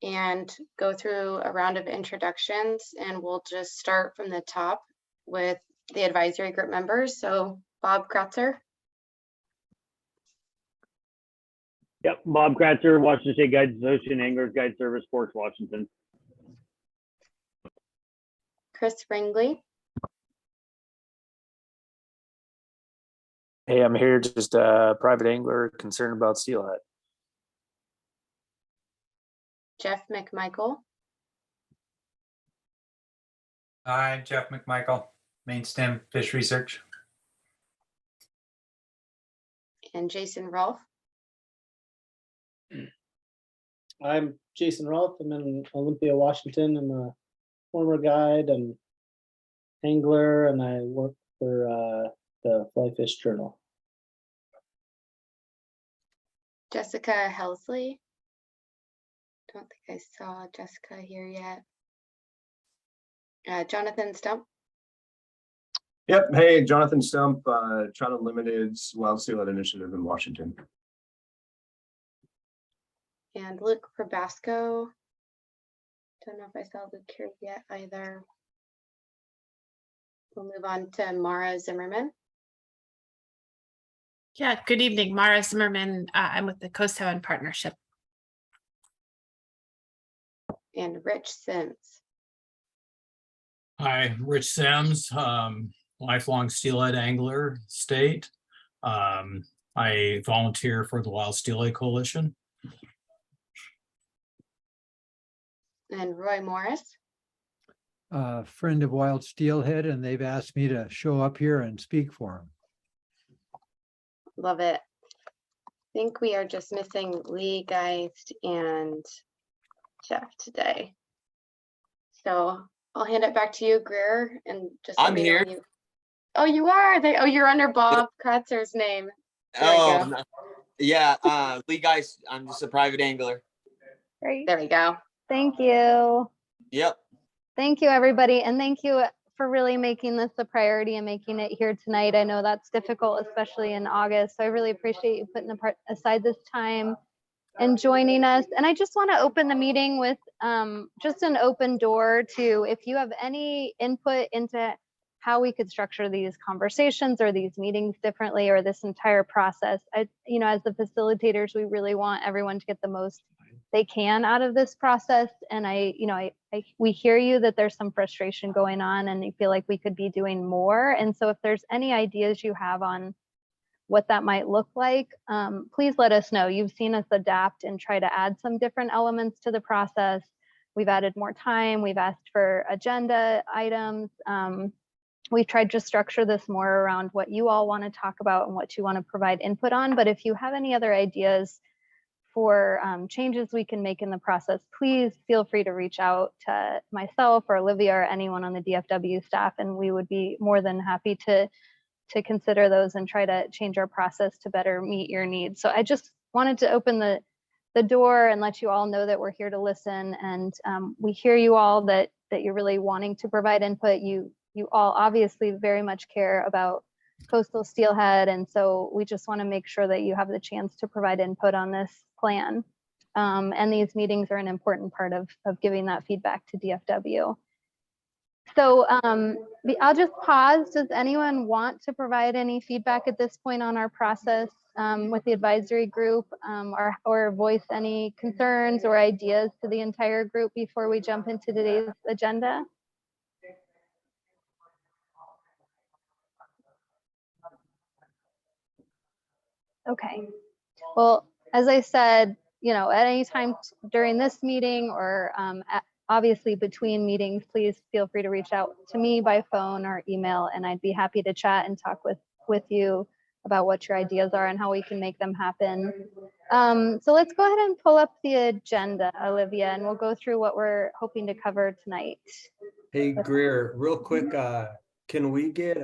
and go through a round of introductions, and we'll just start from the top with the advisory group members. So Bob Kratzer. Yep, Bob Kratzer, Washington State Guides Association, Anglers Guide Service, Sports, Washington. Chris Ringley. Hey, I'm here just a private angler concerned about steelhead. Jeff McMichael. Hi, Jeff McMichael, Main Stem Fish Research. And Jason Rolfe. I'm Jason Rolfe. I'm in Olympia, Washington. I'm a former guide and angler, and I work for the Fly Fish Journal. Jessica Helsley. Don't think I saw Jessica here yet. Jonathan Stump. Yep. Hey, Jonathan Stump, China Limited's Wild Steelhead Initiative in Washington. And Luke Probasco. Don't know if I saw Luke here yet either. We'll move on to Mara Zimmerman. Yeah, good evening, Mara Zimmerman. I'm with the Coast 7 Partnership. And Rich Sims. Hi, Rich Sims, lifelong steelhead angler, state. I volunteer for the Wild Steelhead Coalition. And Roy Morris. Friend of Wild Steelhead, and they've asked me to show up here and speak for them. Love it. I think we are just missing Lee Geist and Jeff today. So I'll hand it back to you, Greer, and just I'm here. Oh, you are. Oh, you're under Bob Kratzer's name. Oh, no. Yeah. Lee Geist, I'm just a private angler. Great. There we go. Thank you. Yep. Thank you, everybody. And thank you for really making this a priority and making it here tonight. I know that's difficult, especially in August. So I really appreciate you putting aside this time and joining us. And I just want to open the meeting with just an open door to, if you have any input into how we could structure these conversations or these meetings differently, or this entire process. As the facilitators, we really want everyone to get the most they can out of this process. And we hear you that there's some frustration going on and you feel like we could be doing more. And so if there's any ideas you have on what that might look like, please let us know. You've seen us adapt and try to add some different elements to the process. We've added more time. We've asked for agenda items. We've tried to structure this more around what you all want to talk about and what you want to provide input on. But if you have any other ideas for changes we can make in the process, please feel free to reach out to myself or Olivia or anyone on the DFW staff, and we would be more than happy to consider those and try to change our process to better meet your needs. So I just wanted to open the door and let you all know that we're here to listen, and we hear you all that you're really wanting to provide input. You all obviously very much care about coastal steelhead, and so we just want to make sure that you have the chance to provide input on this plan. And these meetings are an important part of giving that feedback to DFW. So I'll just pause. Does anyone want to provide any feedback at this point on our process with the advisory group, or voice any concerns or ideas to the entire group before we jump into today's agenda? Okay. Well, as I said, at any time during this meeting or obviously between meetings, please feel free to reach out to me by phone or email, and I'd be happy to chat and talk with you about what your ideas are and how we can make them happen. So let's go ahead and pull up the agenda, Olivia, and we'll go through what we're hoping to cover tonight. Hey, Greer, real quick, can we get,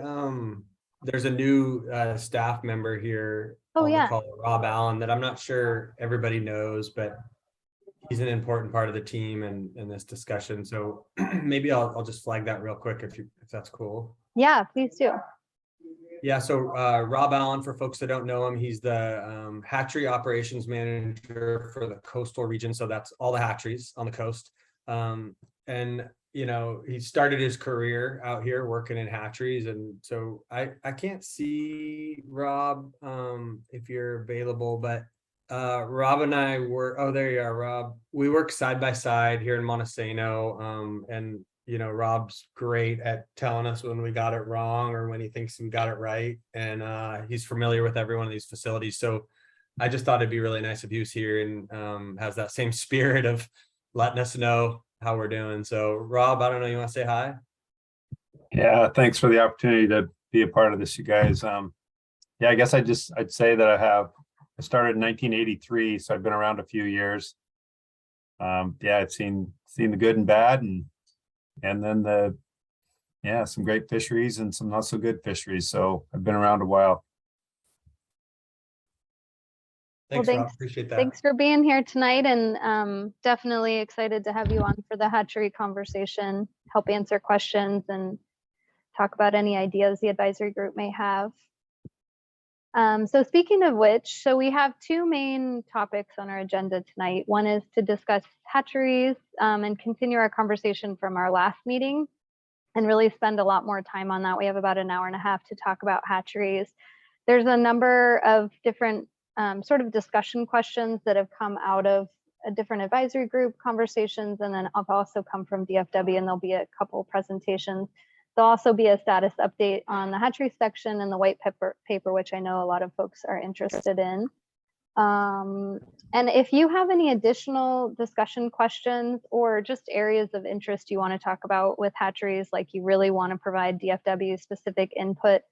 there's a new staff member here. Oh, yeah. Called Rob Allen, that I'm not sure everybody knows, but he's an important part of the team in this discussion. So maybe I'll just flag that real quick if that's cool. Yeah, please do. Yeah, so Rob Allen, for folks that don't know him, he's the Hatchery Operations Manager for the coastal region. So that's all the hatcheries on the coast. And he started his career out here working in hatcheries. And so I can't see Rob if you're available, but Rob and I were, oh, there you are, Rob. We work side by side here in Montesano. And Rob's great at telling us when we got it wrong or when he thinks we got it right. And he's familiar with every one of these facilities. So I just thought it'd be really nice if he was here and has that same spirit of letting us know how we're doing. So Rob, I don't know, you want to say hi? Yeah, thanks for the opportunity to be a part of this, you guys. Yeah, I guess I'd say that I started in 1983, so I've been around a few years. Yeah, I've seen the good and bad, and then some great fisheries and some not so good fisheries. So I've been around a while. Thanks, Rob. Appreciate that. Thanks for being here tonight, and definitely excited to have you on for the hatchery conversation, help answer questions and talk about any ideas the advisory group may have. So speaking of which, so we have two main topics on our agenda tonight. One is to discuss hatcheries and continue our conversation from our last meeting and really spend a lot more time on that. We have about an hour and a half to talk about hatcheries. There's a number of different sort of discussion questions that have come out of a different advisory group conversations, and then have also come from DFW, and there'll be a couple presentations. There'll also be a status update on the hatchery section and the white paper, which I know a lot of folks are interested in. And if you have any additional discussion questions or just areas of interest you want to talk about with hatcheries, like you really want to provide DFW specific input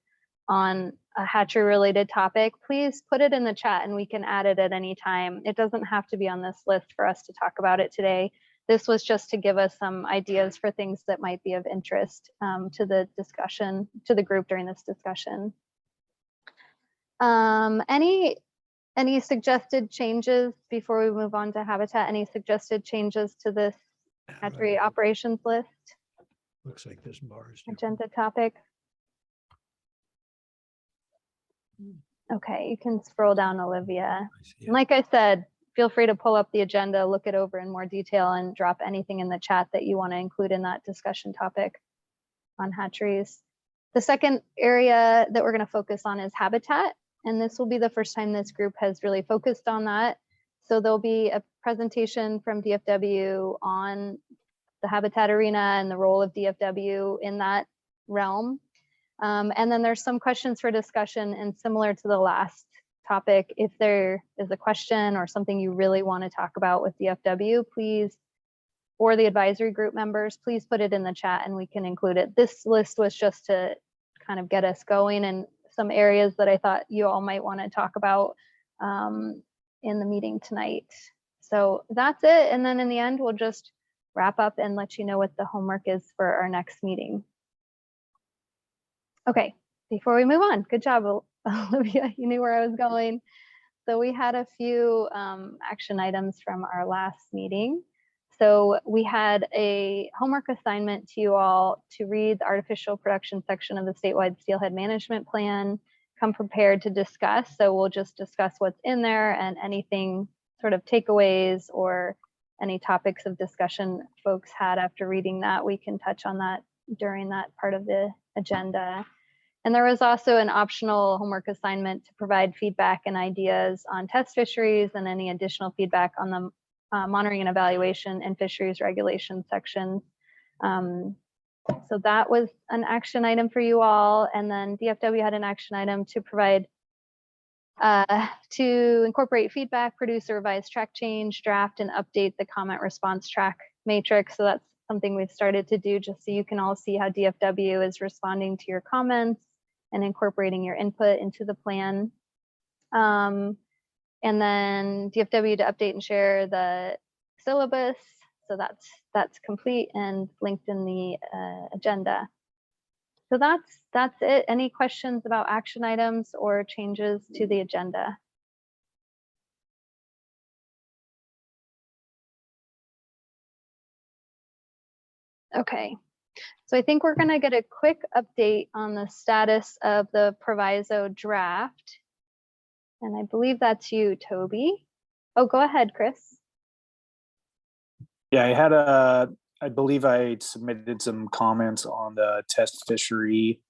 on a hatchery related topic, please put it in the chat and we can add it at any time. It doesn't have to be on this list for us to talk about it today. This was just to give us some ideas for things that might be of interest to the discussion, to the group during this discussion. Any suggested changes before we move on to habitat? Any suggested changes to this hatchery operations list? Looks like this bar is. Agenda topic. Okay, you can scroll down, Olivia. And like I said, feel free to pull up the agenda, look it over in more detail, and drop anything in the chat that you want to include in that discussion topic on hatcheries. The second area that we're going to focus on is habitat, and this will be the first time this group has really focused on that. So there'll be a presentation from DFW on the habitat arena and the role of DFW in that realm. And then there's some questions for discussion, and similar to the last topic, if there is a question or something you really want to talk about with DFW, please, or the advisory group members, please put it in the chat and we can include it. This list was just to kind of get us going and some areas that I thought you all might want to talk about in the meeting tonight. So that's it. And then in the end, we'll just wrap up and let you know what the homework is for our next meeting. Okay, before we move on, good job, Olivia, you knew where I was going. So we had a few action items from our last meeting. So we had a homework assignment to you all to read the artificial production section of the statewide steelhead management plan, come prepared to discuss. So we'll just discuss what's in there and anything sort of takeaways or any topics of discussion folks had after reading that, we can touch on that during that part of the agenda. And there was also an optional homework assignment to provide feedback and ideas on test fisheries and any additional feedback on the monitoring and evaluation and fisheries regulation sections. So that was an action item for you all. And then DFW had an action item to provide, to incorporate feedback, produce a revised track change, draft and update the comment response track matrix. So that's something we've started to do just so you can all see how DFW is responding to your comments and incorporating your input into the plan. And then DFW to update and share the syllabus. So that's complete and linked in the agenda. So that's it. Any questions about action items or changes to the agenda? Okay, So I think we're going to get a quick update on the status of the Proviso draft. And I believe that's you, Toby. Oh, go ahead, Chris. Yeah, I believe I submitted some comments on the test fishery.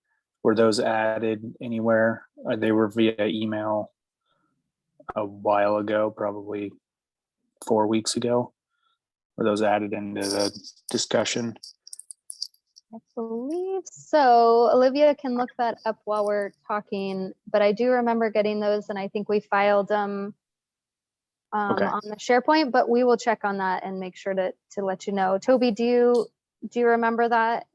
Were those added anywhere? They were via email a while ago, probably 4 weeks ago. Were those added into the discussion? I believe so. Olivia can look that up while we're talking, but I do remember getting those, and I think we filed them Okay. on the SharePoint, but we will check on that and make sure to let you know. Toby, do you remember that?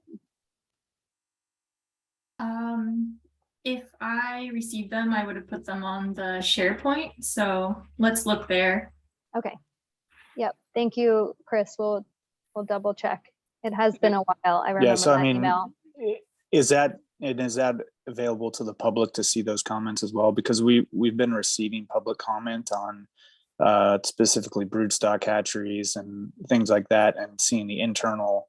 If I received them, I would have put them on the SharePoint. So let's look there. Okay. Yep. Thank you, Chris. We'll double check. It has been a while. I remember Yeah, so I that mean, email. is that available to the public to see those comments as well? Because we've been receiving public comment on specifically broodstock hatcheries and things like that, and seeing the internal,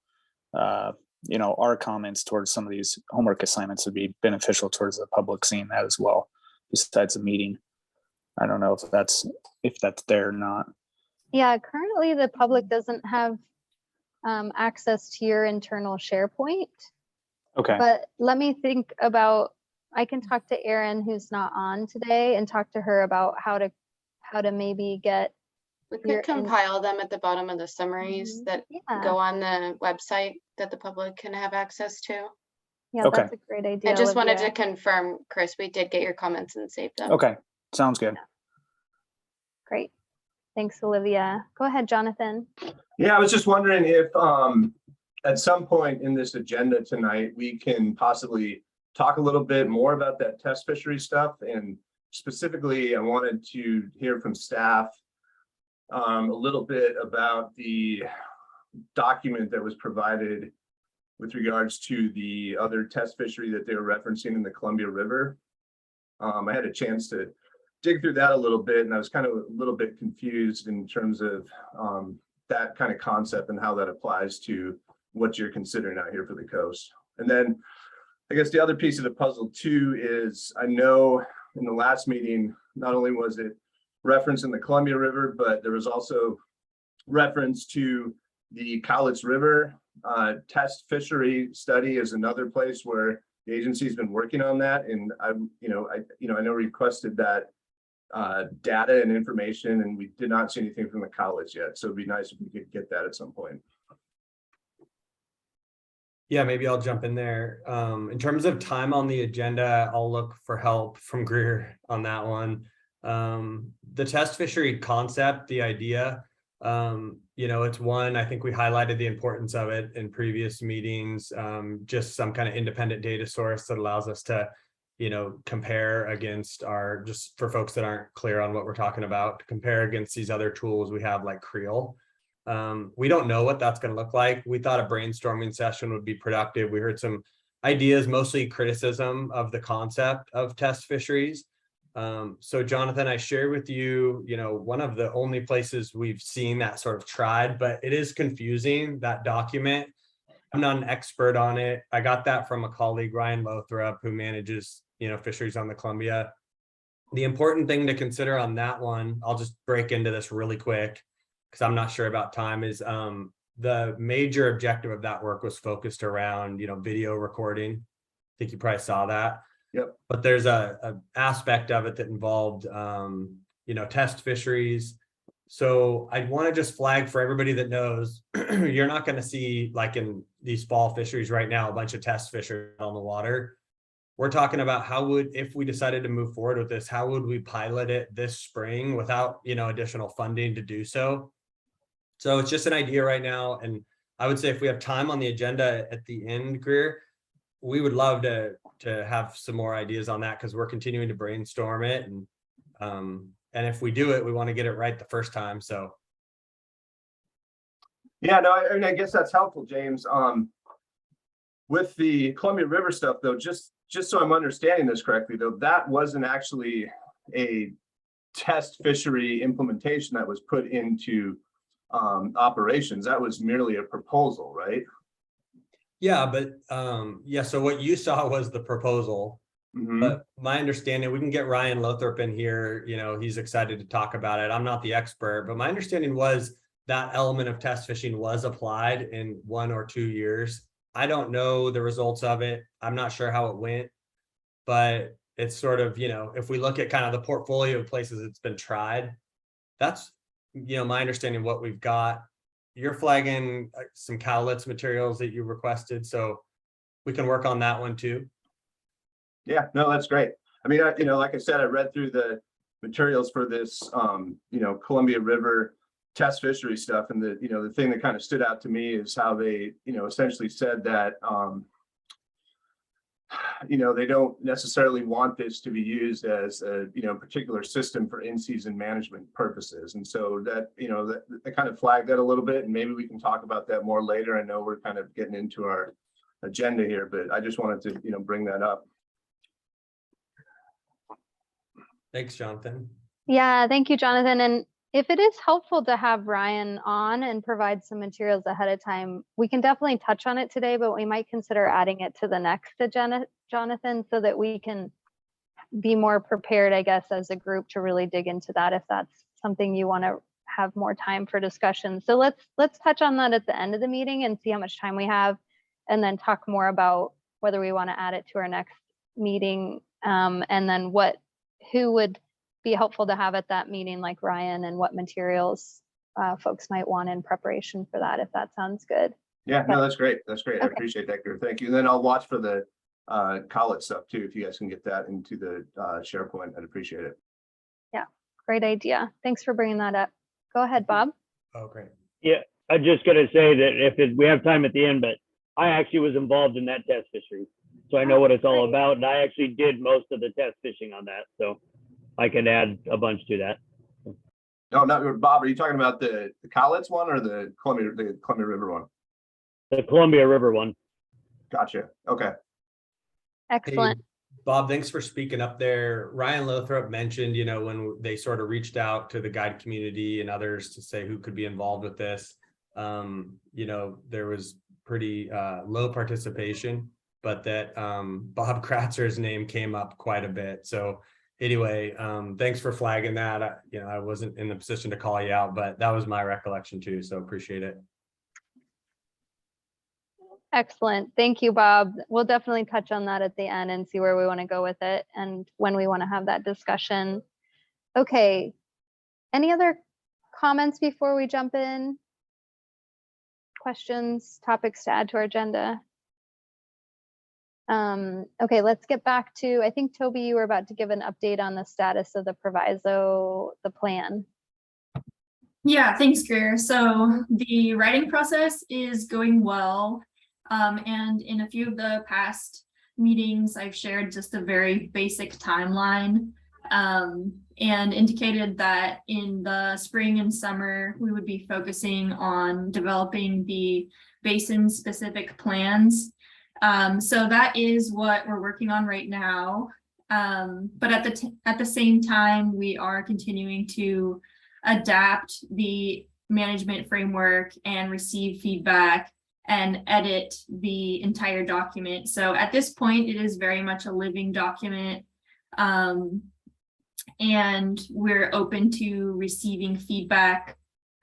our comments towards some of these homework assignments would be beneficial towards the public seeing that as well, besides the meeting. I don't know if that's there or not. Yeah, currently the public doesn't have access to your internal SharePoint. Okay. But let me think about, I can talk to Erin, who's not on today, and talk to her about how to maybe get. We could compile them at the bottom of the summaries that go on the website that the public can have access to. Yeah, Okay. that's a great idea. I just wanted Olivia. to confirm, Chris, we did get your comments and saved them. Okay, sounds good. Great. Thanks, Olivia. Go ahead, Jonathan. Yeah, I was just wondering if at some point in this agenda tonight, we can possibly talk a little bit more about that test fishery stuff. And specifically, I wanted to hear from staff a little bit about the document that was provided with regards to the other test fishery that they were referencing in the Columbia River. I had a chance to dig through that a little bit, and I was kind of a little bit confused in terms of that kind of concept and how that applies to what you're considering out here for the coast. And then I guess the other piece of the puzzle too is, I know in the last meeting, not only was it referenced in the Columbia River, but there was also reference to the Cowlitz River test fishery study is another place where the agency's been working on that. And I know requested that data and information, and we did not see anything from the college yet. So it'd be nice if we could get that at some point. Yeah, maybe I'll jump in there. In terms of time on the agenda, I'll look for help from Greer on that one. The test fishery concept, the idea, it's one, I think we highlighted the importance of it in previous meetings, just some kind of independent data source that allows us to, compare against just for folks that aren't clear on what we're talking about, to compare against these other tools we have like Creel. We don't know what that's going to look like. We thought a brainstorming session would be productive. We heard some ideas, mostly criticism of the concept of test fisheries. So Jonathan, I shared with you, one of the only places we've seen that sort of tried, but it is confusing, that document. I'm not an expert on it. I got that from a colleague, Ryan Lothrop, who manages, fisheries on the Columbia. The important thing to consider on that one, I'll just break into this really quick because I'm not sure about time, is the major objective of that work was focused around, video recording. I think you probably saw that. Yep. But there's a aspect of it that involved, test fisheries. So I want to just flag for everybody that knows, you're not going to see, like in these fall fisheries right now, a bunch of test fisheries on the water. We're talking about if we decided to move forward with this, how would we pilot it this spring without, additional funding to do so? So it's just an idea right now. And I would say if we have time on the agenda at the end, Greer, we would love to have some more ideas on that, because we're continuing to brainstorm it. And if we do it, we want to get it right the first time. So. Yeah, no, I guess that's helpful, James. With the Columbia River stuff, though, just so I'm understanding this correctly, though, that wasn't actually a test fishery implementation that was put into operations. That was merely a proposal, right? Yeah, but yeah, so what you saw was the proposal. But my understanding, we can get Ryan Lothrop in here, you know, he's excited to talk about it. I'm not the expert, but my understanding was that element of test fishing was applied in 1 or 2 years. I don't know the results of it. I'm not sure how it went, but it's sort of, you know, if we look at kind of the portfolio of places it's been tried, that's, you know, my understanding of what we've got. You're flagging some cowlitz materials that you requested, so we can work on that one too. Yeah, no, that's great. I mean, you know, like I said, I read through the materials for this, you know, Columbia River test fishery stuff. And the, you know, the thing that kind of stood out to me is how they, you know, essentially said that, you know, they don't necessarily want this to be used as a, you know, particular system for in-season management purposes. And so that, you know, that kind of flagged that a little bit, and maybe we can talk about that more later. I know we're kind of getting into our agenda here, but I just wanted to, you know, bring that up. Thanks, Jonathan. Yeah, thank you, Jonathan. And if it is helpful to have Ryan on and provide some materials ahead of time, we can definitely touch on it today, but we might consider adding it to the next agenda, Jonathan, so that we can be more prepared, I guess, as a group to really dig into that if that's something you want to have more time for discussion. So let's touch on that at the end of the meeting and see how much time we have, and then talk more about whether we want to add it to our next meeting, and then who would be helpful to have at that meeting, like Ryan, and what materials folks might want in preparation for that, if that sounds good. Yeah, no, that's great. That's great. I Okay. appreciate that, Gary. Thank you. And then I'll watch for the college stuff too. If you guys can get that into the SharePoint, I'd appreciate it. Yeah, great idea. Thanks for bringing that up. Go ahead, Bob. Oh, great. Yeah, I'm just gonna say that we have time at the end, but I actually was involved in that test fishery. So I know what it's all about, and I actually did most of the test fishing on that. So I can add a bunch to that. No, not Bob. Are you talking about the Cowlitz one or the Columbia River one? The Columbia River one. Gotcha. Okay. Excellent. Hey, Bob, thanks for speaking up there. Ryan Lothrop mentioned, you know, when they sort of reached out to the guide community and others to say who could be involved with this, you know, there was pretty low participation, but that Bob Kratzer's name came up quite a bit. So anyway, thanks for flagging that. You know, I wasn't in the position to call you out, but that was my recollection too. So appreciate it. Excellent. Thank you, Bob. We'll definitely touch on that at the end and see where we want to go with it and when we want to have that discussion. Okay. Any other comments before we jump in? Questions, topics to add to our agenda? Okay, let's get back to, I think, Toby, you were about to give an update on the status of the Proviso, the plan. Yeah, thanks, Greer. So the writing process is going well. And in a few of the past meetings, I've shared just a very basic timeline, and indicated that in the spring and summer, we would be focusing on developing the basin-specific plans. So that is what we're working on right now. But at the same time, we are continuing to adapt the management framework and receive feedback and edit the entire document. So at this point, it is very much a living document. And we're open to receiving feedback.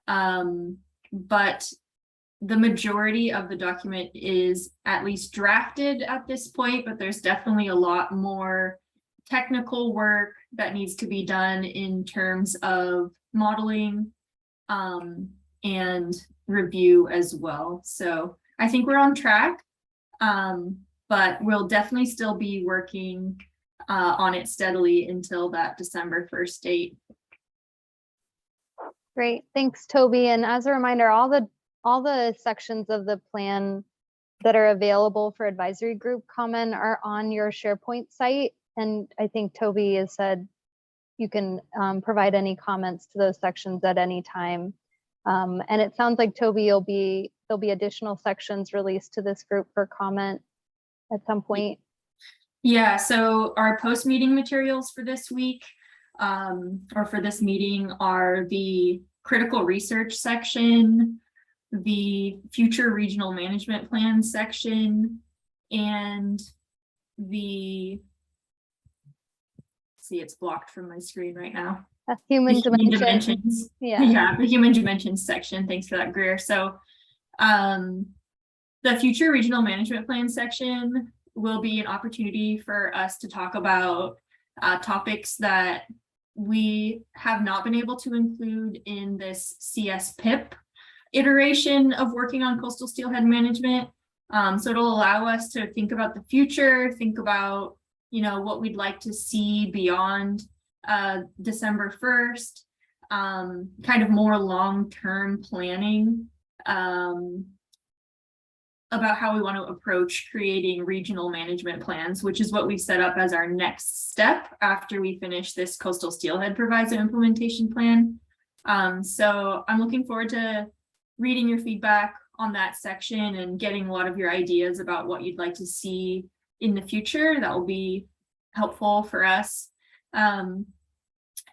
But the majority of the document is at least drafted at this point, but there's definitely a lot more technical work that needs to be done in terms of modeling and review as well. So I think we're on track, but we'll definitely still be working on it steadily until that December 1st date. Great, thanks, Toby. And as a reminder, all the sections of the plan that are available for advisory group comment are on your SharePoint site. And I think Toby has said you can provide any comments to those sections at any time. And it sounds like, Toby, there'll be additional sections released to this group for comment at some point. Yeah, so our post-meeting materials for this week or for this meeting are the critical research section, the future regional management plan section, and see, it's blocked from my screen right now. Human The human dimension. dimensions. Yeah. Yeah, the human dimensions section. Thanks for that, Greer. So the future regional management plan section will be an opportunity for us to talk about topics that we have not been able to include in this CS-PIP iteration of working on coastal steelhead management. So it'll allow us to think about the future, think about, you know, what we'd like to see beyond December 1st, kind of more long-term planning about how we want to approach creating regional management plans, which is what we set up as our next step after we finish this coastal steelhead proviso implementation plan. So I'm looking forward to reading your feedback on that section and getting a lot of your ideas about what you'd like to see in the future. That will be helpful for us. And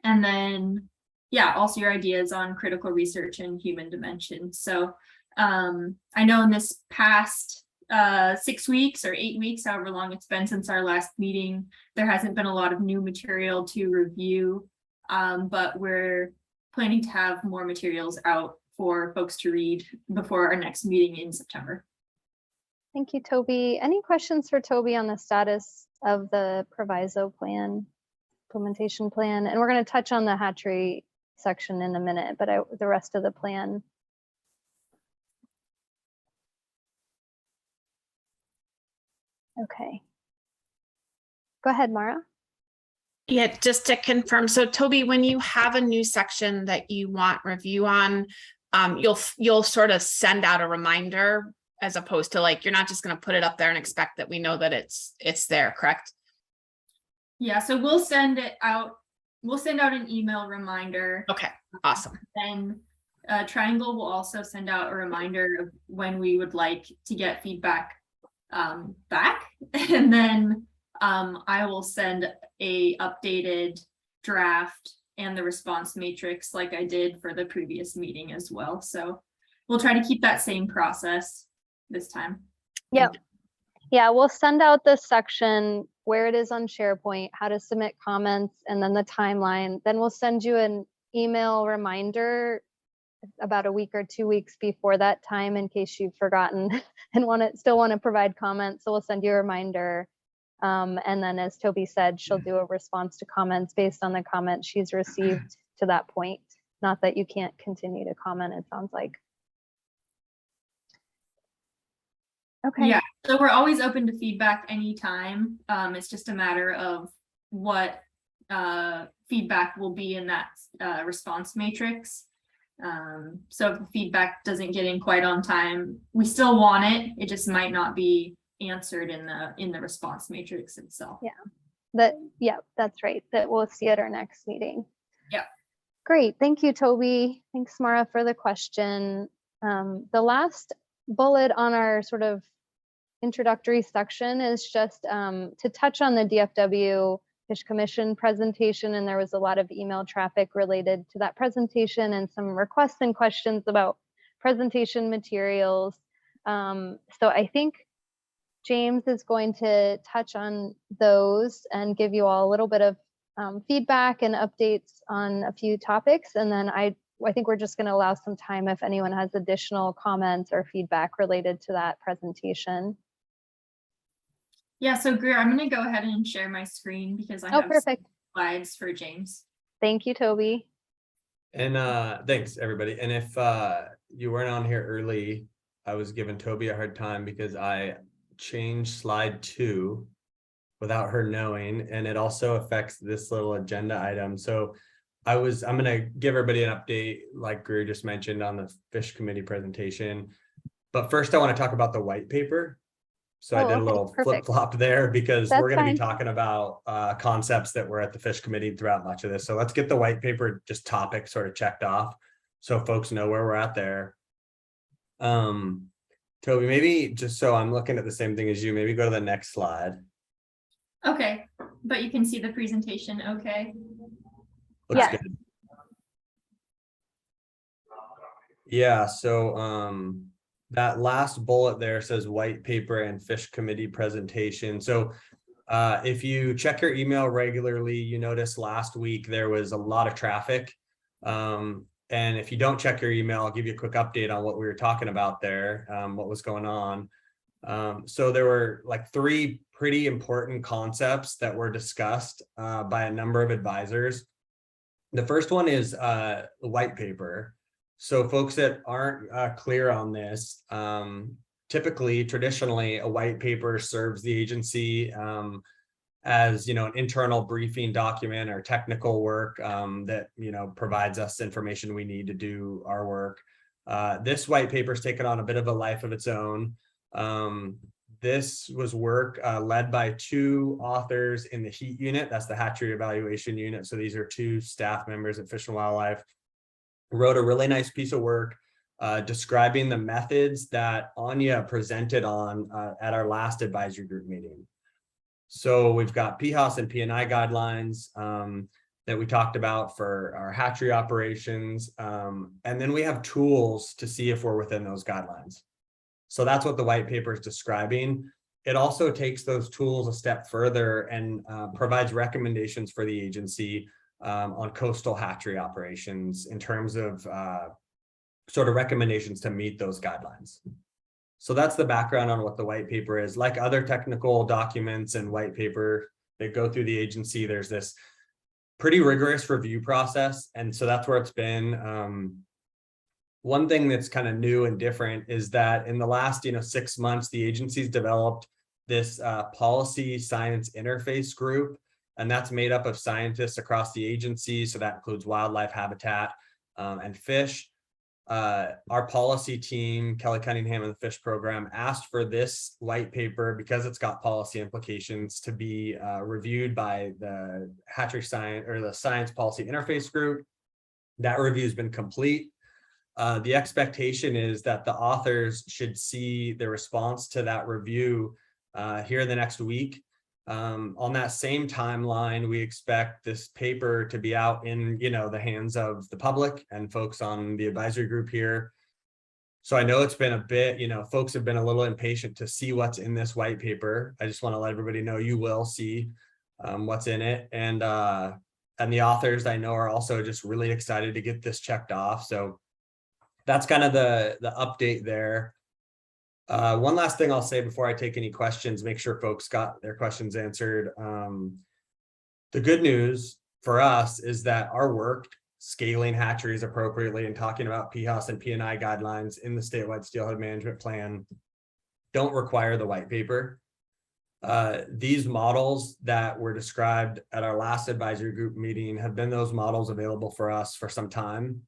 then, yeah, also your ideas on critical research and human dimension. So I know in this past 6 weeks or 8 weeks, however long it's been since our last meeting, there hasn't been a lot of new material to review, but we're planning to have more materials out for folks to read before our next meeting in September. Thank you, Toby. Any questions for Toby on the status of the Proviso plan, implementation plan? And we're going to touch on the hatchery section in a minute, but the rest of the plan. Okay. Go ahead, Mara. Yeah, just to confirm. So Toby, when you have a new section that you want review on, you'll sort of send out a reminder, as opposed to, like, you're not just going to put it up there and expect that we know that it's there, correct? Yeah, so we'll send it out. We'll send out an email reminder. Okay, awesome. Then Triangle will also send out a reminder of when we would like to get feedback back. And then I will send a updated draft and the response matrix like I did for the previous meeting as well. So we'll try to keep that same process this time. Yep. Yeah, we'll send out this section where it is on SharePoint, how to submit comments, and then the timeline. Then we'll send you an email reminder about a week or 2 weeks before that time in case you've forgotten and still want to provide comments. So we'll send you a reminder. And then, as Toby said, she'll do a response to comments based on the comments she's received to that point. Not that you can't continue to comment, it sounds like. Okay. Yeah, so we're always open to feedback anytime. It's just a matter of what feedback will be in that response matrix. So if the feedback doesn't get in quite on time, we still want it. It just might not be answered in the response matrix itself. Yeah, that's right. That we'll see at our next meeting. Yeah. Great. Thank you, Toby. Thanks, Mara, for the question. The last bullet on our sort of introductory section is just to touch on the DFW Fish Commission presentation, and there was a lot of email traffic related to that presentation and some requests and questions about presentation materials. So I think James is going to touch on those and give you all a little bit of feedback and updates on a few topics. And then I think we're just going to allow some time if anyone has additional comments or feedback related to that presentation. Yeah, so Greer, I'm going to go ahead and share my screen because I have perfect slides for James. Thank you, Toby. And thanks, everybody. And if you weren't on here early, I was giving Toby a hard time because I changed slide 2 without her knowing, and it also affects this little agenda item. So I'm going to give everybody an update, like Greer just mentioned, on the Fish Committee presentation. But first, I want to talk about the white paper. So I did a little flip-flop there because we're going to be talking about concepts that were at the Fish Committee throughout much of this. So let's get the white paper just topic sort of checked off so folks know where we're at there. Toby, maybe just so I'm looking at the same thing as you, maybe go to the next slide. Okay, but you can see the presentation, okay? Looks good. Yeah, so that last bullet there says white paper and fish committee presentation. So if you check your email regularly, you notice last week there was a lot of traffic. And if you don't check your email, I'll give you a quick update on what we were talking about there, what was going on. So there were like 3 pretty important concepts that were discussed by a number of advisors. The first one is the white paper. So folks that aren't clear on this, traditionally, a white paper serves the agency as, an internal briefing document or technical work that, provides us information we need to do our work. This white paper's taken on a bit of a life of its own. This was work led by 2 authors in the HEAT unit. That's the Hatchery Evaluation Unit. So these are 2 staff members at Fish and Wildlife. Wrote a really nice piece of work describing the methods that Anya presented on at our last advisory group meeting. So we've got PHOS and P&I guidelines that we talked about for our hatchery operations. And then we have tools to see if we're within those guidelines. So that's what the white paper is describing. It also takes those tools a step further and provides recommendations for the agency on coastal hatchery operations in terms of sort of recommendations to meet those guidelines. So that's the background on what the white paper is. Like other technical documents and white paper that go through the agency, there's this pretty rigorous review process. And so that's where it's been. One thing that's kind of new and different is that in the last 6 months, the agency's developed this policy science interface group. And that's made up of scientists across the agency. So that includes wildlife, habitat, and fish. Our policy team, Kelly Cunningham and the fish program, asked for this white paper because it's got policy implications to be reviewed by the hatchery science or the science policy interface group. That review has been complete. The expectation is that the authors should see the response to that review here in the next week. On that same timeline, we expect this paper to be out in, the hands of the public and folks on the advisory group here. So I know it's been a bit, folks have been a little impatient to see what's in this white paper. I just want to let everybody know you will see what's in it. And the authors I know are also just really excited to get this checked off. So that's kind of the update there. One last thing I'll say before I take any questions, make sure folks got their questions answered. The good news for us is that our work scaling hatcheries appropriately and talking about PHOS and P&I guidelines in the statewide steelhead management plan don't require the white paper. These models that were described at our last advisory group meeting have been those models available for us for some time.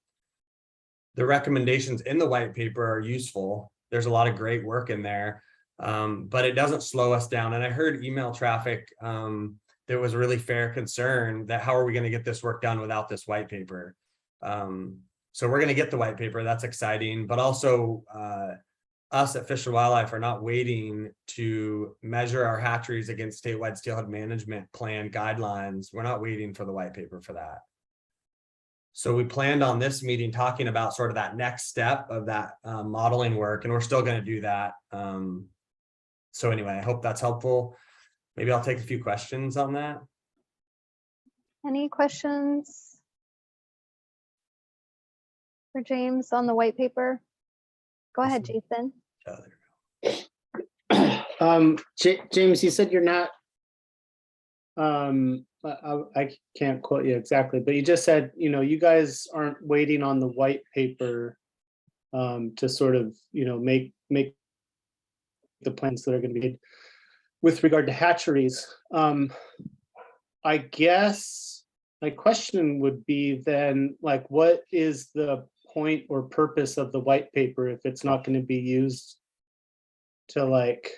The recommendations in the white paper are useful. There's a lot of great work in there, but it doesn't slow us down. And I heard email traffic there was really fair concern that how are we going to get this work done without this white paper? So we're going to get the white paper. That's exciting, but also us at Fish and Wildlife are not waiting to measure our hatcheries against statewide steelhead management plan guidelines. We're not waiting for the white paper for that. So we planned on this meeting talking about sort of that next step of that modeling work, and we're still going to do that. So anyway, I hope that's helpful. Maybe I'll take a few questions on that. Any questions for James on the white paper? Go ahead, Jason. James, you said you're not, I can't quote you exactly, but you just said, you guys aren't waiting on the white paper to sort of, make the plans that are going to be made with regard to hatcheries. I guess my question would be then, like, what is the point or purpose of the white paper if it's not going to be used to, like,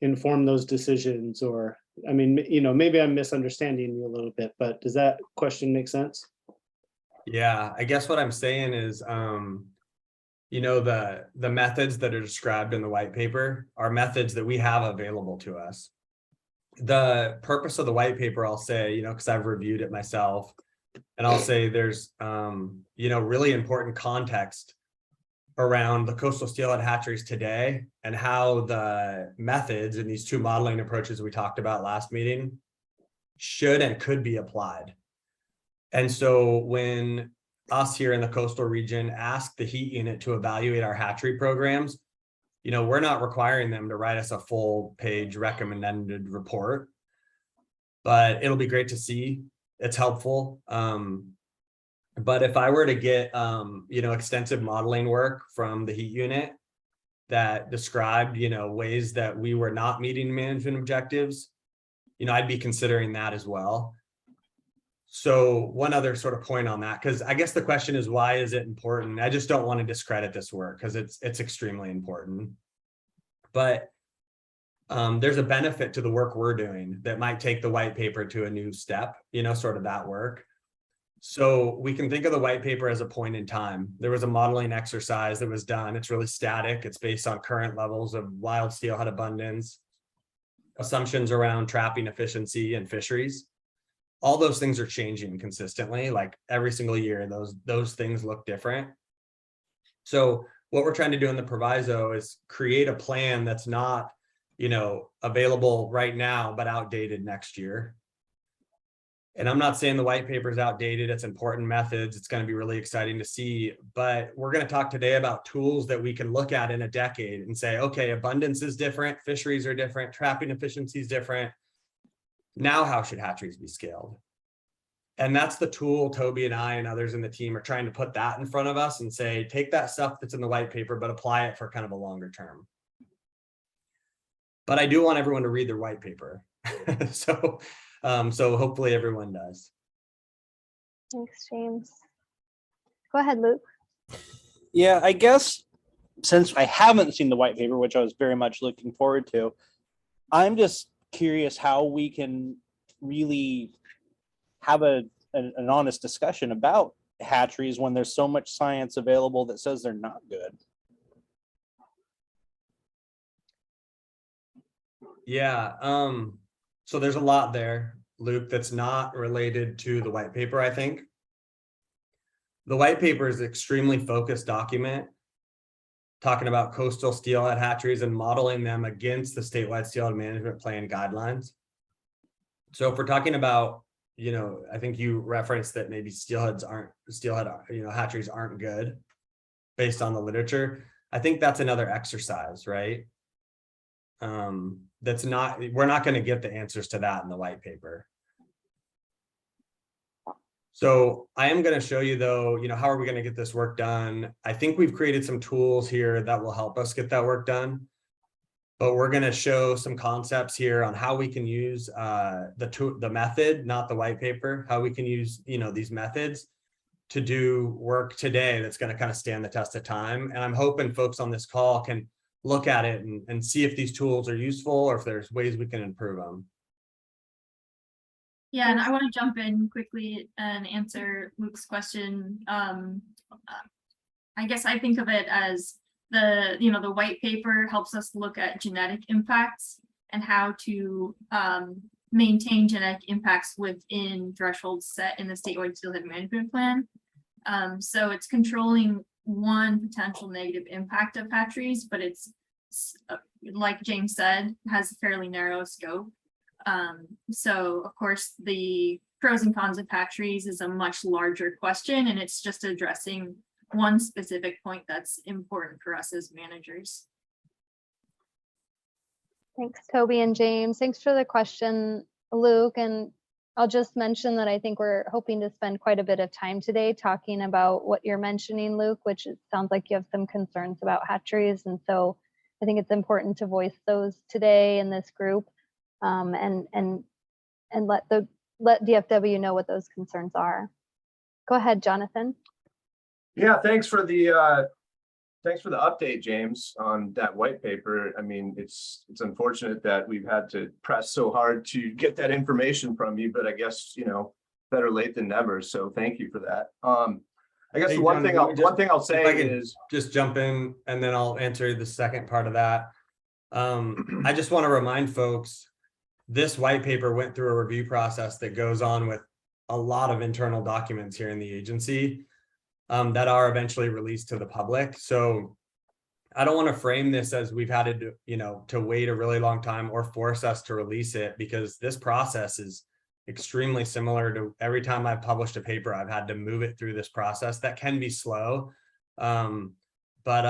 inform those decisions? Or, I mean, maybe I'm misunderstanding you a little bit, but does that question make sense? Yeah, I guess what I'm saying is, the methods that are described in the white paper are methods that we have available to us. The purpose of the white paper, I'll say, because I've reviewed it myself, And I'll say there's, you know, really important context around the coastal steelhead hatcheries today and how the methods in these two modeling approaches we talked about last meeting should and could be applied. And so when us here in the coastal region ask the heat unit to evaluate our hatchery programs, you know, we're not requiring them to write us a full page recommended report, but it'll be great to see. It's helpful. But if I were to get, you know, extensive modeling work from the heat unit that described, you know, ways that we were not meeting management objectives, you know, I'd be considering that as well. So one other sort of point on that, because I guess the question is, why is it important? I just don't want to discredit this work because it's extremely important. But there's a benefit to the work we're doing that might take the white paper to a new step, you know, sort of that work. So we can think of the white paper as a point in time. There was a modeling exercise that was done. It's really static. It's based on current levels of wild steelhead abundance, assumptions around trapping efficiency and fisheries. All those things are changing consistently, like every single year, those things look different. So what we're trying to do in the Proviso is create a plan that's not, you know, available right now, but outdated next year. And I'm not saying the white paper is outdated. It's important methods. It's going to be really exciting to see. But we're going to talk today about tools that we can look at in a decade and say, okay, abundance is different. Fisheries are different. Trapping efficiency is different. Now, how should hatcheries be scaled? And that's the tool Toby and I and others in the team are trying to put that in front of us and say, take that stuff that's in the white paper, but apply it for kind of a longer term. But I do want everyone to read their white paper. So hopefully everyone does. Thanks, James. Go ahead, Luke. Yeah, I guess since I haven't seen the white paper, which I was very much looking forward to, I'm just curious how we can really have an honest discussion about hatcheries when there's so much science available that says they're not good. Yeah, so there's a lot there, Luke, that's not related to the white paper, I think. The white paper is an extremely focused document talking about coastal steelhead hatcheries and modeling them against the statewide steelhead management plan guidelines. So if we're talking about, you know, I think you referenced that maybe steelhead, you know, hatcheries aren't good based on the literature. I think that's another exercise, right? We're not going to get the answers to that in the white paper. So I am going to show you though, you know, how are we going to get this work done? I think we've created some tools here that will help us get that work done. But we're going to show some concepts here on how we can use the method, not the white paper, how we can use, you know, these methods to do work today that's going to kind of stand the test of time. And I'm hoping folks on this call can look at it and see if these tools are useful or if there's ways we can improve them. Yeah, and I want to jump in quickly and answer Luke's question. I guess I think of it as the white paper helps us look at genetic impacts and how to maintain genetic impacts within thresholds set in the statewide steelhead management plan. So it's controlling one potential negative impact of hatcheries, but it's like James said, has a fairly narrow scope. So of course the pros and cons of hatcheries is a much larger question, and it's just addressing one specific point that's important for us as managers. Thanks, Toby and James. Thanks for the question, Luke. And I'll just mention that I think we're hoping to spend quite a bit of time today talking about what you're mentioning, Luke, which it sounds like you have some concerns about hatcheries. And so I think it's important to voice those today in this group, and let DFW know what those concerns are. Go ahead, Jonathan. Yeah, thanks for the update, James, on that white paper. I mean, it's unfortunate that we've had to press so hard to get that information from you, but I guess, you know, better late than never. So thank you for that. I guess Hey, the one John, thing I'll say is just jump in and then I'll answer the second part of that. I just want to remind folks, this white paper went through a review process that goes on with a lot of internal documents here in the agency that are eventually released to the public. So I don't want to frame this as we've had to, to wait a really long time or force us to release it, because this process is extremely similar to every time I've published a paper. I've had to move it through this process that can be slow. But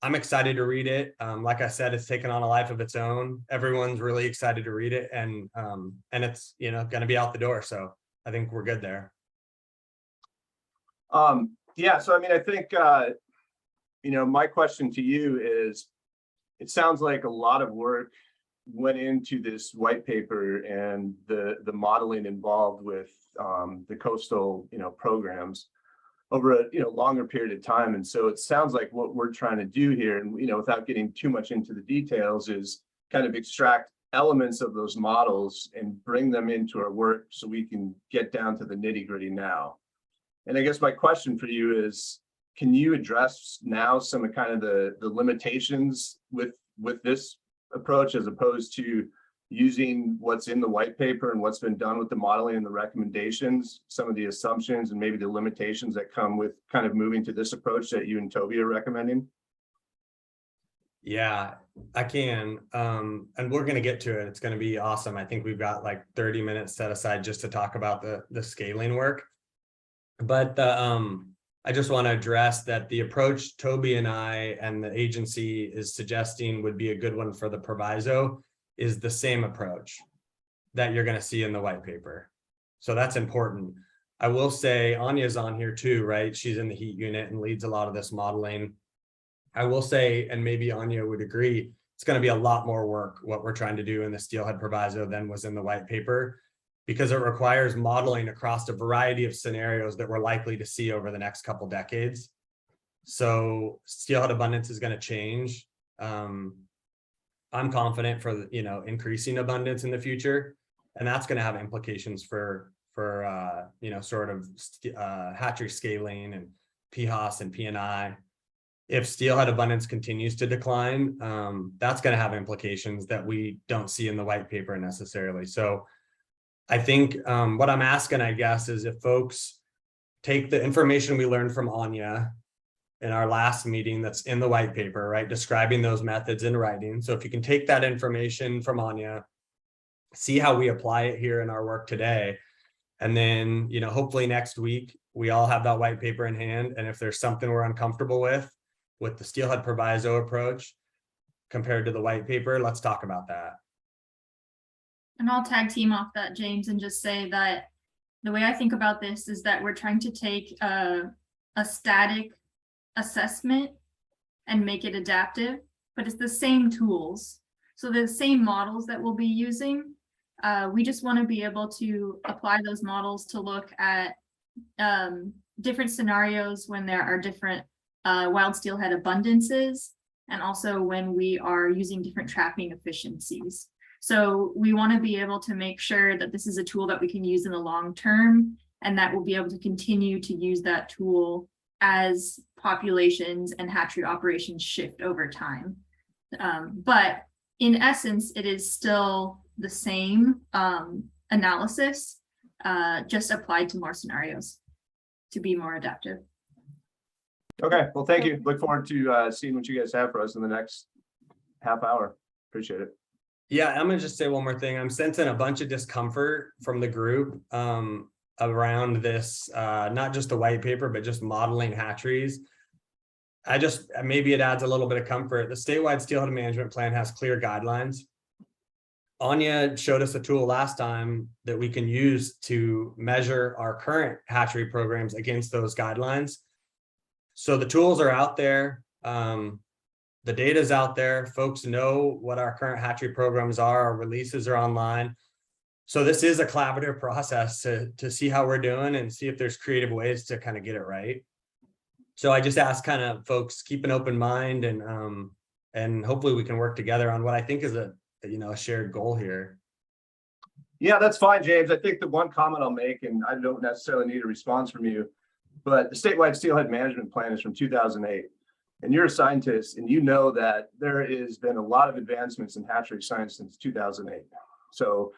I'm excited to read it. Like I said, it's taken on a life of its own. Everyone's really excited to read it, and it's going to be out the door. So I think we're good there. Yeah, so I mean, I think my question to you is, it sounds like a lot of work went into this white paper and the modeling involved with the coastal programs over a longer period of time. And so it sounds like what we're trying to do here, and without getting too much into the details, is kind of extract elements of those models and bring them into our work so we can get down to the nitty-gritty now. And I guess my question for you is, can you address now some of kind of the limitations with this approach, as opposed to using what's in the white paper and what's been done with the modeling and the recommendations, some of the assumptions and maybe the limitations that come with kind of moving to this approach that you and Toby are recommending? Yeah, I can. And we're going to get to it. It's going to be awesome. I think we've got like 30 minutes set aside just to talk about the scaling work. But I just want to address that the approach Toby and I and the agency is suggesting would be a good one for the Proviso is the same approach that you're going to see in the white paper. So that's important. I will say Anya's on here too, right? She's in the heat unit and leads a lot of this modeling. I will say, and maybe Anya would agree, it's going to be a lot more work what we're trying to do in the Steelhead Proviso than was in the white paper, because it requires modeling across a variety of scenarios that we're likely to see over the next couple decades. So steelhead abundance is going to change. I'm confident for increasing abundance in the future, and that's going to have implications for sort of hatchery scaling and PHOS and PNI. If steelhead abundance continues to decline, that's going to have implications that we don't see in the white paper necessarily. So I think what I'm asking, I guess, is if folks take the information we learned from Anya in our last meeting that's in the white paper, right, describing those methods in writing. So if you can take that information from Anya, see how we apply it here in our work today, and then, hopefully next week we all have that white paper in hand. And if there's something we're uncomfortable with the Steelhead Proviso approach compared to the white paper, let's talk about that. And I'll tag team off that, James, and just say that the way I think about this is that we're trying to take a static assessment and make it adaptive, but it's the same tools. So the same models that we'll be using, we just want to be able to apply those models to look at different scenarios when there are different wild steelhead abundances, and also when we are using different trapping efficiencies. So we want to be able to make sure that this is a tool that we can use in the long term, and that we'll be able to continue to use that tool as populations and hatchery operations shift over time. But in essence, it is still the same analysis, just applied to more scenarios to be more adaptive. Okay, well, thank you. Look forward to seeing what you guys have for us in the next half hour. Appreciate it. Yeah, I'm gonna just say one more thing. I'm sensing a bunch of discomfort from the group around this, not just the white paper, but just modeling hatcheries. Maybe it adds a little bit of comfort. The statewide steelhead management plan has clear guidelines. Anya showed us a tool last time that we can use to measure our current hatchery programs against those guidelines. So the tools are out there. The data is out there. Folks know what our current hatchery programs are. Our releases are online. So this is a collaborative process to see how we're doing and see if there's creative ways to kind of get it right. So I just ask kind of folks, keep an open mind, and hopefully we can work together on what I think is a shared goal here. Yeah, that's fine, James. I think the one comment I'll make, and I don't necessarily need a response from you, but the statewide steelhead management plan is from 2008. And you're a scientist, and you know that there has been a lot of advancements in hatchery science since 2008. So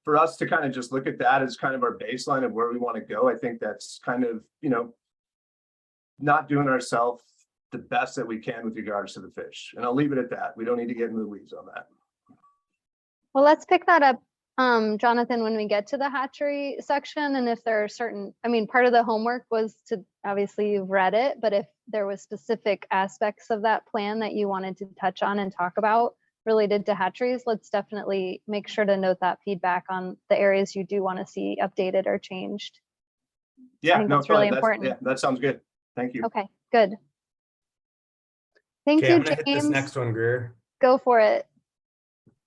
for us to kind of just look at that as kind of our baseline of where we want to go, I think that's kind of, not doing ourselves the best that we can with regards to the fish. And I'll leave it at that. We don't need to get into the weeds on that. Well, let's pick that up, Jonathan, when we get to the hatchery section. And if there are certain, I mean, part of the homework was to, obviously you've read it, but if there was specific aspects of that plan that you wanted to touch on and talk about related to hatcheries, let's definitely make sure to note that feedback on the areas you do want to see updated or changed. Yeah, think no, that's really totally. important. Yeah, that sounds good. Thank you. Okay, good. Thank Okay, I'm you, gonna hit this James. next one, Greer. Go for it.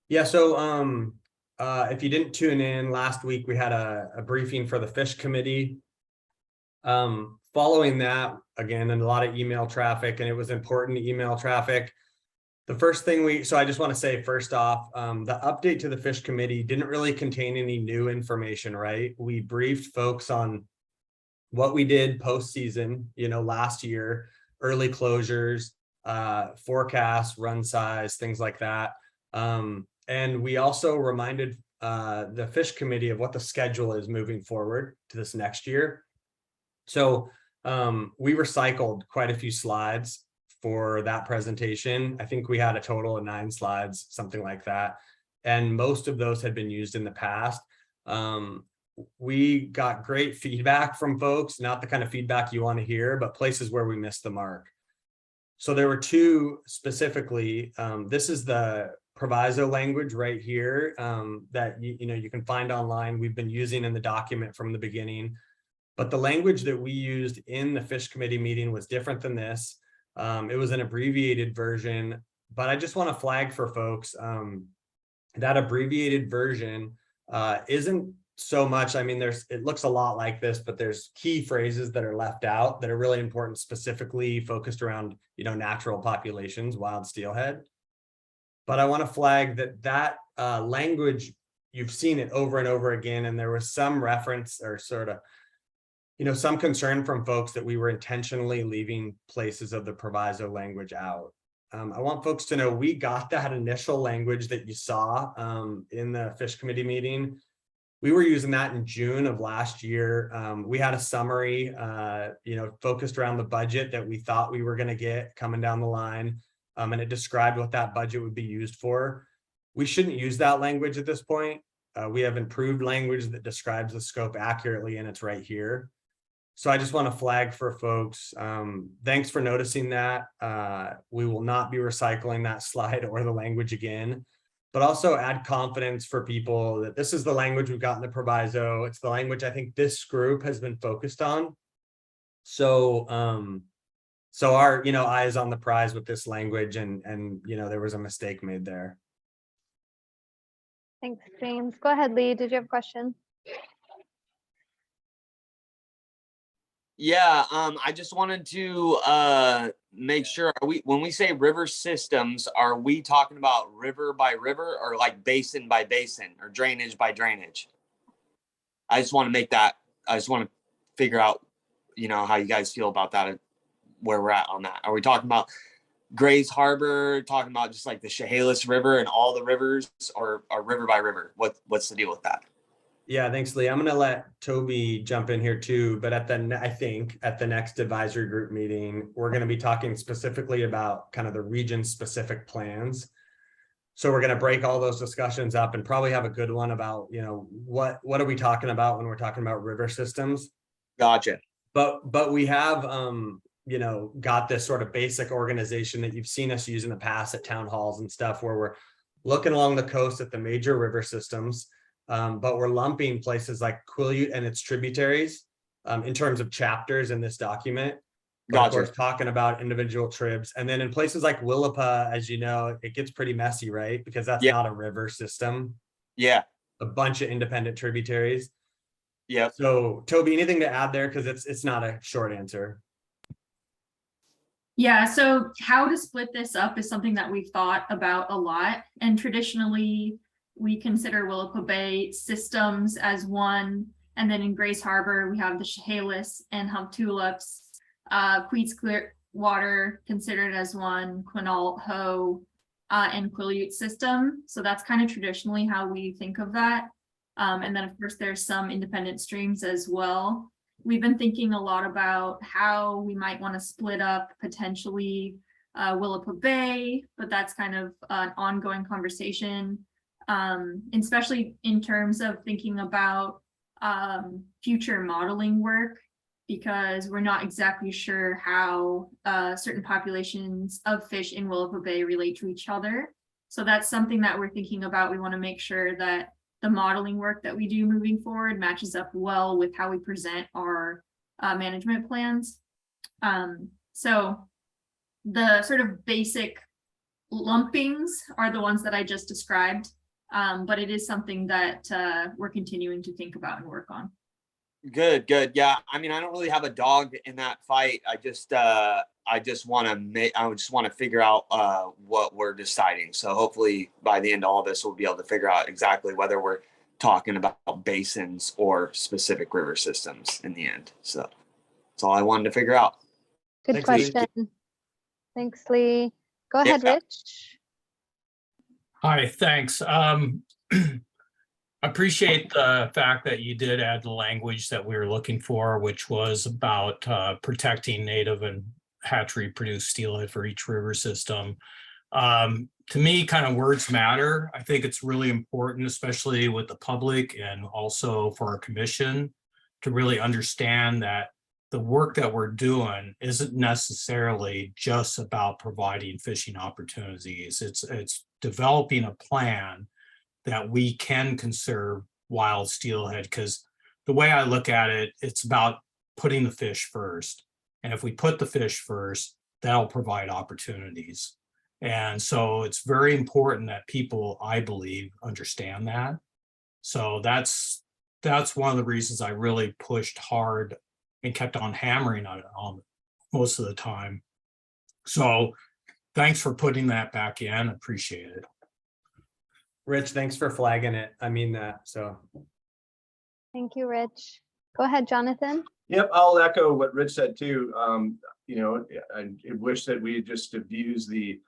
Yeah, so if you didn't tune in last week, we had a briefing for the fish committee. Following that, again, and a lot of email traffic, and it was important email traffic. The first thing so I just want to say first off, the update to the fish committee didn't really contain any new information, right? We briefed folks on what we did postseason, last year, early closures, forecasts, run size, things like that. And we also reminded the fish committee of what the schedule is moving forward to this next year. So we recycled quite a few slides for that presentation. I think we had a total of 9 slides, something like that. And most of those had been used in the past. We got great feedback from folks, not the kind of feedback you want to hear, but places where we missed the mark. So there were 2 specifically. This is the Proviso language right here that you can find online. We've been using in the document from the beginning, but the language that we used in the fish committee meeting was different than this. It was an abbreviated version, but I just want to flag for folks that abbreviated version isn't so much. I mean, it looks a lot like this, but there's key phrases that are left out that are really important, specifically focused around, natural populations, wild steelhead. But I want to flag that language, you've seen it over and over again, and there was some reference or sort of, some concern from folks that we were intentionally leaving places of the Proviso language out. I want folks to know we got that initial language that you saw in the fish committee meeting. We were using that in June of last year. We had a summary, focused around the budget that we thought we were going to get coming down the line. And it described what that budget would be used for. We shouldn't use that language at this point. We have improved language that describes the scope accurately, and it's right here. So I just want to flag for folks, thanks for noticing that. We will not be recycling that slide or the language again, but also add confidence for people that this is the language we've got in the Proviso. It's the language I think this group has been focused on. So, our, eye is on the prize with this language, and there was a mistake made there. Thanks, James. Go ahead, Lee. Did you have a question? Yeah, I just wanted to make sure, when we say river systems, are we talking about river by river or like basin by basin or drainage by drainage? I just want to figure out, how you guys feel about that, where we're at on that. Are we talking about Grays Harbor, talking about just like the Chehalis River and all the rivers, or river by river? What's the deal with that? Yeah, thanks, Lee. I'm going to let Toby jump in here too, but I think at the next advisory group meeting, we're going to be talking specifically about kind of the region specific plans. So we're going to break all those discussions up and probably have a good one about, what are we talking about when we're talking about river systems? Gotcha. But we have, got this sort of basic organization that you've seen us use in the past at town halls and stuff, where we're looking along the coast at the major river systems. But we're lumping places like Quileute and its tributaries in terms of chapters in this document. But of course, talking about individual tribs. And then in places like Willapa, as you know, it gets pretty messy, right? Because that's not a river system. Yeah. A bunch of independent tributaries. Yeah. So Toby, anything to add there? Because it's not a short answer. Yeah, so how to split this up is something that we've thought about a lot. And traditionally, we consider Willapa Bay systems as one. And then in Grays Harbor, we have the Chehalis and Hump Tulips, Queets Clearwater considered as one, Quinault, Ho, and Quileute system. So that's kind of traditionally how we think of that. And then of course, there's some independent streams as well. We've been thinking a lot about how we might want to split up potentially Willapa Bay, but that's kind of an ongoing conversation, especially in terms of thinking about future modeling work, because we're not exactly sure how certain populations of fish in Willapa Bay relate to each other. So that's something that we're thinking about. We want to make sure that the modeling work that we do moving forward matches up well with how we present our management plans. So the sort of basic lumpings are the ones that I just described, but it is something that we're continuing to think about and work on. Good, good. Yeah, I mean, I don't really have a dog in that fight. I just want to figure out what we're deciding. So hopefully by the end of all this, we'll be able to figure out exactly whether we're talking about basins or specific river systems in the end. So that's all I wanted to figure out. Good Thanks, Lee. question. Thanks, Lee. Go ahead, Yeah. Rich. Hi, thanks. Appreciate the fact that you did add the language that we were looking for, which was about protecting native and hatchery produced steelhead for each river system. To me, kind of words matter. I think it's really important, especially with the public and also for our commission, to really understand that the work that we're doing isn't necessarily just about providing fishing opportunities. It's developing a plan that we can conserve wild steelhead, because the way I look at it, it's about putting the fish first. And if we put the fish first, that'll provide opportunities. And so it's very important that people, I believe, understand that. So that's one of the reasons I really pushed hard and kept on hammering on it most of the time. So thanks for putting that back in. Appreciate it. Rich, thanks for flagging it. I mean that, so. Thank you, Rich. Go ahead, Jonathan. Yep, I'll echo what Rich said too. You know, I wish that we just have used the,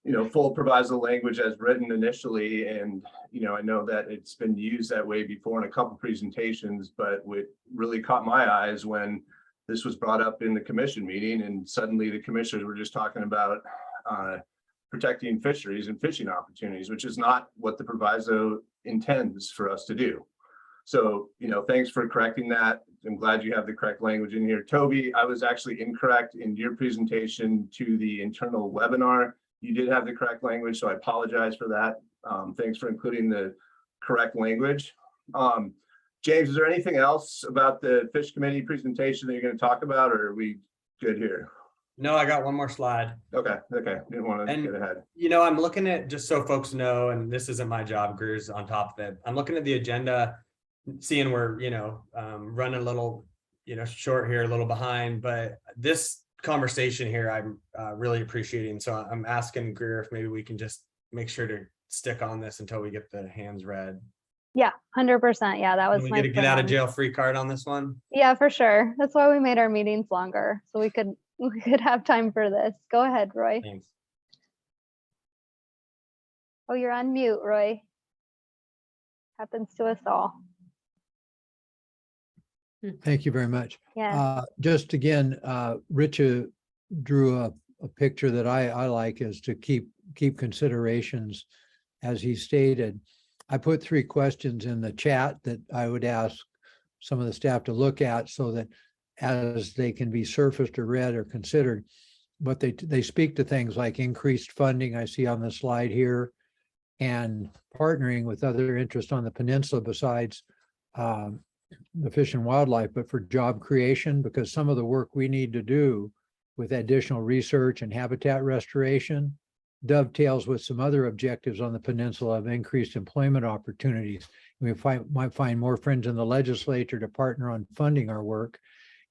you know, full proviso language as written initially. And, you know, I know that it's been used that way before in a couple presentations, but what really caught my eyes when this was brought up in the commission meeting, and suddenly the commissioners were just talking about protecting fisheries and fishing opportunities, which is not what the proviso intends for us to do. So, you know, thanks for correcting that. I'm glad you have the correct language in here. Toby, I was actually incorrect in your presentation to the internal webinar. You did have the correct language, so I apologize for that. Thanks for including the correct language. James, is there anything else about the Fish Committee presentation that you're going to talk about, or are we good here? No, I got one more slide. Okay, didn't want to get ahead. You know, I'm looking at, just so folks know, and this isn't my job, Greer's on top of it. I'm looking at the agenda, seeing we're, you know, running a little, you know, short here, a little behind, but this conversation here, I'm really appreciating. So I'm asking Greer if maybe we can just make sure to stick on this until we get the hands read. Yeah, 100%. Yeah, that was Can we my get a get out of plan. jail free card on this one? Yeah, for sure. That's why we made our meetings longer, so we could have time for this. Go ahead, Roy. Thanks. Oh, you're on mute, Roy. Happens to us all. Thank you very much. Yeah. Just again, Rich drew a picture that I like, is to keep considerations as he stated. I put 3 questions in the chat that I would ask some of the staff to look at, so that as they can be surfaced or read or considered, but they speak to things like increased funding I see on the slide here, and partnering with other interests on the peninsula besides the Fish and Wildlife, but for job creation, because some of the work we need to do with additional research and habitat restoration dovetails with some other objectives on the peninsula of increased employment opportunities. We might find more friends in the legislature to partner on funding our work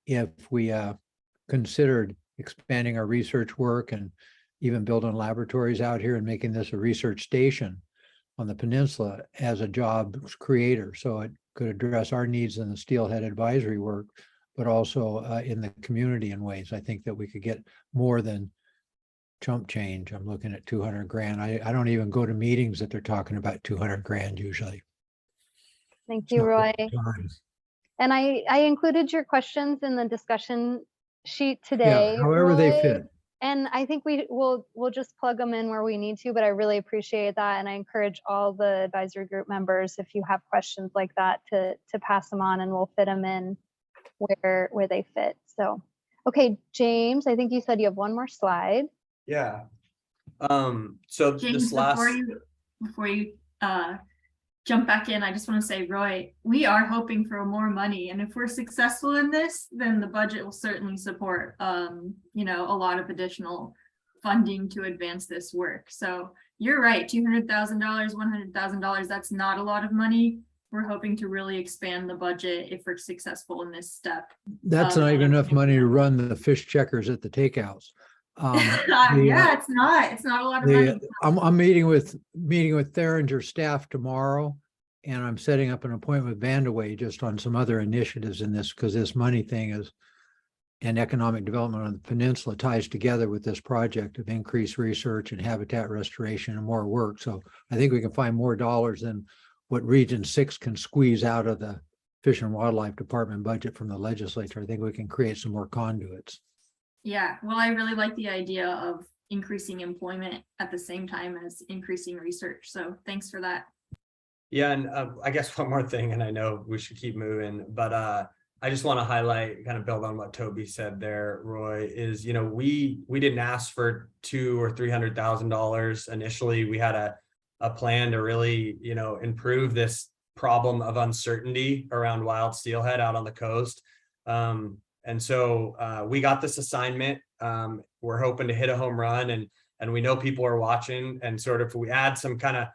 if we considered expanding our research work and even building laboratories out here and making this a research station on the peninsula as a job creator. So it could address our needs in the steelhead advisory work, but also in the community in ways. I think that we could get more than chump change. I'm looking at 200 grand. I don't even go to meetings that they're talking about 200 grand usually. Thank you, Roy. Time. And I included your questions in the discussion sheet Yeah, today. however they Roy. fit. And I think we'll just plug them in where we need to, but I really appreciate that. And I encourage all the advisory group members, if you have questions like that, to pass them on and we'll fit them in where they fit. So, okay, James, I think you said you have one more slide. Yeah. So James, this last, before you jump back in, I just want to say, Roy, we are hoping for more money, and if we're successful in this, then the budget will certainly support you know, a lot of additional funding to advance this work. So you're right, $200,000, $100,000, that's not a lot of money. We're hoping to really expand the budget if we're successful in this step. That's not even enough money to run the fish checkers at the takeouts. Yeah, it's not a lot of money. I'm meeting with Theringer staff tomorrow, and I'm setting up an appointment with Vandaway just on some other initiatives in this, because this money thing is, and economic development on the peninsula ties together with this project of increased research and habitat restoration and more work. So I think we can find more dollars than what Region 6 can squeeze out of the Fish and Wildlife Department budget from the legislature. I think we can create some more conduits. Yeah, well, I really like the idea of increasing employment at the same time as increasing research. So thanks for that. yeah, and I guess one more thing, and I know we should keep moving, but I just want to highlight, kind of build on what Toby said there, Roy, is, you know, we didn't ask for $200,000 or $300,000 initially. We had a plan to really, you know, improve this problem of uncertainty around wild steelhead out on the coast. And so we got this assignment. We're hoping to hit a home run, and we know people are watching, and sort of we add some kind of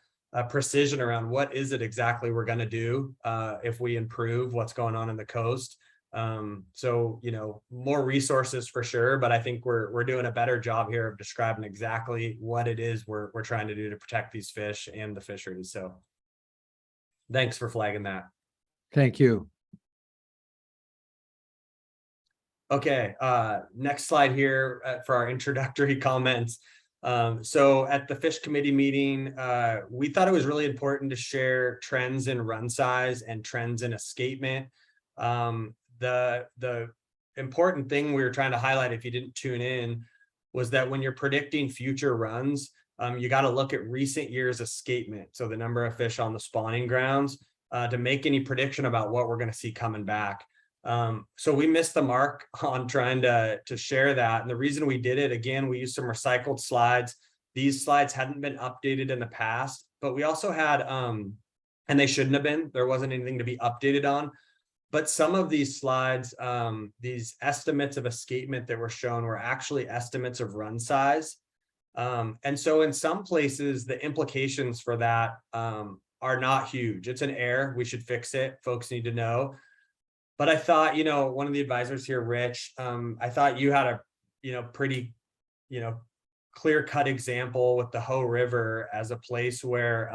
precision around what is it exactly we're going to do if we improve what's going on in the coast. So, you know, more resources for sure, but I think we're doing a better job here of describing exactly what it is we're trying to do to protect these fish and the fisheries. So thanks for flagging that. Thank you. Okay, next slide here for our introductory comments. So at the Fish Committee meeting, we thought it was really important to share trends in run size and trends in escapement. The important thing we were trying to highlight, if you didn't tune in, was that when you're predicting future runs, you got to look at recent years escapement, so the number of fish on the spawning grounds, to make any prediction about what we're going to see coming back. So we missed the mark on trying to share that. And the reason we did it, again, we used some recycled slides. These slides hadn't been updated in the past, but we also had, and they shouldn't have been, there wasn't anything to be updated on. But some of these slides, these estimates of escapement that were shown were actually estimates of run size. And so in some places, the implications for that are not huge. It's an error. We should fix it. Folks need to know. But I thought, you know, one of the advisors here, Rich, I thought you had a, you know, pretty, you know, clear-cut example with the Hoh River as a place where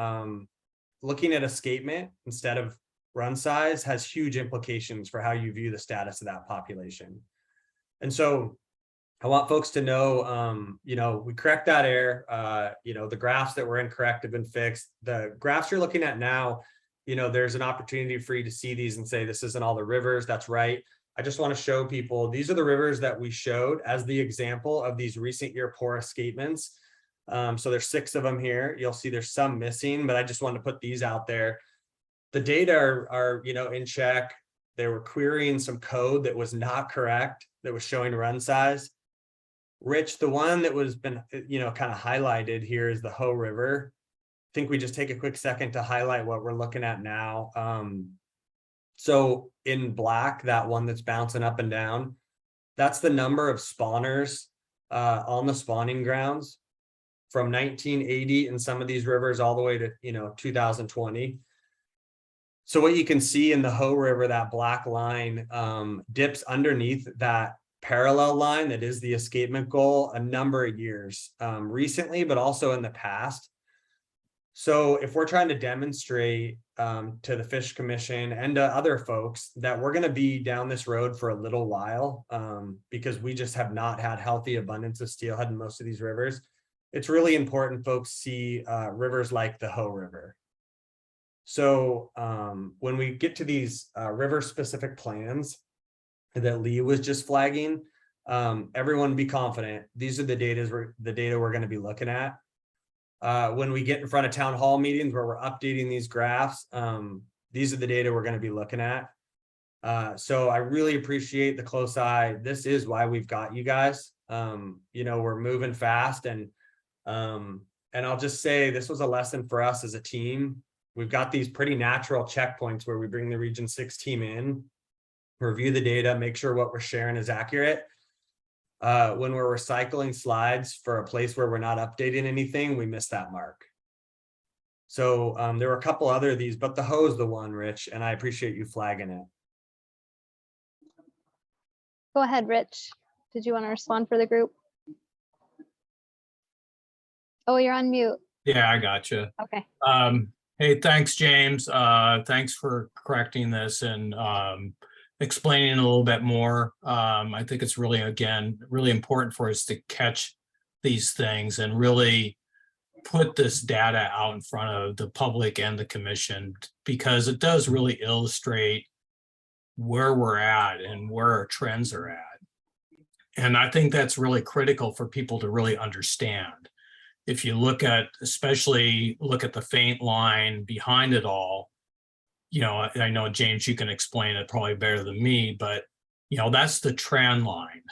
looking at escapement instead of run size has huge implications for how you view the status of that population. And so I want folks to know, you know, we correct that error. You know, the graphs that were incorrect have been fixed. The graphs you're looking at now, you know, there's an opportunity for you to see these and say, this isn't all the rivers. That's right. I just want to show people, these are the rivers that we showed as the example of these recent year poor escapements. So there's 6 of them here. You'll see there's some missing, but I just wanted to put these out there. The data are, you know, in check. They were querying some code that was not correct, that was showing run size. Rich, the one that was been, you know, kind of highlighted here is the Hoh River. I think we just take a quick second to highlight what we're looking at now. So in black, that one that's bouncing up and down, that's the number of spawners on the spawning grounds from 1980 in some of these rivers all the way to, you know, 2020. So what you can see in the Hoh River, that black line dips underneath that parallel line that is the escapement goal a number of years recently, but also in the past. So if we're trying to demonstrate to the Fish Commission and to other folks that we're going to be down this road for a little while because we just have not had healthy abundance of steelhead in most of these rivers, it's really important folks see rivers like the Hoh River. So when we get to these river specific plans that Lee was just flagging, everyone be confident. These are the data we're going to be looking at. When we get in front of town hall meetings where we're updating these graphs, these are the data we're going to be looking at. So I really appreciate the close eye. This is why we've got you guys. You know, we're moving fast, and I'll just say this was a lesson for us as a team. We've got these pretty natural checkpoints where we bring the Region 6 team in, review the data, make sure what we're sharing is accurate. When we're recycling slides for a place where we're not updating anything, we miss that mark. So there were a couple other of these, but the hoe is the one, Rich, and I appreciate you flagging it. Go ahead, Rich. Did you want to respond for the group? Oh, you're on mute. Yeah, I got you. Okay. Hey, thanks, James. Thanks for correcting this and explaining a little bit more. I think it's really, again, really important for us to catch these things and really put this data out in front of the public and the commission, because it does really illustrate where we're at and where our trends are at. And I think that's really critical for people to really understand. If you look at, especially look at the faint line behind it all, you know, I know, James, you can explain it probably better than me, but, you know, that's the trend line,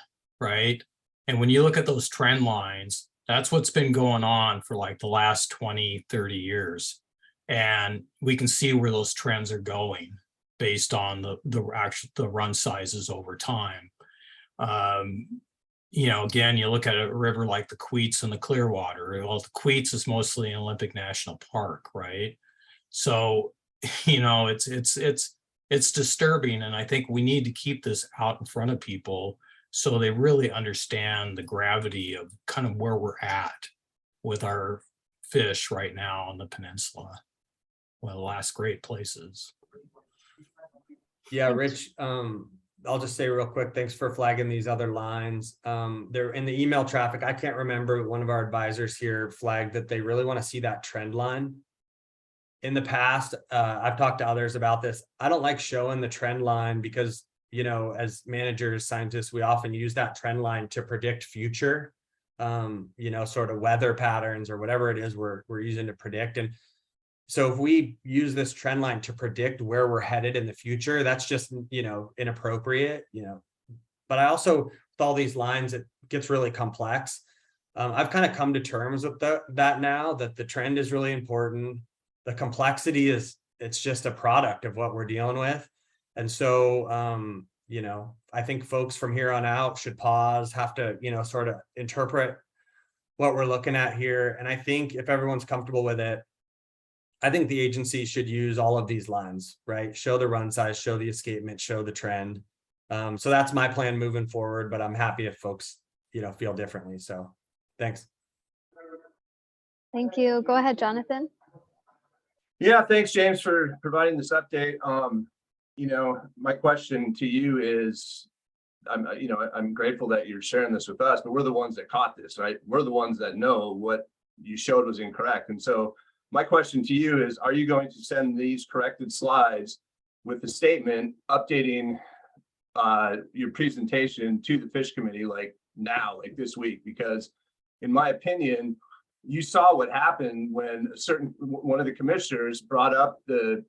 right? And when you look at those trend lines, that's what's been going on for like the last 20, 30 years. And we can see where those trends are going based on the run sizes over time. You know, again, you look at a river like the Queets and the Clearwater. Well, the Queets is mostly an Olympic National Park, right? So, you know, it's disturbing, and I think we need to keep this out in front of people so they really understand the gravity of kind of where we're at with our fish right now on the peninsula. One of the last great places. Yeah, Rich, I'll just say real quick, thanks for flagging these other lines. They're in the email traffic. I can't remember, one of our advisors here flagged that they really want to see that trend line. In the past, I've talked to others about this. I don't like showing the trend line because, you know, as managers, scientists, we often use that trend line to predict future, you know, sort of weather patterns or whatever it is we're using to predict. And so if we use this trend line to predict where we're headed in the future, that's just, you know, inappropriate, you know. But I also, with all these lines, it gets really complex. I've kind of come to terms with that now, that the trend is really important. The complexity is, it's just a product of what we're dealing with. And so, you know, I think folks from here on out should pause, have to, you know, sort of interpret what we're looking at here. And I think if everyone's comfortable with it, I think the agency should use all of these lines, right? Show the run size, show the escapement, show the trend. So that's my plan moving forward, but I'm happy if folks, you know, feel differently. So thanks. Thank you. Go ahead, Jonathan. Yeah, thanks, James, for providing this update. You know, my question to you is, I'm grateful that you're sharing this with us, but we're the ones that caught this, right? We're the ones that know what you showed was incorrect. And so my question to you is, are you going to send these corrected slides with the statement updating your presentation to the Fish Committee like now, like this week? Because in my opinion, you saw what happened when one of the commissioners brought up the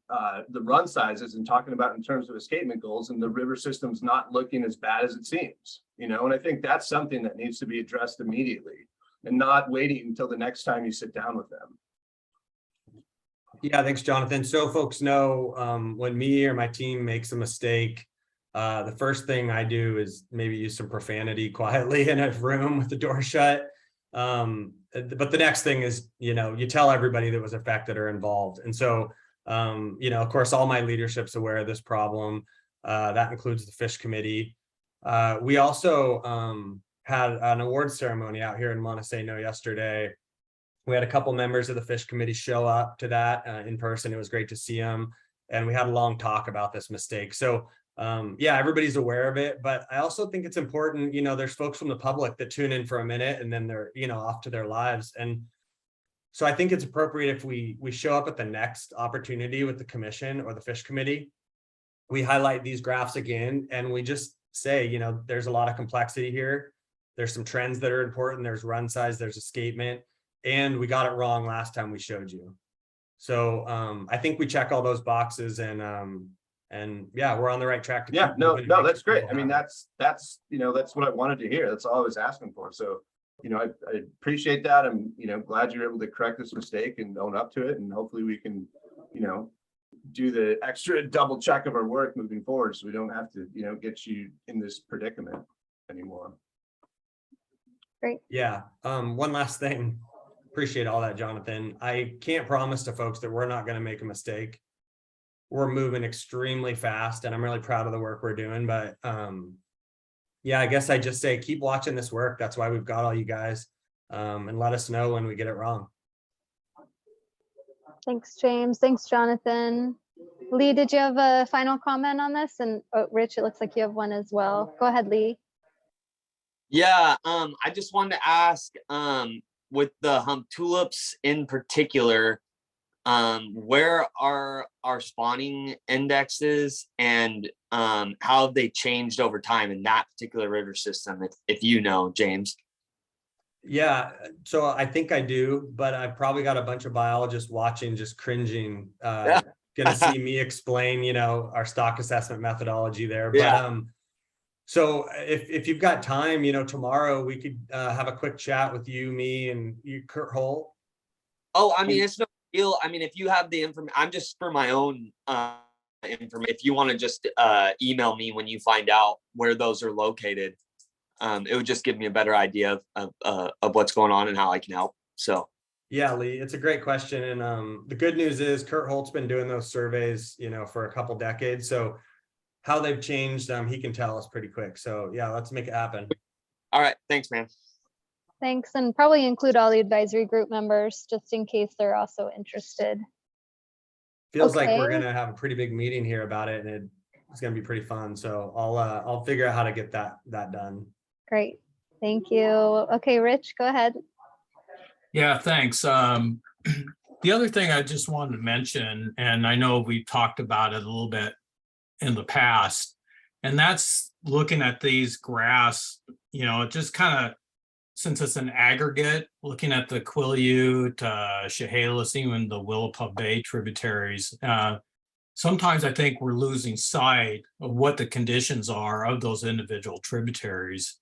run sizes and talking about in terms of escapement goals, and the river system's not looking as bad as it seems, you know. And I think that's something that needs to be addressed immediately and not waiting until the next time you sit down with them. Yeah, thanks, Jonathan. So folks know, when me or my team makes a mistake, the first thing I do is maybe use some profanity quietly in a room with the door shut. But the next thing is, you know, you tell everybody that was affected or involved. And so, you know, of course, all my leadership's aware of this problem. That includes the Fish Committee. We also had an awards ceremony out here in Montesano yesterday. We had a couple members of the Fish Committee show up to that in person. It was great to see them. And we had a long talk about this mistake. So yeah, everybody's aware of it, but I also think it's important, you know, there's folks from the public that tune in for a minute and then they're, you know, off to their lives. And So I think it's appropriate if we show up at the next opportunity with the commission or the fish committee, we highlight these graphs again, and we just say, you know, there's a lot of complexity here. There's some trends that are important. There's run size, there's escapement, and we got it wrong last time we showed you. So I think we check all those boxes, and yeah, we're on the right track. To Yeah, keep no, moving and make that's great. people I mean, happy. that's, you know, that's what I wanted to hear. That's all I was asking for. So, you know, I appreciate that. I'm, you know, glad you're able to correct this mistake and own up to it. And hopefully we can, you know, do the extra double check of our work moving forward, so we don't have to, you know, get you in this predicament anymore. Great. Yeah. One last thing. Appreciate all that, Jonathan. I can't promise to folks that we're not going to make a mistake. We're moving extremely fast, and I'm really proud of the work we're doing. But yeah, I guess I just say keep watching this work. That's why we've got all you guys, and let us know when we get it wrong. Thanks, James. Thanks, Jonathan. Lee, did you have a final comment on this? And Rich, it looks like you have one as well. Go ahead, Lee. Yeah, I just wanted to ask, with the hump tulips in particular, where are our spawning indexes, and how have they changed over time in that particular river system, if you know, James? Yeah, so I think I do, but I've probably got a bunch of biologists watching, just cringing, gonna see me explain, you know, our stock assessment methodology there. But Yeah. so if you've got time, you know, tomorrow we could have a quick chat with you, me, and you, Kurt Holt. Oh, I mean, it's no deal. I mean, if you have the information, I'm just for my own information. If you want to just email me when you find out where those are located, it would just give me a better idea of what's going on and how I can help. So Yeah, Lee, it's a great question. And the good news is Kurt Holt's been doing those surveys, you know, for a couple decades. So how they've changed, he can tell us pretty quick. So yeah, let's make it happen. all right, thanks, man. Thanks, and probably include all the advisory group members just in case they're also interested. Feels like we're Okay. gonna have a pretty big meeting here about it, and it's gonna be pretty fun. So I'll figure out how to get that done. Great. Thank you. Okay, Rich, go ahead. Yeah, thanks. The other thing I just wanted to mention, and I know we talked about it a little bit in the past, and that's looking at these graphs, you know, just kind of, since it's an aggregate, looking at the Quileute, Chehalis, even the Willapa Bay tributaries, sometimes I think we're losing sight of what the conditions are of those individual tributaries.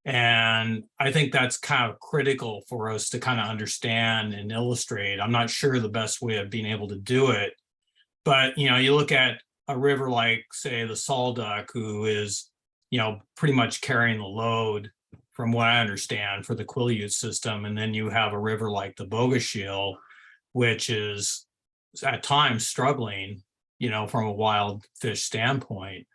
And I think that's kind of critical for us to kind of understand and illustrate. I'm not sure the best way of being able to do it, but, you know, you look at a river like, say, the Salduck, who is, you know, pretty much carrying the load, from what I understand, for the Quileute system. And then you have a river like the Bogoshiel, which is at times struggling, you know, from a wild fish standpoint.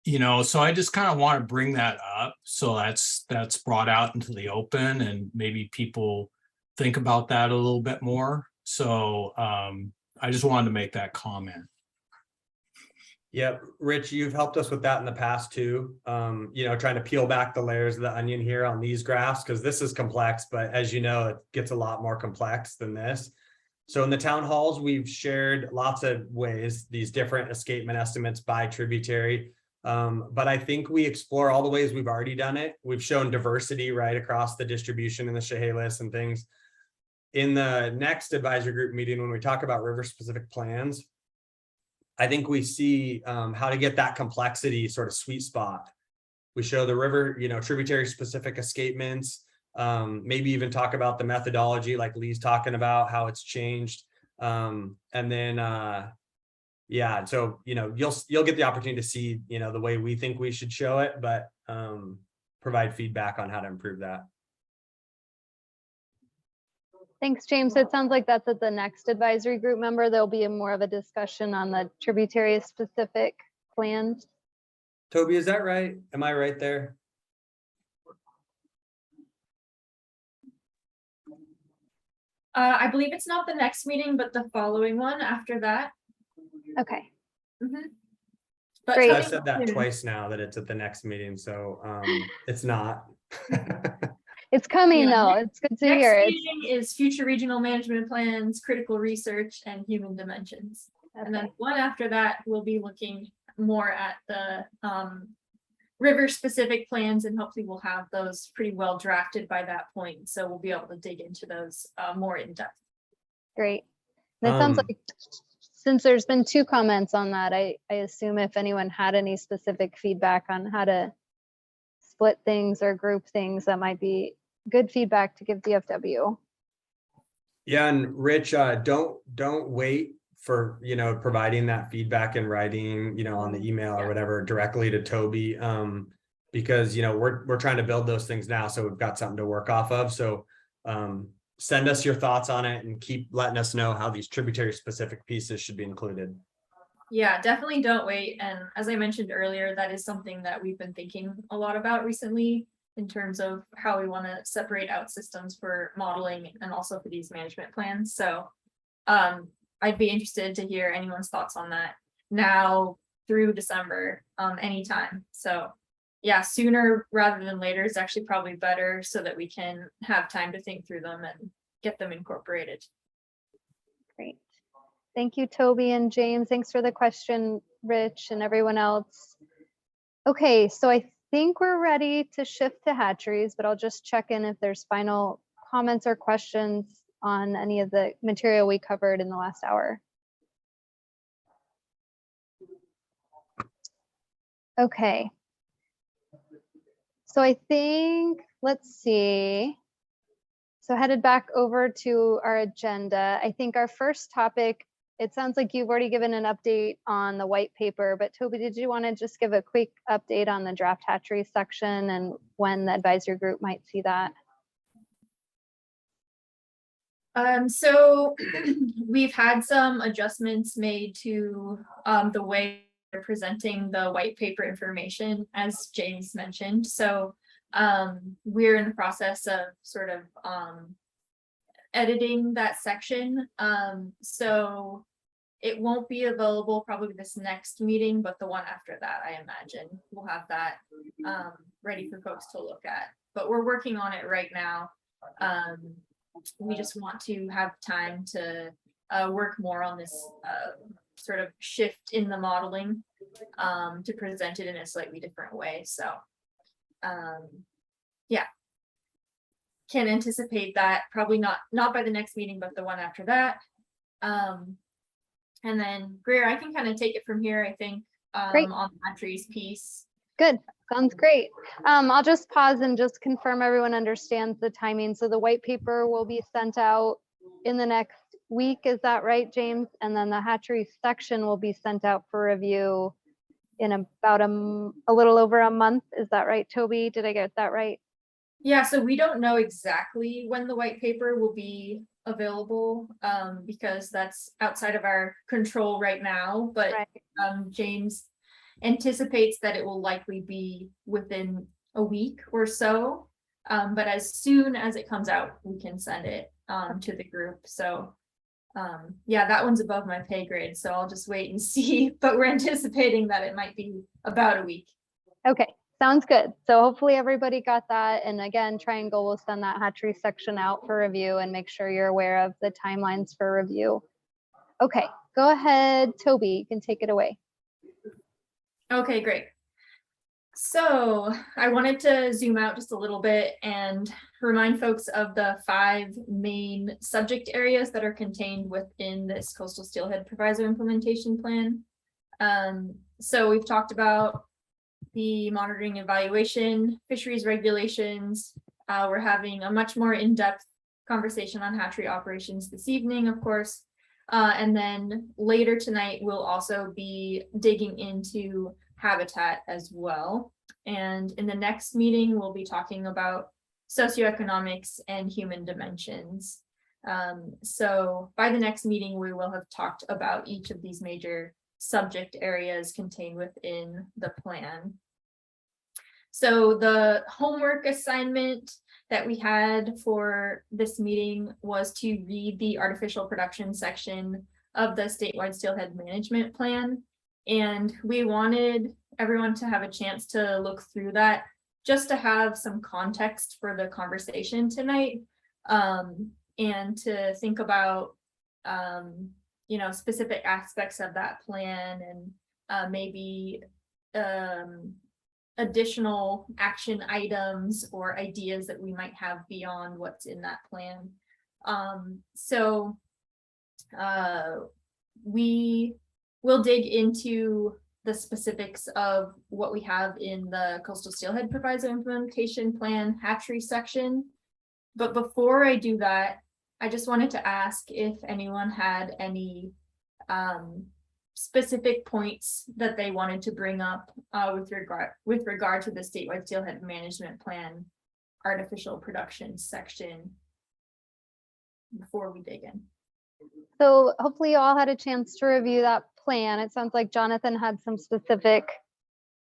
You know, so I just kind of want to bring that up. So that's brought out into the open, and maybe people think about that a little bit more. So I just wanted to make that comment. Yeah, Rich, you've helped us with that in the past too. You know, trying to peel back the layers of the onion here on these graphs, because this is complex, but as you know, it gets a lot more complex than this. So in the town halls, we've shared lots of ways, these different escapement estimates by tributary. But I think we explore all the ways we've already done it. We've shown diversity right across the distribution in the Chehalis and things. In the next advisory group meeting, when we talk about river specific plans, I think we see how to get that complexity sort of sweet spot. We show the river, you know, tributary specific escapements, maybe even talk about the methodology like Lee's talking about, how it's changed. And then, yeah, so, you know, you'll get the opportunity to see, you know, the way we think we should show it, but provide feedback on how to improve that. Thanks, James. It sounds like that's at the next advisory group member. There'll be more of a discussion on the tributary specific plans. Toby, is that right? Am I right there? I believe it's not the next meeting, but the following one after that. Okay. But Great. I've said that twice now, that it's at the next meeting, so it's not. It's coming Yeah. though. It's good to Next hear. meeting is future regional management plans, critical research, and human dimensions. And then one after that, we'll be looking more at the river specific plans, and hopefully we'll have those pretty well drafted by that point. So we'll be able to dig into those more in depth. Great. And it sounds like since there's been 2 comments on that, I assume if anyone had any specific feedback on how to split things or group things, that might be good feedback to give DFW. Yeah, and Rich, don't wait for, providing that feedback in writing, on the email or whatever directly to Toby. Because, we're trying to build those things now. So we've got something to work off of. So send us your thoughts on it and keep letting us know how these tributary specific pieces should be included. Yeah, definitely don't wait. And as I mentioned earlier, that is something that we've been thinking a lot about recently in terms of how we want to separate out systems for modeling and also for these management plans. So I'd be interested to hear anyone's thoughts on that now through December, anytime. So yeah, sooner rather than later is actually probably better so that we can have time to think through them and get them incorporated. Great. Thank you, Toby and James. Thanks for the question, Rich, and everyone else. Okay, so I think we're ready to shift to hatcheries, but I'll just check in if there's final comments or questions on any of the material we covered in the last hour. Okay. So I think, let's see. So headed back over to our agenda, I think our first topic, it sounds like you've already given an update on the white paper, but Toby, did you want to just give a quick update on the draft hatchery section and when the advisory group might see that? So we've had some adjustments made to the way we're presenting the white paper information, as James mentioned. So we're in the process of sort of editing that section. So it won't be available probably this next meeting, but the one after that, I imagine we'll have that ready for folks to look at. But we're working on it right now. We just want to have time to work more on this sort of shift in the modeling to present it in a slightly different way. So yeah, can anticipate that probably not by the next meeting, but the one after that. And then Greer, I can kind of take it from here, I think, on the hatcheries piece. Good, sounds great. I'll just pause and just confirm everyone understands the timing. So the white paper will be sent out in the next week, is that right, James? And then the hatchery section will be sent out for review in about a little over a month. Is that right, Toby? Did I get that right? Yeah, so we don't know exactly when the white paper will be available because that's outside of our control right now, but James anticipates that it will likely be within a week or so, but as soon as it comes out we can send it to the group. So yeah, that one's above my pay grade, so I'll just wait and see, but we're anticipating that it might be about a week. Okay, sounds good. So hopefully everybody got that. And again, Triangle will send that hatchery section out for review and make sure you're aware of the timelines for review. Okay, go ahead, Toby, you can take it away. Okay, great. So I wanted to zoom out just a little bit and remind folks of the 5 main subject areas that are contained within this coastal steelhead proviso implementation plan. So we've talked about the monitoring evaluation, fisheries regulations. We're having a much more in-depth conversation on hatchery operations this evening, of course. And then later tonight, we'll also be digging into habitat as well. And in the next meeting, we'll be talking about socioeconomics and human dimensions. So by the next meeting, we will have talked about each of these major subject areas contained within the plan. So the homework assignment that we had for this meeting was to read the artificial production section of the statewide steelhead management plan. And we wanted everyone to have a chance to look through that just to have some context for the conversation tonight, and to think about, you know, specific aspects of that plan and maybe additional action items or ideas that we might have beyond what's in that plan. So we will dig into the specifics of what we have in the Coastal Steelhead Proviso Implementation Plan Hatchery section. But before I do that, I just wanted to ask if anyone had any specific points that they wanted to bring up with regard to the statewide steelhead management plan artificial production section before we dig in. So hopefully you all had a chance to review that plan. It sounds like Jonathan had some specific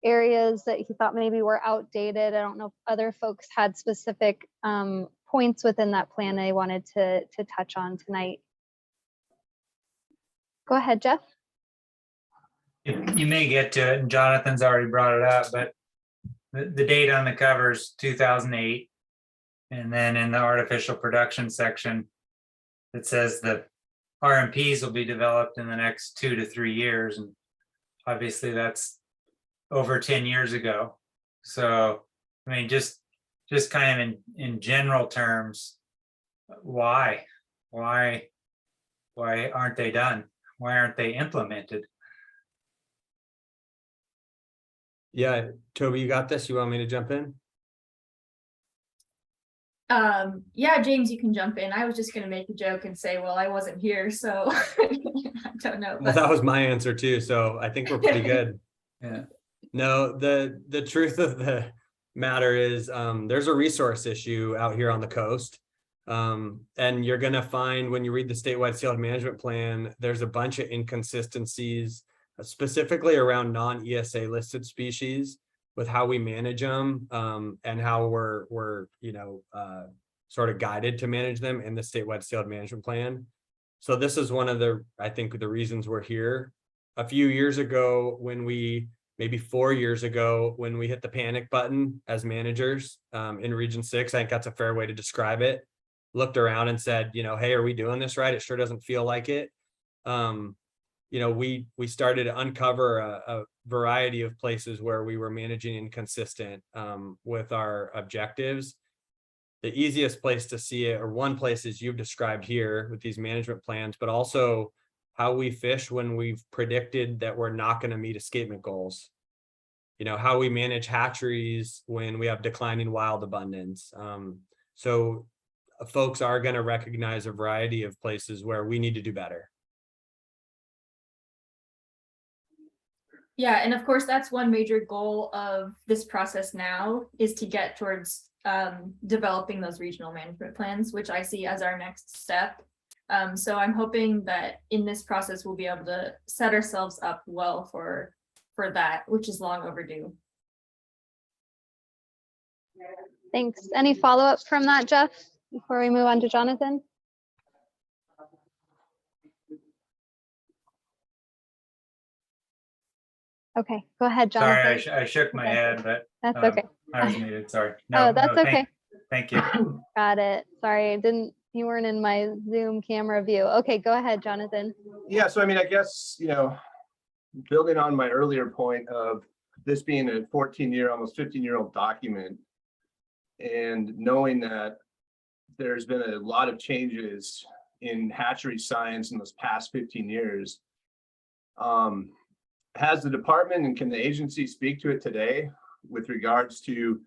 areas that he thought maybe were outdated. I don't know if other folks had specific points within that plan they wanted to touch on tonight. Go ahead, Jeff. You may get to it, and Jonathan's already brought it up, but the date on the cover is 2008. And then in the artificial production section, it says the RMPs will be developed in the next 2 to 3 years. And obviously that's over 10 years ago. So, I mean, just kind of in general terms, why aren't they done? Why aren't they implemented? Yeah, Toby, you got this? You want me to jump in? Yeah, James, you can jump in. I was just gonna make a joke and say, well, I wasn't here, so I don't know. Well, that was my answer too, so I think we're pretty good. Yeah. No, the truth of the matter is there's a resource issue out here on the coast. And you're gonna find when you read the statewide steelhead management plan, there's a bunch of inconsistencies, specifically around non-ESA listed species with how we manage them and how we're sort of guided to manage them in the statewide steelhead management plan. So this is one of the, I think, the reasons we're here. A few years ago, maybe 4 years ago, when we hit the panic button as managers in Region 6, I think that's a fair way to describe it. Looked around and said, hey, are we doing this right? It sure doesn't feel like it. We started to uncover a variety of places where we were managing inconsistent with our objectives. The easiest place to see it, or one place, is you've described here with these management plans, but also how we fish when we've predicted that we're not going to meet escapement goals. How we manage hatcheries when we have declining wild abundance. So folks are going to recognize a variety of places where we need to do better. Yeah, and of course, that's one major goal of this process now, is to get towards developing those regional management plans, which I see as our next step. So I'm hoping that in this process, we'll be able to set ourselves up well for that, which is long overdue. Thanks. Any follow-up from that, Jeff, before we move on to Jonathan? Okay, go ahead, Jonathan. Sorry, I shook my head, but that's okay. I was muted. Sorry. No, that's okay. Thank you. Got it. Sorry, you weren't in my Zoom camera view. Okay, go ahead, Jonathan. Yeah, so I mean, I guess, building on my earlier point of this being a 14-year, almost 15-year-old document, and knowing that there's been a lot of changes in hatchery science in those past 15 years, has the department and can the agency speak to it today with regards to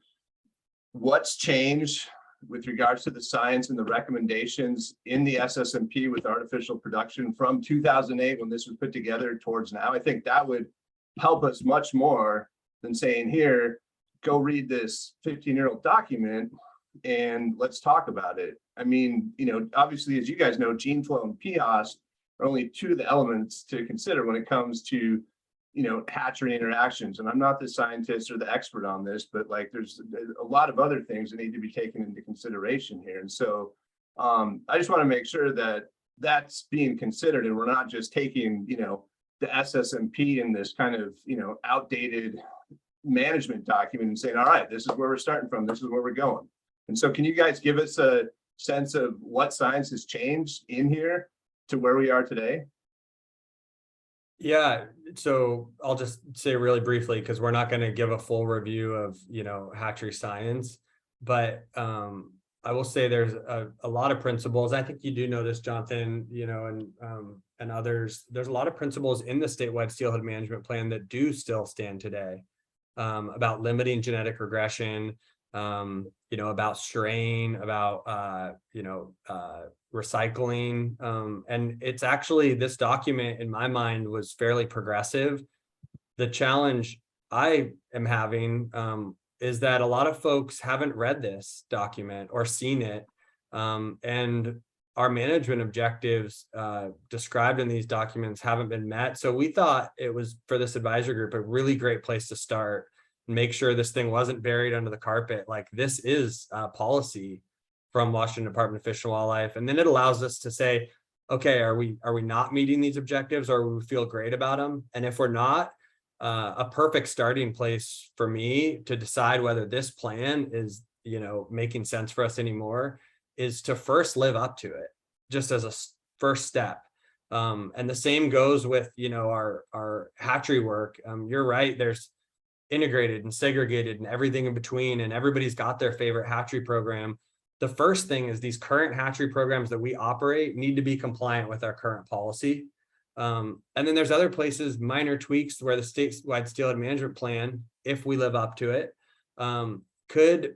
what's changed with regards to the science and the recommendations in the SSMP with artificial production from 2008 when this was put together towards now? I think that would help us much more than saying, here, go read this 15-year-old document and let's talk about it. I mean, obviously, as you guys know, gene flow and PIOS are only two of the elements to consider when it comes to hatchery interactions. And I'm not the scientist or the expert on this, but there's a lot of other things that need to be taken into consideration here. And so I just want to make sure that that's being considered, and we're not just taking, the SSMP in this kind of, outdated management document and saying, all right, this is where we're starting from, this is where we're going. And so can you guys give us a sense of what science has changed in here to where we are today? Yeah, so I'll just say really briefly, because we're not going to give a full review of, hatchery science, but I will say there's a lot of principles. I think you do know this, Jonathan, and others. There's a lot of principles in the statewide steelhead management plan that do still stand today, about limiting genetic regression, about strain, about recycling, and it's actually, this document in my mind was fairly progressive. The challenge I am having is that a lot of folks haven't read this document or seen it, and our management objectives described in these documents haven't been met. So we thought it was, for this advisory group, a really great place to start and make sure this thing wasn't buried under the carpet. Like, this is policy from Washington Department of Fish and Wildlife. And then it allows us to say, okay, are we not meeting these objectives, or we feel great about them? And if we're not, a perfect starting place for me to decide whether this plan is, making sense for us anymore, is to first live up to it, just as a first step. And the same goes with, our hatchery work. You're right, there's integrated and segregated and everything in between, and everybody's got their favorite hatchery program. The first thing is, these current hatchery programs that we operate need to be compliant with our current policy. And then there's other places, minor tweaks, where the statewide steelhead management plan, if we live up to it, could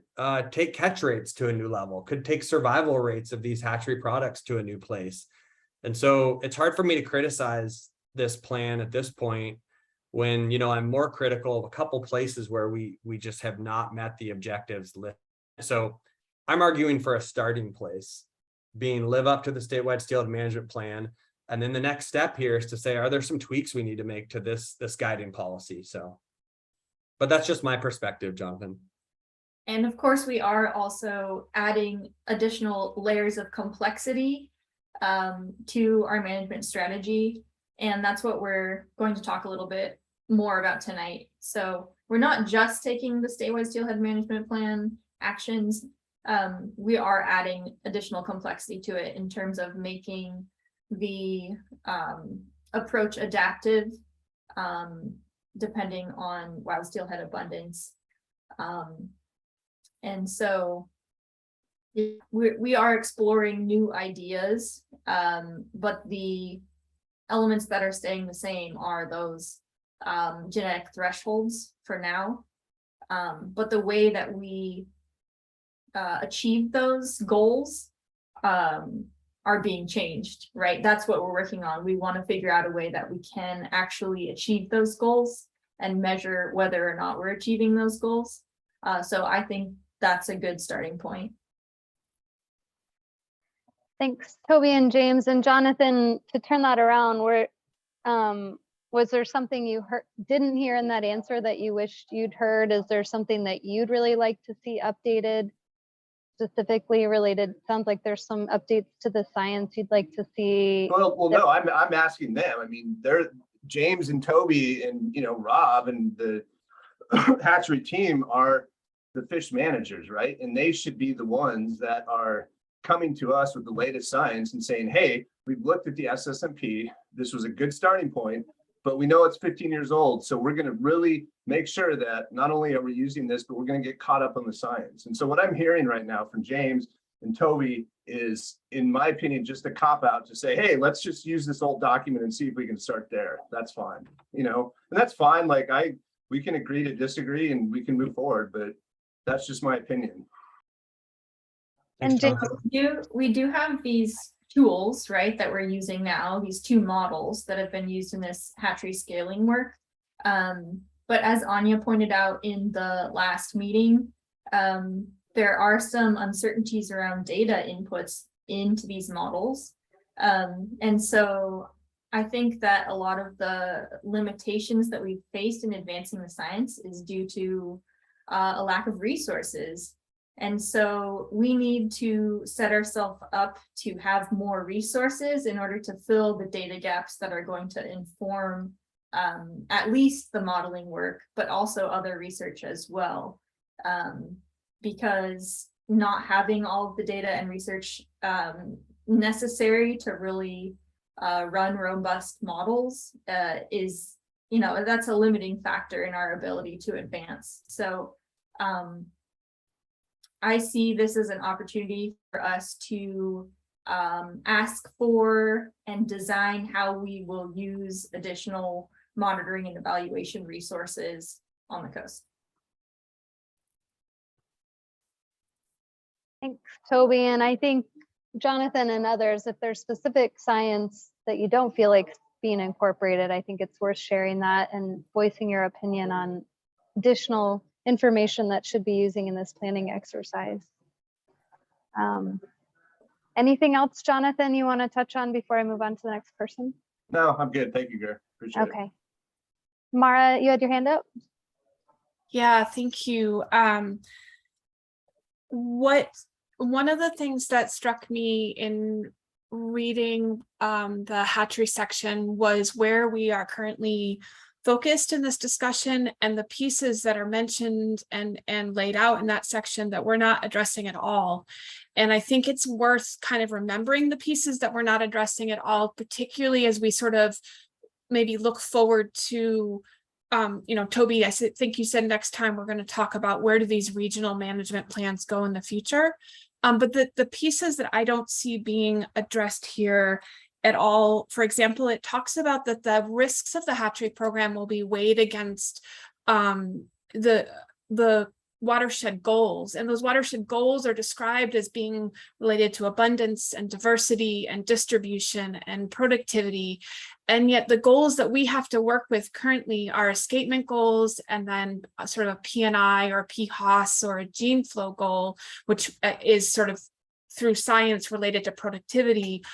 take catch rates to a new level, could take survival rates of these hatchery products to a new place. And so it's hard for me to criticize this plan at this point, when, I'm more critical of a couple places where we just have not met the objectives listed. So I'm arguing for a starting place being live up to the statewide steelhead management plan. And then the next step here is to say, are there some tweaks we need to make to this guiding policy? So, but that's just my perspective, Jonathan. And of course, we are also adding additional layers of complexity to our management strategy. And that's what we're going to talk a little bit more about tonight. So we're not just taking the statewide steelhead management plan actions. We are adding additional complexity to it in terms of making the approach adaptive, depending on wild steelhead abundance. And so we are exploring new ideas, but the elements that are staying the same are those genetic thresholds for now. But the way that we achieve those goals are being changed, right? That's what we're working on. We want to figure out a way that we can actually achieve those goals and measure whether or not we're achieving those goals. So I think that's a good starting point. Thanks, Toby and James and Jonathan. To turn that around, was there something you didn't hear in that answer that you wished you'd heard? Is there something that you'd really like to see updated, specifically related? Sounds like there's some updates to the science you'd like to see. Well, no, I'm asking them. I mean, they're James and Toby and Rob and the hatchery team are the fish managers, right? And they should be the ones that are coming to us with the latest science and saying, hey, we've looked at the SSMP. This was a good starting point, but we know it's 15 years old. So we're going to really make sure that not only are we using this, but we're going to get caught up on the science. And so what I'm hearing right now from James and Toby is, in my opinion, just a cop out to say, hey, let's just use this old document and see if we can start there. That's fine. And that's fine. Like we can agree to disagree and we can move forward, but that's just my opinion. And we do have these tools, right, that we're using now, these two models that have been used in this hatchery scaling work. But as Anya pointed out in the last meeting, there are some uncertainties around data inputs into these models. And so I think that a lot of the limitations that we've faced in advancing the science is due to a lack of resources. And so we need to set ourselves up to have more resources in order to fill the data gaps that are going to inform at least the modeling work, but also other research as well. Because not having all of the data and research necessary to really run robust models is, you know, that's a limiting factor in our ability to advance. So I see this as an opportunity for us to ask for and design how we will use additional monitoring and evaluation resources on the coast. Thanks, Toby. And I think Jonathan and others, if there's specific science that you don't feel like being incorporated, I think it's worth sharing that and voicing your opinion on additional information that should be using in this planning exercise. Anything else, Jonathan, you want to touch on before I move on to the next person? No, I'm good. Thank you, Gary. Appreciate it. Okay. Mara, you had your hand up? Yeah, thank you. One of the things that struck me in reading the hatchery section was where we are currently focused in this discussion and the pieces that are mentioned and laid out in that section that we're not addressing at all. And I think it's worth kind of remembering the pieces that we're not addressing at all, particularly as we sort of maybe look forward to, you know, Toby, I think you said next time we're going to talk about where do these regional management plans go in the future. But the pieces that I don't see being addressed here at all, for example, it talks about that the risks of the hatchery program will be weighed against the watershed goals. And those watershed goals are described as being related to abundance and diversity and distribution and productivity. And yet the goals that we have to work with currently are escapement goals and then sort of a PNI or PHOS or a gene flow goal, which is sort of through science related to productivity.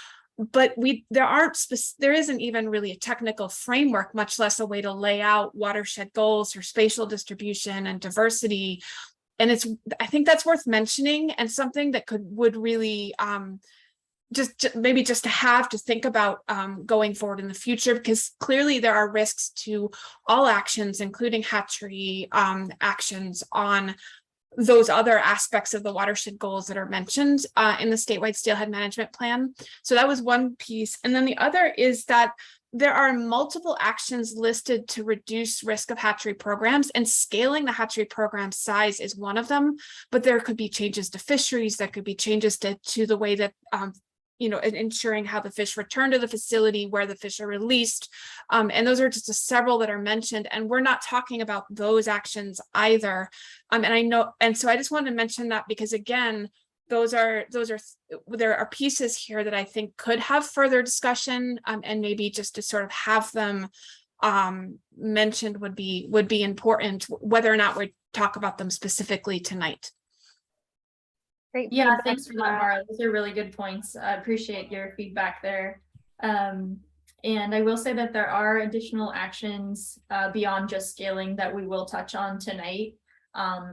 But there isn't even really a technical framework, much less a way to lay out watershed goals for spatial distribution and diversity. And I think that's worth mentioning and something that would really maybe just to have to think about going forward in the future, because clearly there are risks to all actions, including hatchery actions on those other aspects of the watershed goals that are mentioned in the statewide steelhead management plan. So that was one piece. And then the other is that there are multiple actions listed to reduce risk of hatchery programs, and scaling the hatchery program size is one of them, but there could be changes to fisheries, that could be changes to the way that you know, ensuring how the fish return to the facility where the fish are released. And those are just several that are mentioned, and we're not talking about those actions either. And I know, and so I just wanted to mention that because again, there are pieces here that I think could have further discussion, and maybe just to sort of have them mentioned would be important, whether or not we talk about them specifically tonight. Great. Yeah, thanks for that, Mara. Those are really good points. I appreciate your feedback there. And I will say that there are additional actions beyond just scaling that we will touch on tonight.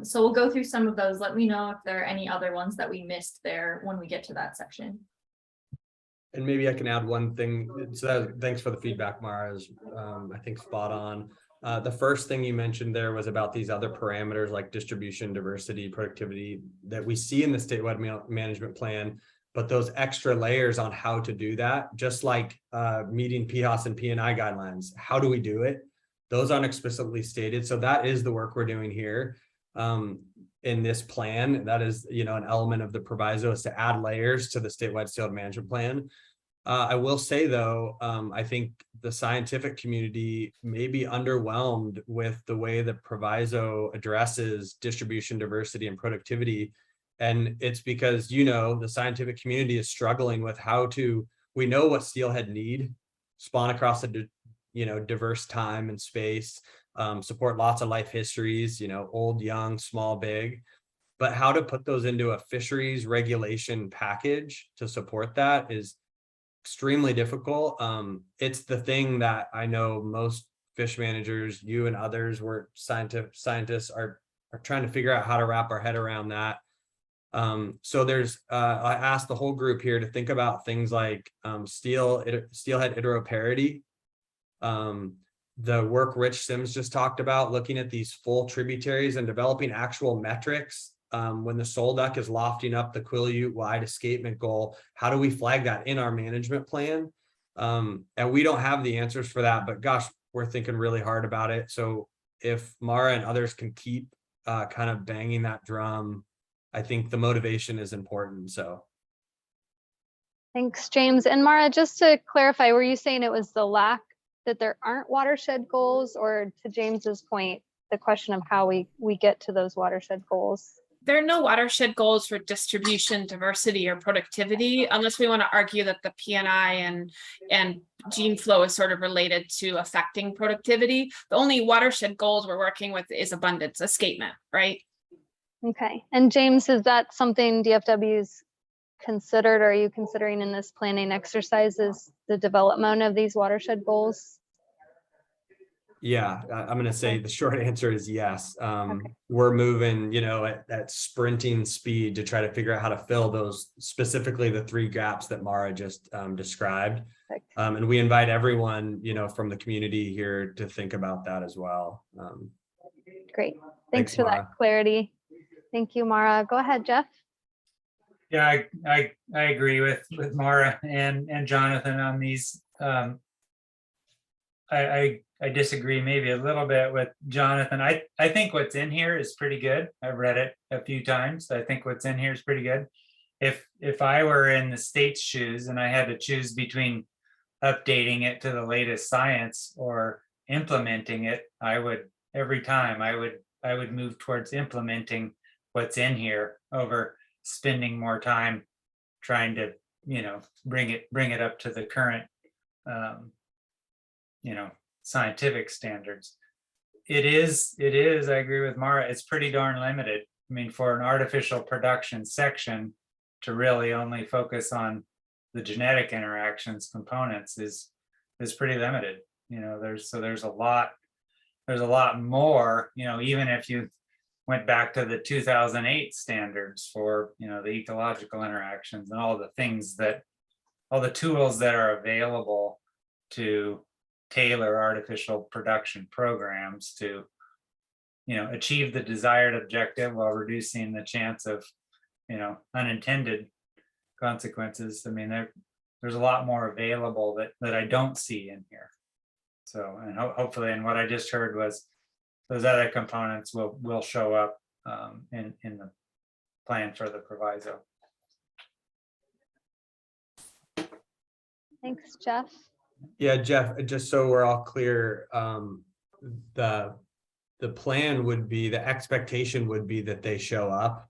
So we'll go through some of those. Let me know if there are any other ones that we missed there when we get to that section. And maybe I can add one thing. So thanks for the feedback, Mara. Is I think spot on. The first thing you mentioned there was about these other parameters like distribution, diversity, productivity that we see in the statewide management plan, but those extra layers on how to do that, just like meeting PHOS and PNI guidelines. How do we do it? Those aren't explicitly stated. So that is the work we're doing here in this plan. That is, you know, an element of the proviso is to add layers to the statewide steelhead management plan. I will say, though, I think the scientific community may be underwhelmed with the way that Proviso addresses distribution, diversity, and productivity. And it's because, you know, the scientific community is struggling with we know what steelhead need, spawn across a diverse time and space, support lots of life histories, you know, old, young, small, big. But how to put those into a fisheries regulation package to support that is extremely difficult. It's the thing that I know most fish managers, you and others, were scientists are trying to figure out how to wrap our head around that. So there's I asked the whole group here to think about things like steelhead heteroparity, the work Rich Sims just talked about, looking at these full tributaries and developing actual metrics. When the sole duck is lofting up the Quileute wide escapement goal, how do we flag that in our management plan? And we don't have the answers for that, but gosh, we're thinking really hard about it. So if Mara and others can keep kind of banging that drum, I think the motivation is important. So. Thanks, James. And Mara, just to clarify, were you saying it was the lack that there aren't watershed goals, or to James's point, the question of how we get to those watershed goals? There are no watershed goals for distribution, diversity, or productivity, unless we want to argue that the PNI and gene flow is sort of related to affecting productivity. The only watershed goals we're working with is abundance, escapement, right? Okay. And James, is that something DFW's considered, or are you considering in this planning exercises the development of these watershed goals? Yeah, I'm going to say the short answer is yes. We're moving, at sprinting speed to try to figure out how to fill those, specifically the 3 gaps that Mara just described. And we invite everyone, from the community here to think about that as well. Great. Thanks for Mara. that clarity. Thank you, Mara. Go ahead, Jeff. Yeah, I agree with Mara and Jonathan on these. I disagree maybe a little bit with Jonathan. I think what's in here is pretty good. I've read it a few times. I think what's in here is pretty good. If I were in the state's shoes and I had to choose between updating it to the latest science or implementing it, every time I would move towards implementing what's in here over spending more time trying to, bring it up to the current, scientific standards. It is, I agree with Mara, it's pretty darn limited. I mean, for an artificial production section to really only focus on the genetic interactions components is pretty limited. There's a lot more, even if you went back to the 2008 standards for, the ecological interactions and all the tools that are available to tailor artificial production programs to, achieve the desired objective while reducing the chance of, unintended consequences. I mean, there's a lot more available that I don't see in here. So, and hopefully, and what I just heard was those other components will show up in the plan for the proviso. Thanks, Jeff. Yeah, Jeff, just so we're all clear, the plan would be, the expectation would be that they show up.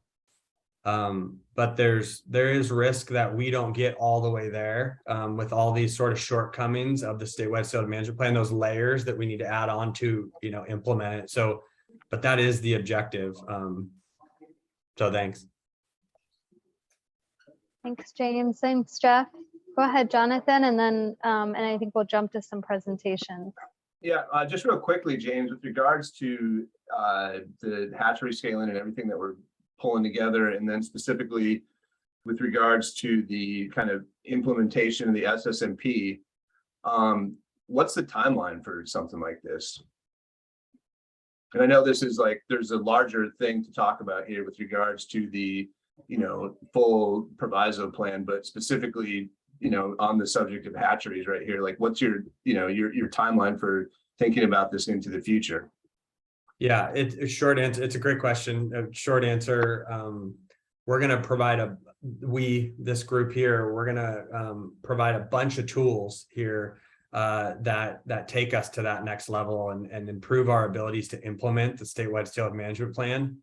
But there is risk that we don't get all the way there with all these sort of shortcomings of the statewide steelhead management plan, those layers that we need to add on to, implement it. So, but that is the objective. So thanks. Thanks, James. Thanks, Jeff. Go ahead, Jonathan, and then and I think we'll jump to some presentations. Yeah, just real quickly, James, with regards to the hatchery scaling and everything that we're pulling together, and then specifically with regards to the kind of implementation of the SSMP, what's the timeline for something like this? And I know this is like, there's a larger thing to talk about here with regards to the, full proviso plan, but specifically, on the subject of hatcheries right here, like what's your timeline for thinking about this into the future? Yeah, it's a short answer. It's a great question. A short answer. We're going to provide this group here, we're going to provide a bunch of tools here that take us to that next level and improve our abilities to implement the statewide steelhead management plan.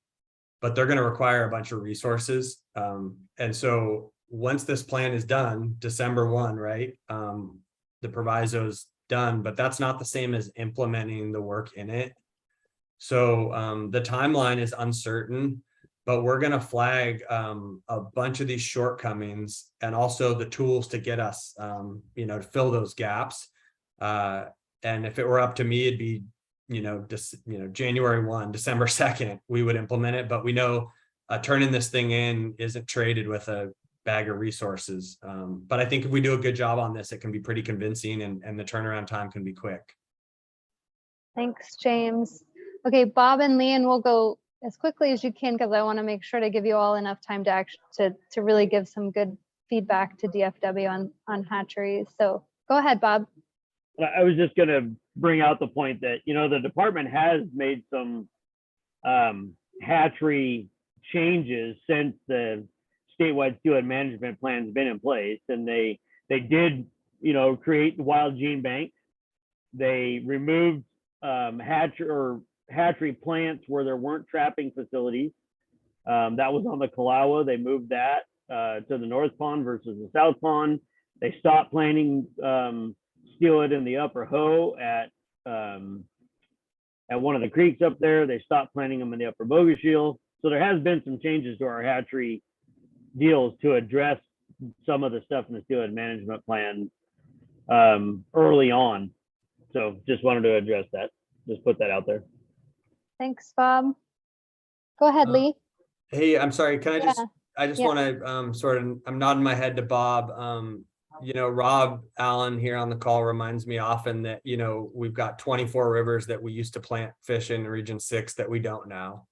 But they're going to require a bunch of resources. And so once this plan is done, December 1, right? The proviso's done, but that's not the same as implementing the work in it. So the timeline is uncertain, but we're going to flag a bunch of these shortcomings and also the tools to get us, to fill those gaps. And if it were up to me, it'd be, January 1, December 2nd, we would implement it. But we know turning this thing in isn't traded with a bag of resources. But I think if we do a good job on this, it can be pretty convincing and the turnaround time can be quick. Thanks, James. Okay, Bob and Lee, and we'll go as quickly as you can because I want to make sure to give you all enough time to to really give some good feedback to DFW on hatcheries. So go ahead, Bob. I was just going to bring out the point that, you know, the department has made some hatchery changes since the statewide steelhead management plan's been in place, and they did, you know, create the wild gene bank. They removed hatchery plants where there weren't trapping facilities. That was on the Kalawa. They moved that to the North Pond versus the South Pond. They stopped planting steelhead in the Upper Hoe at one of the creeks up there. They stopped planting them in the Upper Bogoshiel. So there has been some changes to our hatchery deals to address some of the stuff in the steelhead management plan early on. So just wanted to address that. Just put that out there. Thanks, Bob. Go ahead, Lee. Hey, I'm sorry. Can I just, Yeah. I just Yeah. want to sort of, I'm nodding my head to Bob. You know, Rob Allen here on the call reminds me often that, you know, we've got 24 rivers that we used to plant fish in Region 6 that we don't now.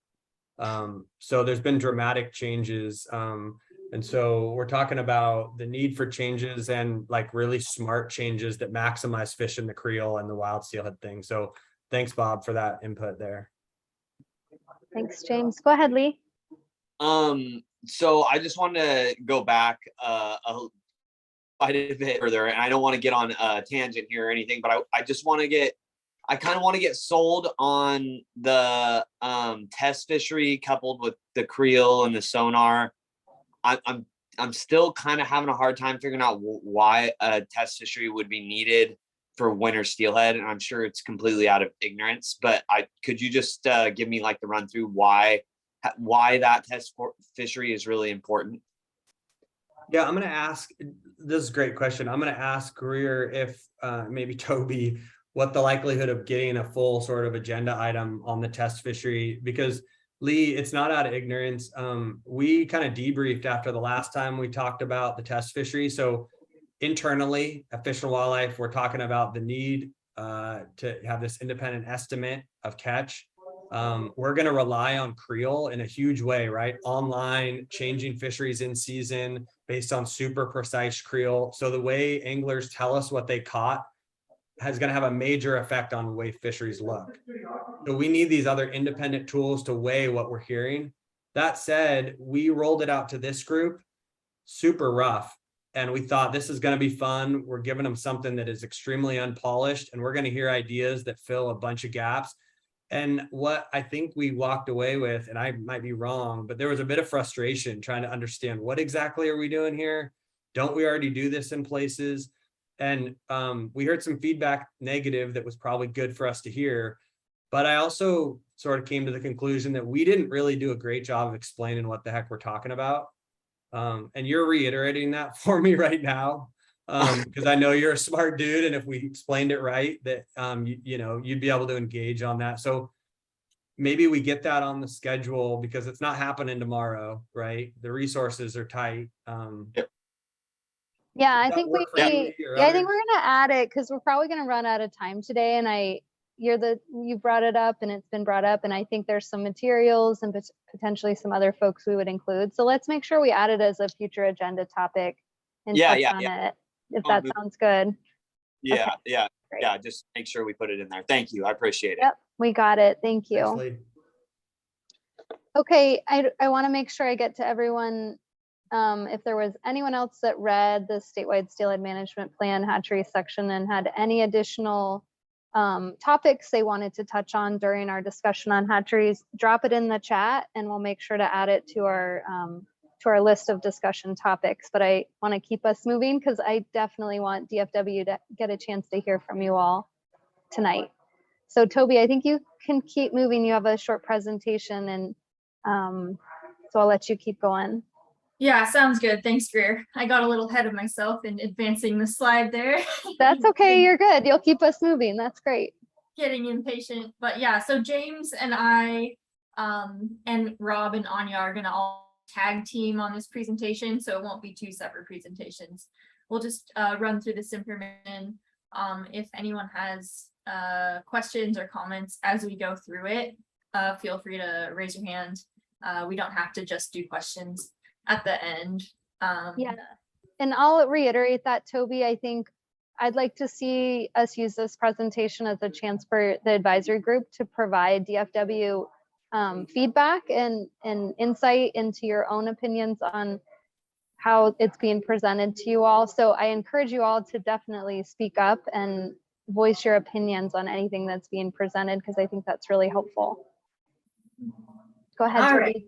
So there's been dramatic changes. And so we're talking about the need for changes and like really smart changes that maximize fish in the creel and the wild steelhead thing. So thanks, Bob, for that input there. Thanks, James. Go ahead, Lee. So I just want to go back quite a bit further, and I don't want to get on a tangent here or anything, but I just want to get, I kind of want to get sold on the test fishery coupled with the creel and the sonar. I'm still kind of having a hard time figuring out why a test fishery would be needed for winter steelhead, and I'm sure it's completely out of ignorance. But could you just give me like the run through why that test fishery is really important? Yeah, I'm going to ask, this is a great question. I'm going to ask Greer if maybe Toby, what the likelihood of getting a full sort of agenda item on the test fishery, because Lee, it's not out of ignorance. We kind of debriefed after the last time we talked about the test fishery. So internally at Fish and Wildlife, we're talking about the need to have this independent estimate of catch. We're going to rely on creel in a huge way, right? Online, changing fisheries in season based on super precise creel. So the way anglers tell us what they caught is going to have a major effect on the way fisheries look. So we need these other independent tools to weigh what we're hearing. That said, we rolled it out to this group, super rough. And we thought this is going to be fun. We're giving them something that is extremely unpolished, and we're going to hear ideas that fill a bunch of gaps. And what I think we walked away with, and I might be wrong, but there was a bit of frustration trying to understand what exactly are we doing here? Don't we already do this in places? And we heard some feedback negative that was probably good for us to hear. But I also sort of came to the conclusion that we didn't really do a great job of explaining what the heck we're talking about. And you're reiterating that for me right now, because I know you're a smart dude. And if we explained it right, that, you know, you'd be able to engage on that. So maybe we get that on the schedule because it's not happening tomorrow, right? The resources are tight. Yeah, I think I think we're gonna add it because we're probably gonna run out of time today. And you brought it up and it's been brought up, and I think there's some materials and potentially some other folks we would include. So let's make sure we add it as a future agenda topic and touch on it, if that sounds good. Yeah, Okay. yeah, Great. yeah. Just make sure we put it in there. Thank you. I appreciate it. Yep, we got it. Thank you. Okay, I want to make sure I get to everyone. If there was anyone else that read the statewide steelhead management plan hatchery section and had any additional topics they wanted to touch on during our discussion on hatcheries, drop it in the chat and we'll make sure to add it to our list of discussion topics. But I want to keep us moving because I definitely want DFW to get a chance to hear from you all tonight. So Toby, I think you can keep moving. You have a short presentation, and so I'll let you keep going. Yeah, sounds good. Thanks, Greer. I got a little ahead of myself in advancing the slide there. That's okay. You're good. You'll keep us moving. That's great. Getting impatient. But yeah, so James and I and Rob and Anya are going to all tag team on this presentation. So it won't be two separate presentations. We'll just run through this information. If anyone has questions or comments as we go through it, feel free to raise your hand. We don't have to just do questions at the end. Yeah, and I'll reiterate that, Toby. I think I'd like to see us use this presentation as a chance for the advisory group to provide DFW feedback and insight into your own opinions on how it's being presented to you all. So I encourage you all to definitely speak up and voice your opinions on anything that's being presented, because I think that's really helpful. Go ahead, All Toby. right.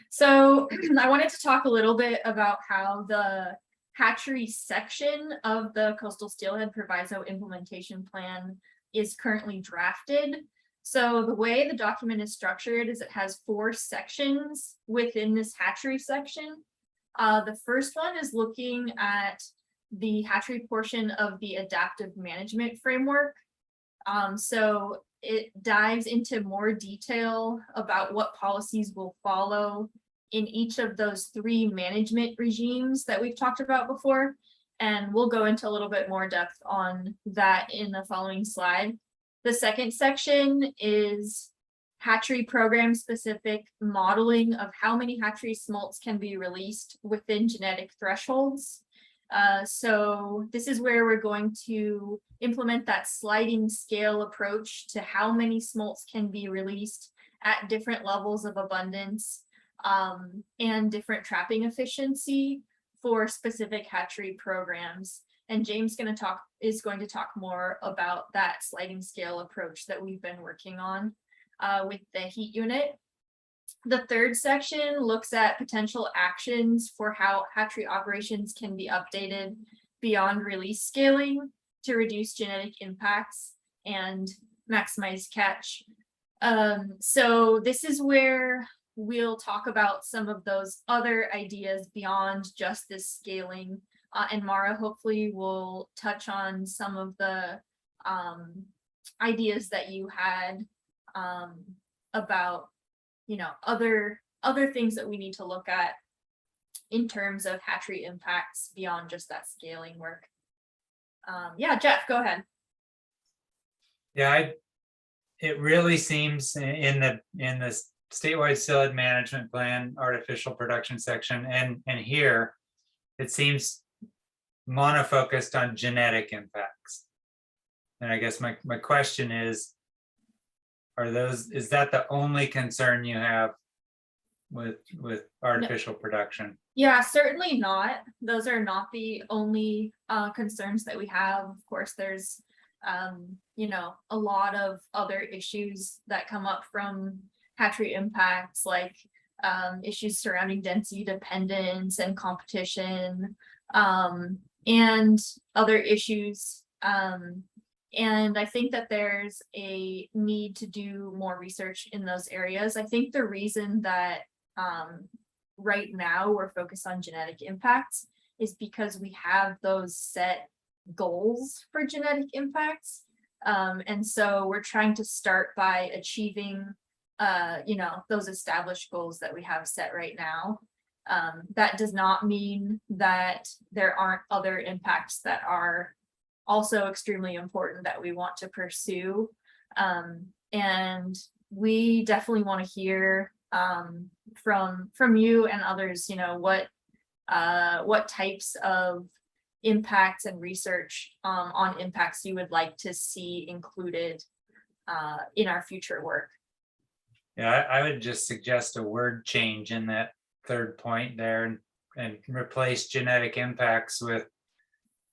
So I wanted to talk a little bit about how the hatchery section of the Coastal Steelhead Proviso implementation plan is currently drafted. So the way the document is structured is it has 4 sections within this hatchery section. The first one is looking at the hatchery portion of the adaptive management framework. So it dives into more detail about what policies will follow in each of those 3 management regimes that we've talked about before. And we'll go into a little bit more depth on that in the following slide. The second section is hatchery program specific modeling of how many hatchery smolts can be released within genetic thresholds. So this is where we're going to implement that sliding scale approach to how many smolts can be released at different levels of abundance and different trapping efficiency for specific hatchery programs. And James is going to talk more about that sliding scale approach that we've been working on with the heat unit. The third section looks at potential actions for how hatchery operations can be updated beyond release scaling to reduce genetic impacts and maximize catch. So this is where we'll talk about some of those other ideas beyond just this scaling. And Mara hopefully will touch on some of the ideas that you had about, you know, other things that we need to look at in terms of hatchery impacts beyond just that scaling work. Yeah, Jeff, go ahead. Yeah, it really seems in the statewide steelhead management plan, artificial production section, and here it seems monofocused on genetic impacts. And I guess my question is that the only concern you have with artificial production? Yeah, certainly not. Those are not the only concerns that we have. Of course, there's you know, a lot of other issues that come up from hatchery impacts, like issues surrounding density dependence and competition, and other issues. And I think that there's a need to do more research in those areas. I think the reason that right now we're focused on genetic impacts is because we have those set goals for genetic impacts. And so we're trying to start by achieving you know, those established goals that we have set right now. That does not mean that there aren't other impacts that are also extremely important that we want to pursue. And we definitely want to hear from you and others, you know, what types of impacts and research on impacts you would like to see included in our future work. Yeah, I would just suggest a word change in that third point there and replace genetic impacts with,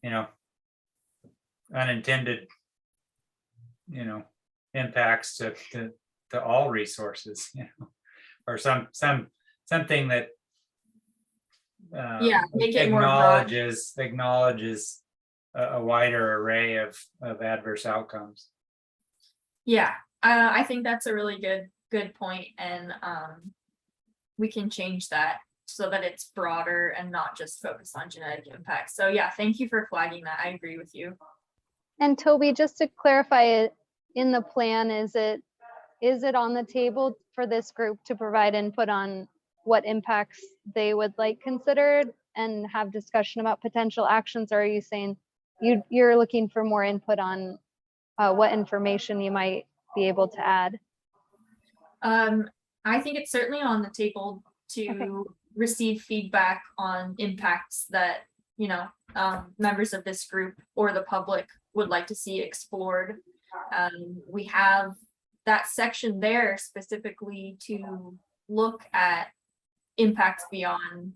you know, unintended, you know, impacts to all resources, you know, or something that Yeah, make it more broad. acknowledges a wider array of adverse outcomes. Yeah, I think that's a really good point, and we can change that so that it's broader and not just focus on genetic impacts. So yeah, thank you for flagging that. I agree with you. And Toby, just to clarify it in the plan, is it on the table for this group to provide input on what impacts they would like considered and have discussion about potential actions? Or are you saying you're looking for more input on what information you might be able to add. I think it's certainly on the table to receive feedback on impacts that, you know, members of this group or the public would like to see explored. We have that section there specifically to look at impacts beyond,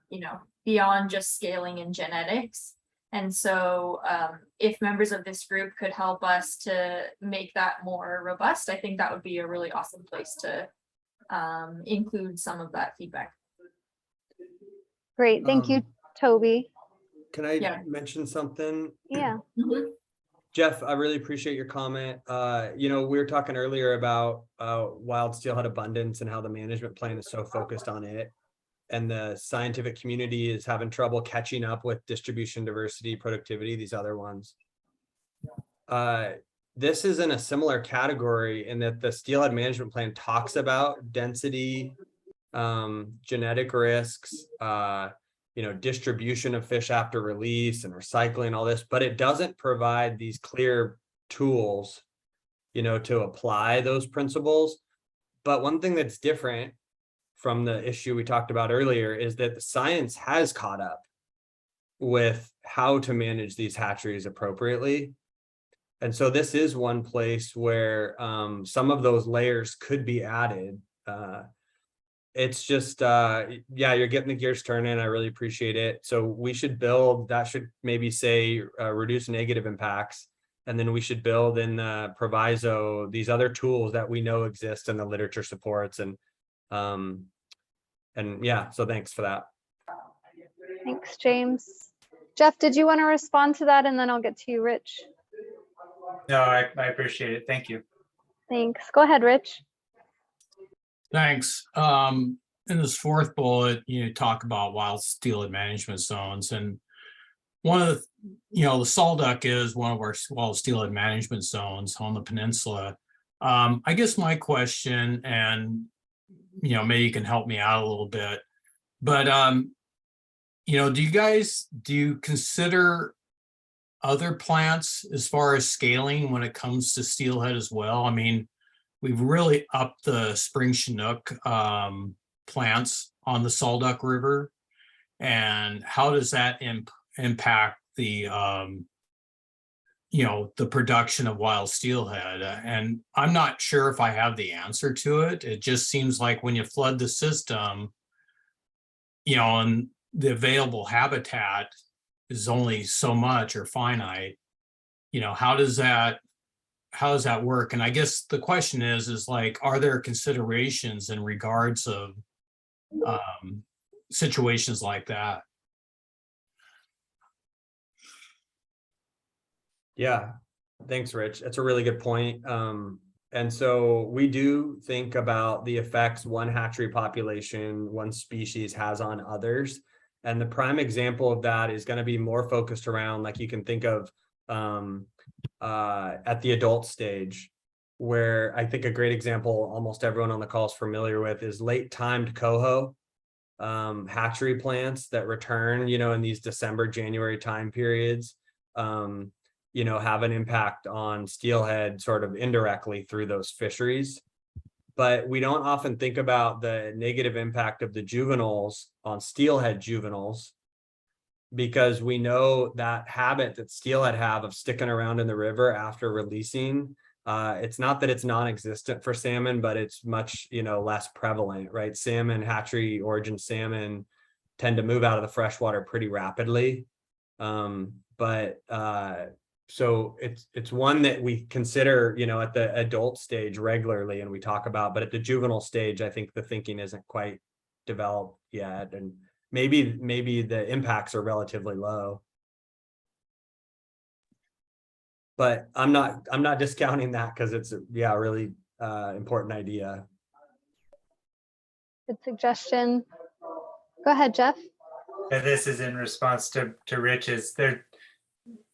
you know, beyond just scaling and genetics. And so if members of this group could help us to make that more robust, I think that would be a really awesome place to include some of that feedback. Great, thank you, Toby. Can I mention something? Yeah. Jeff, I really appreciate your comment. You know, we were talking earlier about wild steelhead abundance and how the management plan is so focused on it. And the scientific community is having trouble catching up with distribution, diversity, productivity, these other ones. This is in a similar category in that the steelhead management plan talks about density, genetic risks, you know, distribution of fish after release and recycling, all this, but it doesn't provide these clear tools, you know, to apply those principles. But one thing that's different from the issue we talked about earlier is that the science has caught up with how to manage these hatcheries appropriately. And so this is one place where some of those layers could be added. It's just, yeah, you're getting the gears turning. I really appreciate it. So we should build, that should maybe say reduce negative impacts. And then we should build in the Proviso, these other tools that we know exist and the literature supports. And yeah, so thanks for that. Thanks, James. Jeff, did you want to respond to that? And then I'll get to you, Rich. No, I appreciate it. Thank you. Thanks. Go ahead, Rich. Thanks. In this fourth bullet, you talk about wild steelhead management zones, and one of the, you know, the Salduck is one of our wild steelhead management zones on the peninsula. I guess my question, and you know, maybe you can help me out a little bit, but you know, do you consider other plants as far as scaling when it comes to steelhead as well? I mean, we've really upped the spring Chinook plants on the Salduck River, and how does that impact the you know, the production of wild steelhead? And I'm not sure if I have the answer to it. It just seems like when you flood the system, you know, and the available habitat is only so much or finite, you know, how does that work? And I guess the question is like, are there considerations in regards of situations like that? Yeah, thanks, Rich. That's a really good point. And so we do think about the effects one hatchery population, one species has on others. And the prime example of that is going to be more focused around, like you can think of at the adult stage, where I think a great example almost everyone on the call is familiar with is late timed coho hatchery plants that return, you know, in these December, January time periods. You know, have an impact on steelhead sort of indirectly through those fisheries. But we don't often think about the negative impact of the juveniles on steelhead juveniles, because we know that habit that steelhead have of sticking around in the river after releasing. It's not that it's non-existent for salmon, but it's much, you know, less prevalent, right? Salmon, hatchery origin salmon tend to move out of the freshwater pretty rapidly. So it's one that we consider, you know, at the adult stage regularly, and we talk about, but at the juvenile stage, I think the thinking isn't quite developed yet, and maybe the impacts are relatively low. But I'm not discounting that, because it's a really important idea. Good suggestion. Go ahead, Jeff. This is in response to Rich's.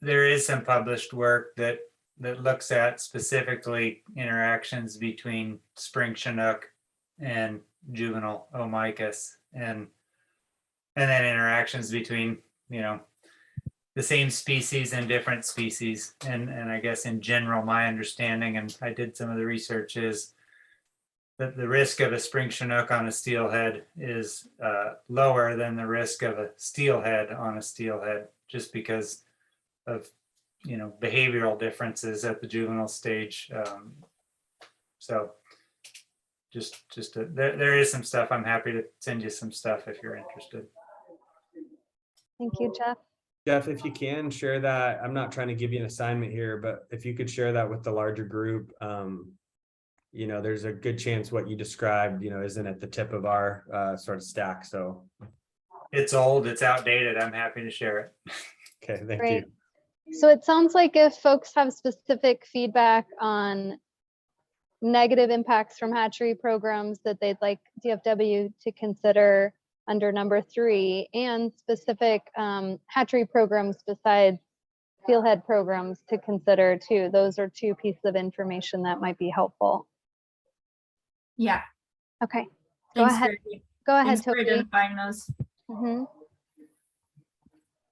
There is some published work that looks at specifically interactions between spring Chinook and juvenile Omicus, and then interactions between, you know, the same species and different species. And I guess in general, my understanding, and I did some of the research, is that the risk of a spring Chinook on a steelhead is lower than the risk of a steelhead on a steelhead, just because of, you know, behavioral differences at the juvenile stage. So there is some stuff. I'm happy to send you some stuff if you're interested. Thank you, Jeff. Jeff, if you can share that, I'm not trying to give you an assignment here, but if you could share that with the larger group, you know, there's a good chance what you described, you know, isn't at the tip of our sort of stack. So it's old, it's outdated. I'm happy to share it. Okay, thank Great. you. So it sounds like if folks have specific feedback on negative impacts from hatchery programs that they'd like DFW to consider under number 3, and specific hatchery programs besides steelhead programs to consider too. Those are 2 pieces of information that might be helpful. Yeah. Okay. Go Thanks ahead. for- Go ahead, thanks for Toby. identifying those. Mhm.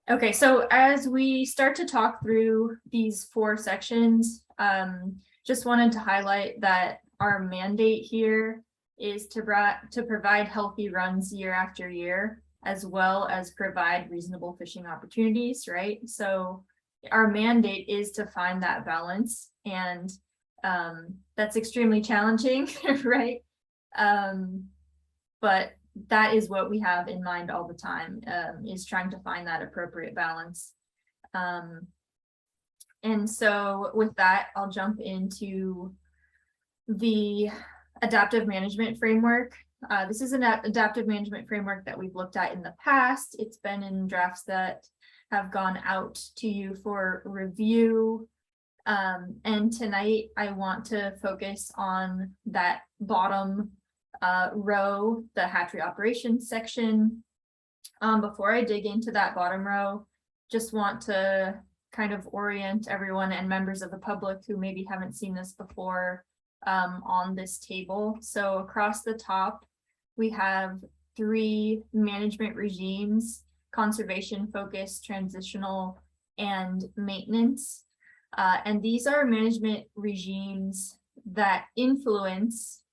Okay, so as we start to talk through these 4 sections, just wanted to highlight that our mandate here is to provide healthy runs year after year, as well as provide reasonable fishing opportunities, right? So our mandate is to find that balance, and that's extremely challenging, right? But that is what we have in mind all the time, is trying to find that appropriate balance. And so with that, I'll jump into the adaptive management framework. This is an adaptive management framework that we've looked at in the past. It's been in drafts that have gone out to you for review. And tonight I want to focus on that bottom row, the hatchery operations section. Before I dig into that bottom row, just want to kind of orient everyone and members of the public who maybe haven't seen this before on this table. So across the top, we have 3 management regimes: conservation, focus, transitional, and maintenance. And these are management regimes that influence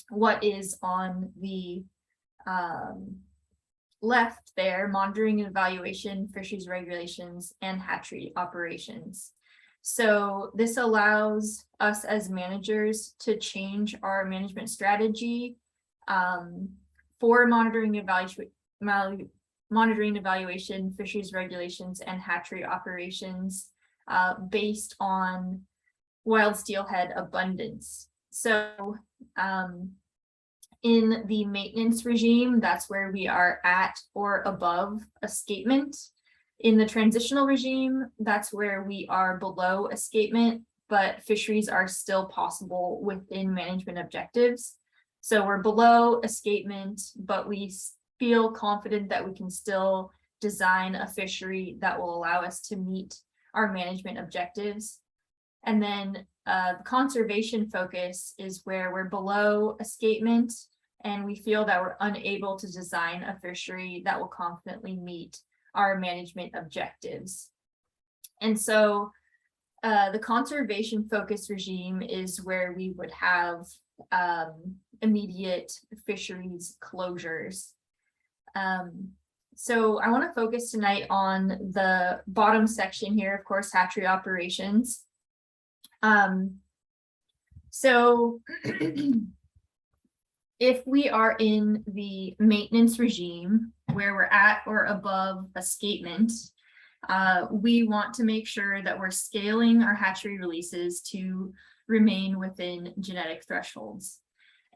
what is on the left there: monitoring and evaluation, fisheries regulations, and hatchery operations. So this allows us as managers to change our management strategy for monitoring, evaluation, fisheries regulations, and hatchery operations based on wild steelhead abundance. So in the maintenance regime, that's where we are at or above escapement. In the transitional regime, that's where we are below escapement, but fisheries are still possible within management objectives. So we're below escapement, but we feel confident that we can still design a fishery that will allow us to meet our management objectives. And then the conservation focus is where we're below escapement, and we feel that we're unable to design a fishery that will confidently meet our management objectives. And so the conservation focus regime is where we would have immediate fisheries closures. So I want to focus tonight on the bottom section here, of course, hatchery operations. So if we are in the maintenance regime where we're at or above escapement, we want to make sure that we're scaling our hatchery releases to remain within genetic thresholds.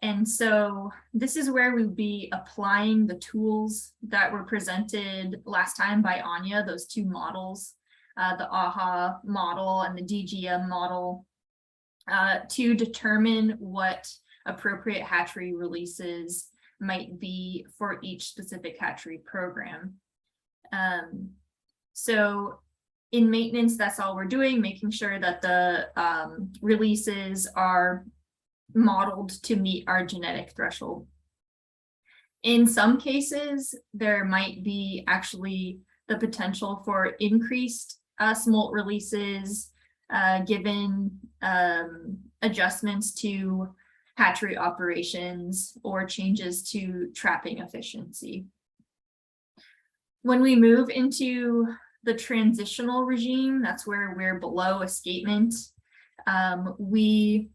And so this is where we'll be applying the tools that were presented last time by Anya, those 2 models, the AHA model and the DGM model, to determine what appropriate hatchery releases might be for each specific hatchery program. So in maintenance, that's all we're doing, making sure that the releases are modeled to meet our genetic threshold. In some cases, there might be actually the potential for increased smolt releases, given adjustments to hatchery operations or changes to trapping efficiency. When we move into the transitional regime, that's where we're below escapement. We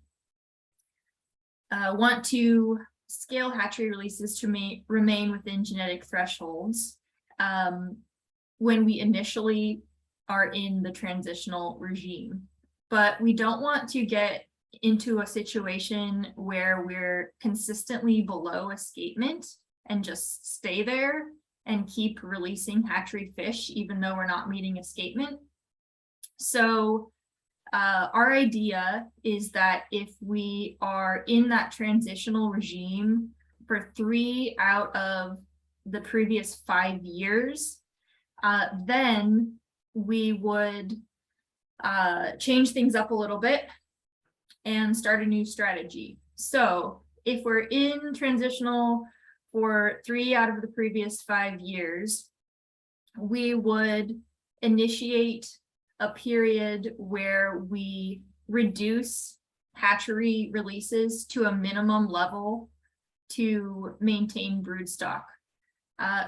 want to scale hatchery releases to remain within genetic thresholds when we initially are in the transitional regime. But we don't want to get into a situation where we're consistently below escapement and just stay there and keep releasing hatchery fish, even though we're not meeting escapement. So our idea is that if we are in that transitional regime for 3 out of the previous 5 years, then we would change things up a little bit and start a new strategy. So if we're in transitional for 3 out of the previous 5 years, we would initiate a period where we reduce hatchery releases to a minimum level to maintain broodstock.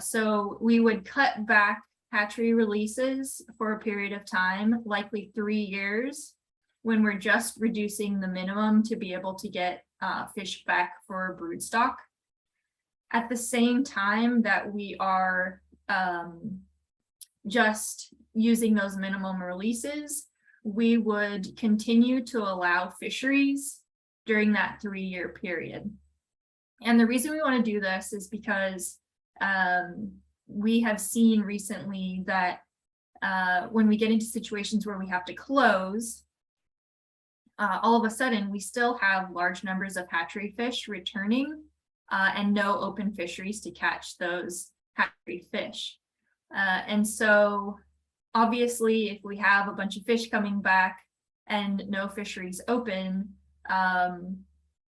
So we would cut back hatchery releases for a period of time, likely 3 years, when we're just reducing the minimum to be able to get fish back for broodstock. At the same time that we are just using those minimum releases, we would continue to allow fisheries during that 3-year period. And the reason we want to do this is because we have seen recently that when we get into situations where we have to close, all of a sudden we still have large numbers of hatchery fish returning and no open fisheries to catch those hatchery fish. And so obviously, if we have a bunch of fish coming back and no fisheries open,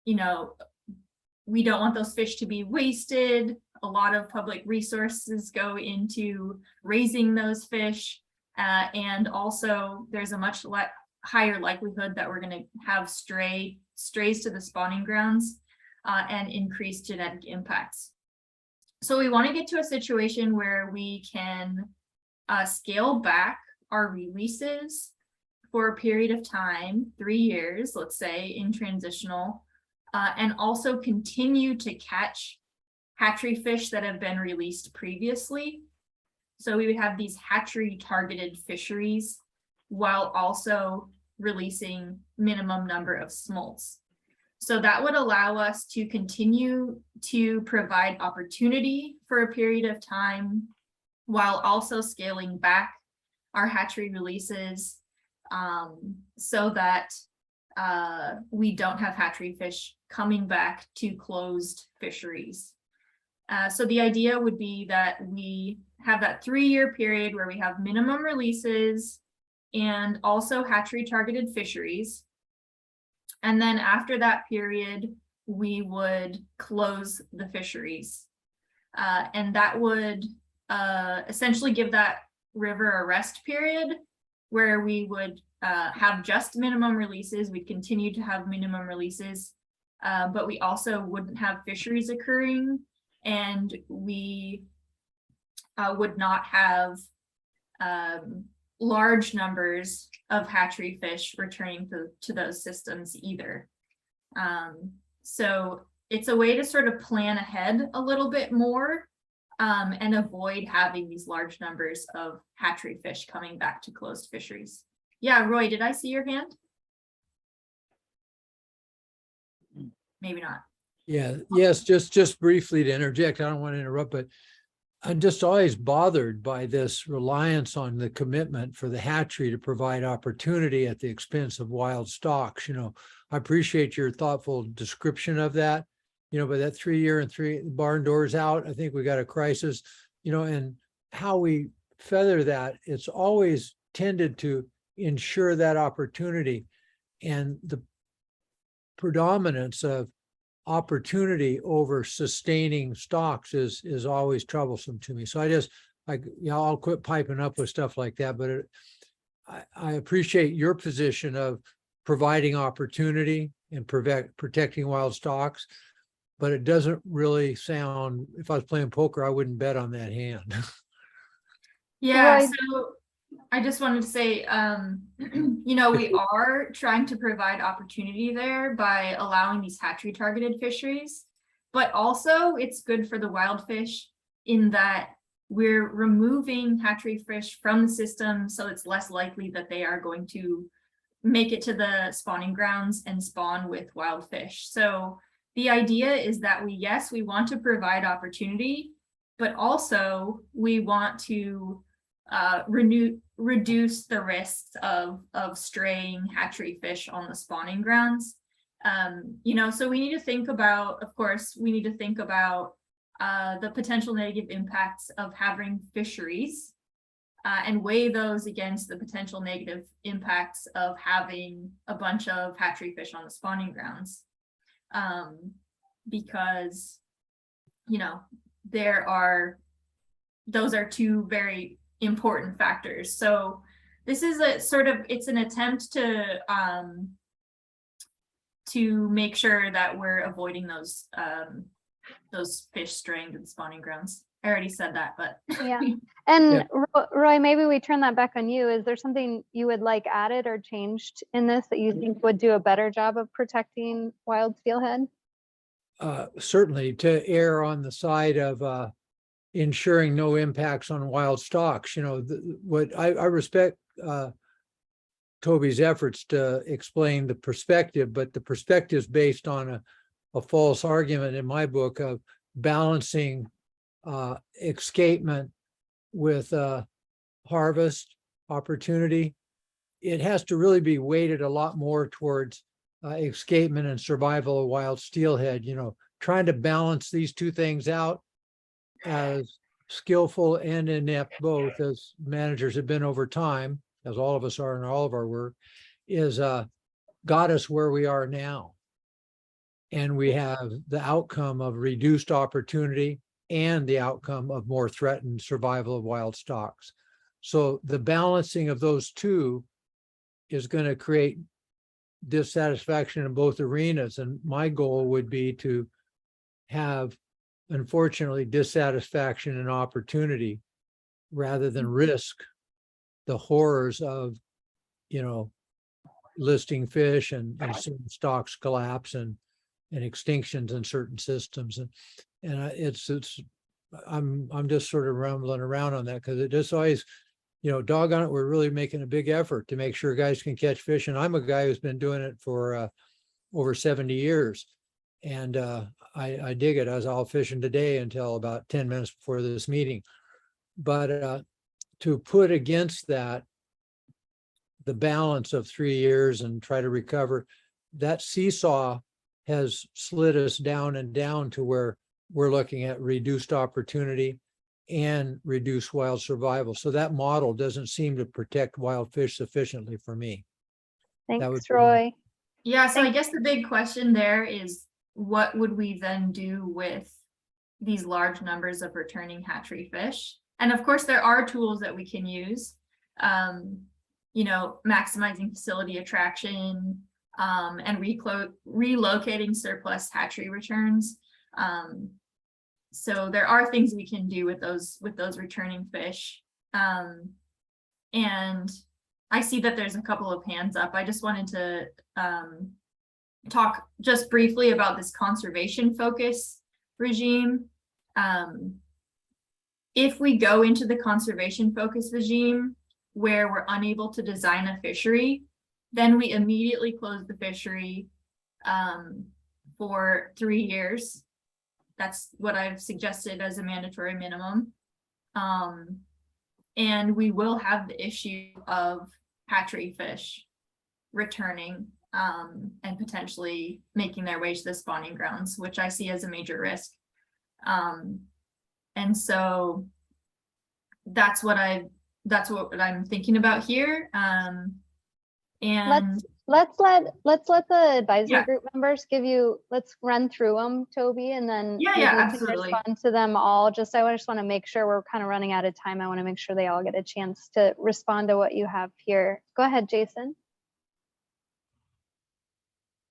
you know, we don't want those fish to be wasted. A lot of public resources go into raising those fish. And also there's a much higher likelihood that we're going to have strays to the spawning grounds and increased genetic impacts. So we want to get to a situation where we can scale back our releases for a period of time, 3 years, let's say, in transitional, and also continue to catch hatchery fish that have been released previously. So we would have these hatchery targeted fisheries while also releasing minimum number of smolts. So that would allow us to continue to provide opportunity for a period of time while also scaling back our hatchery releases so that we don't have hatchery fish coming back to closed fisheries. So the idea would be that we have that 3-year period where we have minimum releases and also hatchery targeted fisheries. And then after that period, we would close the fisheries. And that would essentially give that river a rest period where we would have just minimum releases. We'd continue to have minimum releases, but we also wouldn't have fisheries occurring, and we would not have large numbers of hatchery fish returning to those systems either. So it's a way to sort of plan ahead a little bit more and avoid having these large numbers of hatchery fish coming back to closed fisheries. Yeah, Roy, did I see your hand? Maybe not. Yeah, yes, just briefly to interject, I don't want to interrupt, but I'm just always bothered by this reliance on the commitment for the hatchery to provide opportunity at the expense of wild stocks. You know, I appreciate your thoughtful description of that, you know, but that 3-year and 3 barn doors out, I think we got a crisis, you know, and how we feather that, it's always tended to ensure that opportunity, and the predominance of opportunity over sustaining stocks is always troublesome to me. So like, you know, I'll quit piping up with stuff like that, but I appreciate your position of providing opportunity and protecting wild stocks, but it doesn't really sound, if I was playing poker, I wouldn't bet on that hand. Yeah, Roy- so I just wanted to say, you know, we are trying to provide opportunity there by allowing these hatchery targeted fisheries, but also it's good for the wild fish in that we're removing hatchery fish from the system, so it's less likely that they are going to make it to the spawning grounds and spawn with wild fish. So the idea is that yes, we want to provide opportunity, but also we want to reduce the risks of straying hatchery fish on the spawning grounds. You know, so we need to think about, of course, we need to think about the potential negative impacts of having fisheries and weigh those against the potential negative impacts of having a bunch of hatchery fish on the spawning grounds. Because, you know, those are two very important factors. So this is a sort of, it's an attempt to make sure that we're avoiding those fish straying to the spawning grounds. I already said that, but Yeah. And Yeah. Roy, maybe we turn that back on you. Is there something you would like added or changed in this that you think would do a better job of protecting wild steelhead? Certainly to err on the side of ensuring no impacts on wild stocks. You know, what I respect Toby's efforts to explain the perspective, but the perspective is based on a false argument in my book of balancing escapement with harvest opportunity. It has to really be weighted a lot more towards escapement and survival of wild steelhead, you know, trying to balance these two things out as skillful and inept both as managers have been over time, as all of us are in all of our work, is got us where we are now. And we have the outcome of reduced opportunity and the outcome of more threatened survival of wild stocks. So the balancing of those two is going to create dissatisfaction in both arenas. And my goal would be to have, unfortunately, dissatisfaction and opportunity rather than risk the horrors of, you know, listing fish and certain stocks collapse and extinctions in certain systems. And I'm just sort of rambling around on that because it just always, you know, doggone it, we're really making a big effort to make sure guys can catch fish. And I'm a guy who's been doing it for over 70 years. And I dig it. I was out fishing today until about 10 minutes before this meeting. But to put against that the balance of 3 years and try to recover, that seesaw has slid us down and down to where we're looking at reduced opportunity and reduced wild survival. So that model doesn't seem to protect wild fish sufficiently for me. Thanks, Roy. yeah, so I guess the big question there is, what would we then do with these large numbers of returning hatchery fish? And of course, there are tools that we can use, you know, maximizing facility attraction, and relocating surplus hatchery returns. So there are things we can do with those returning fish. And I see that there's a couple of hands up. I just wanted to talk just briefly about this conservation focus regime. If we go into the conservation focus regime where we're unable to design a fishery, then we immediately close the fishery for 3 years. That's what I've suggested as a mandatory minimum. And we will have the issue of hatchery fish returning and potentially making their way to the spawning grounds, which I see as a major risk. And so that's what I'm thinking about here. And let's let the advisory Yeah. group members give you, let's run through them, Toby, and then Yeah, maybe yeah, you can absolutely. respond to them all. I just want to make sure we're kind of running out of time. I want to make sure they all get a chance to respond to what you have here. Go ahead, Jason.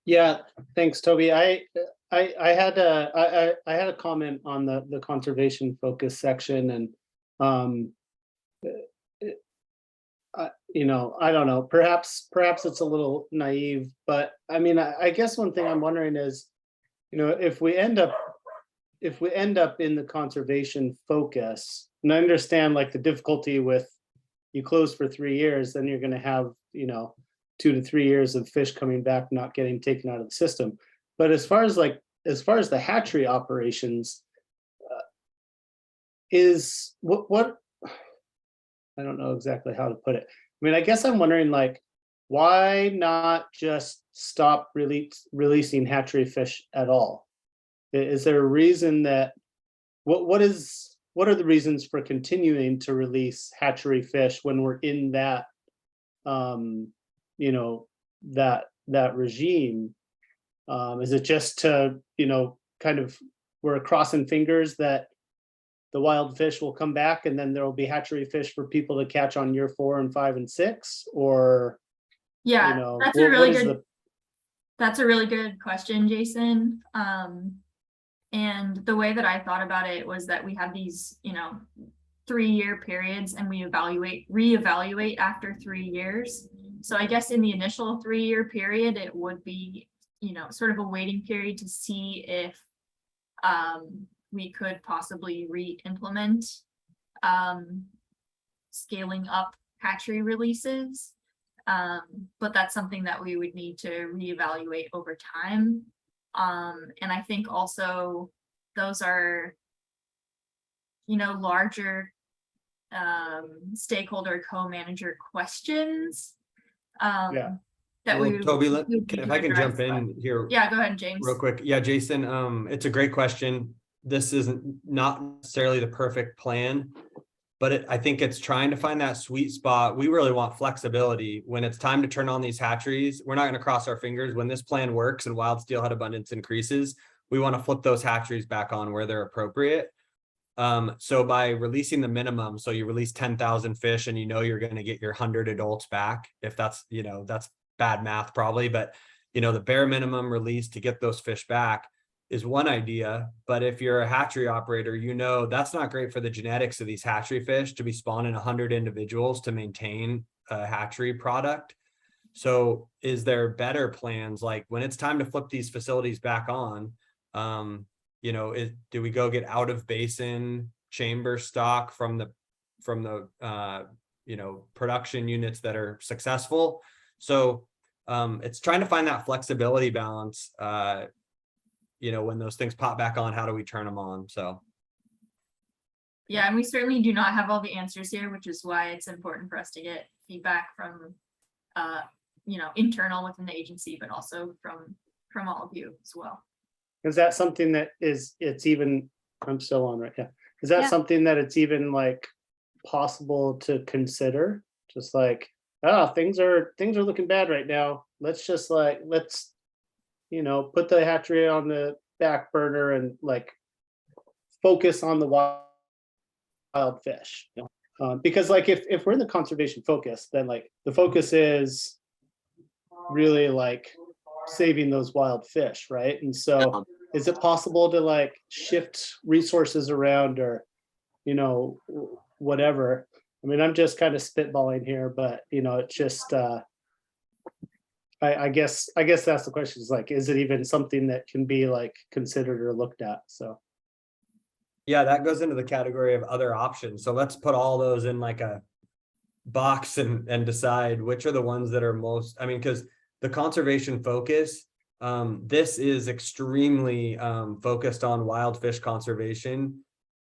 Yeah, thanks, Toby. I had a comment on the conservation focus section, and you know, I don't know, perhaps it's a little naive, but I mean, I guess one thing I'm wondering is, you know, if we end up in the conservation focus, and I understand like the difficulty with you close for 3 years, then you're going to have, you know, 2 to 3 years of fish coming back not getting taken out of the system. But as far as the hatchery operations, is what I don't know exactly how to put it. I mean, I guess I'm wondering, like, why not just stop releasing hatchery fish at all? Is there a reason that what are the reasons for continuing to release hatchery fish when we're in that you know, that regime? Is it just to, you know, kind of we're crossing fingers that the wild fish will come back and then there will be hatchery fish for people to catch on year 4 and 5 and 6? Or, Yeah, you know, that's a really what is good. That's a really good question, Jason. And the way that I thought about it was that we have these, you know, 3-year periods, and we reevaluate after 3 years. So I guess in the initial 3-year period, it would be, you know, sort of a waiting period to see if we could possibly re-implement scaling up hatchery releases. But that's something that we would need to reevaluate over time. And I think also those are, you know, larger stakeholder co-manager questions. Yeah. Well, Toby, if I can jump in here. Yeah, go ahead, James. Real quick. Yeah, Jason, it's a great question. This isn't not necessarily the perfect plan, but I think it's trying to find that sweet spot. We really want flexibility when it's time to turn on these hatcheries. We're not going to cross our fingers. When this plan works and wild steelhead abundance increases, we want to flip those hatcheries back on where they're appropriate. So by releasing the minimum, so you release 10,000 fish and you know you're going to get your 100 adults back. If that's, you know, that's bad math probably, but you know, the bare minimum release to get those fish back is one idea. But if you're a hatchery operator, you know that's not great for the genetics of these hatchery fish to be spawning 100 individuals to maintain a hatchery product. So is there better plans, like when it's time to flip these facilities back on, you know, do we go get out of basin chamber stock from the you know, production units that are successful? So it's trying to find that flexibility balance. You know, when those things pop back on, how do we turn them on? So. Yeah, and we certainly do not have all the answers here, which is why it's important for us to get feedback from, you know, internal within the agency, but also from all of you as well. Is that something that it's even, I'm still on, right? Yeah. Is that something that it's even like possible to consider? Just like, things are looking bad right now. Let's you know, put the hatchery on the back burner and like focus on the wild fish. You know? Because like if we're in the conservation focus, then like the focus is really like saving those wild fish, right? And so is it possible to like shift resources around, or, you know, whatever? I mean, I'm just kind of spitballing here, but you know, it's just I guess that's the question, is like, is it even something that can be like considered or looked at? So Yeah, that goes into the category of other options. So let's put all those in like a box and decide which are the ones that are most, I mean, because the conservation focus, this is extremely focused on wild fish conservation.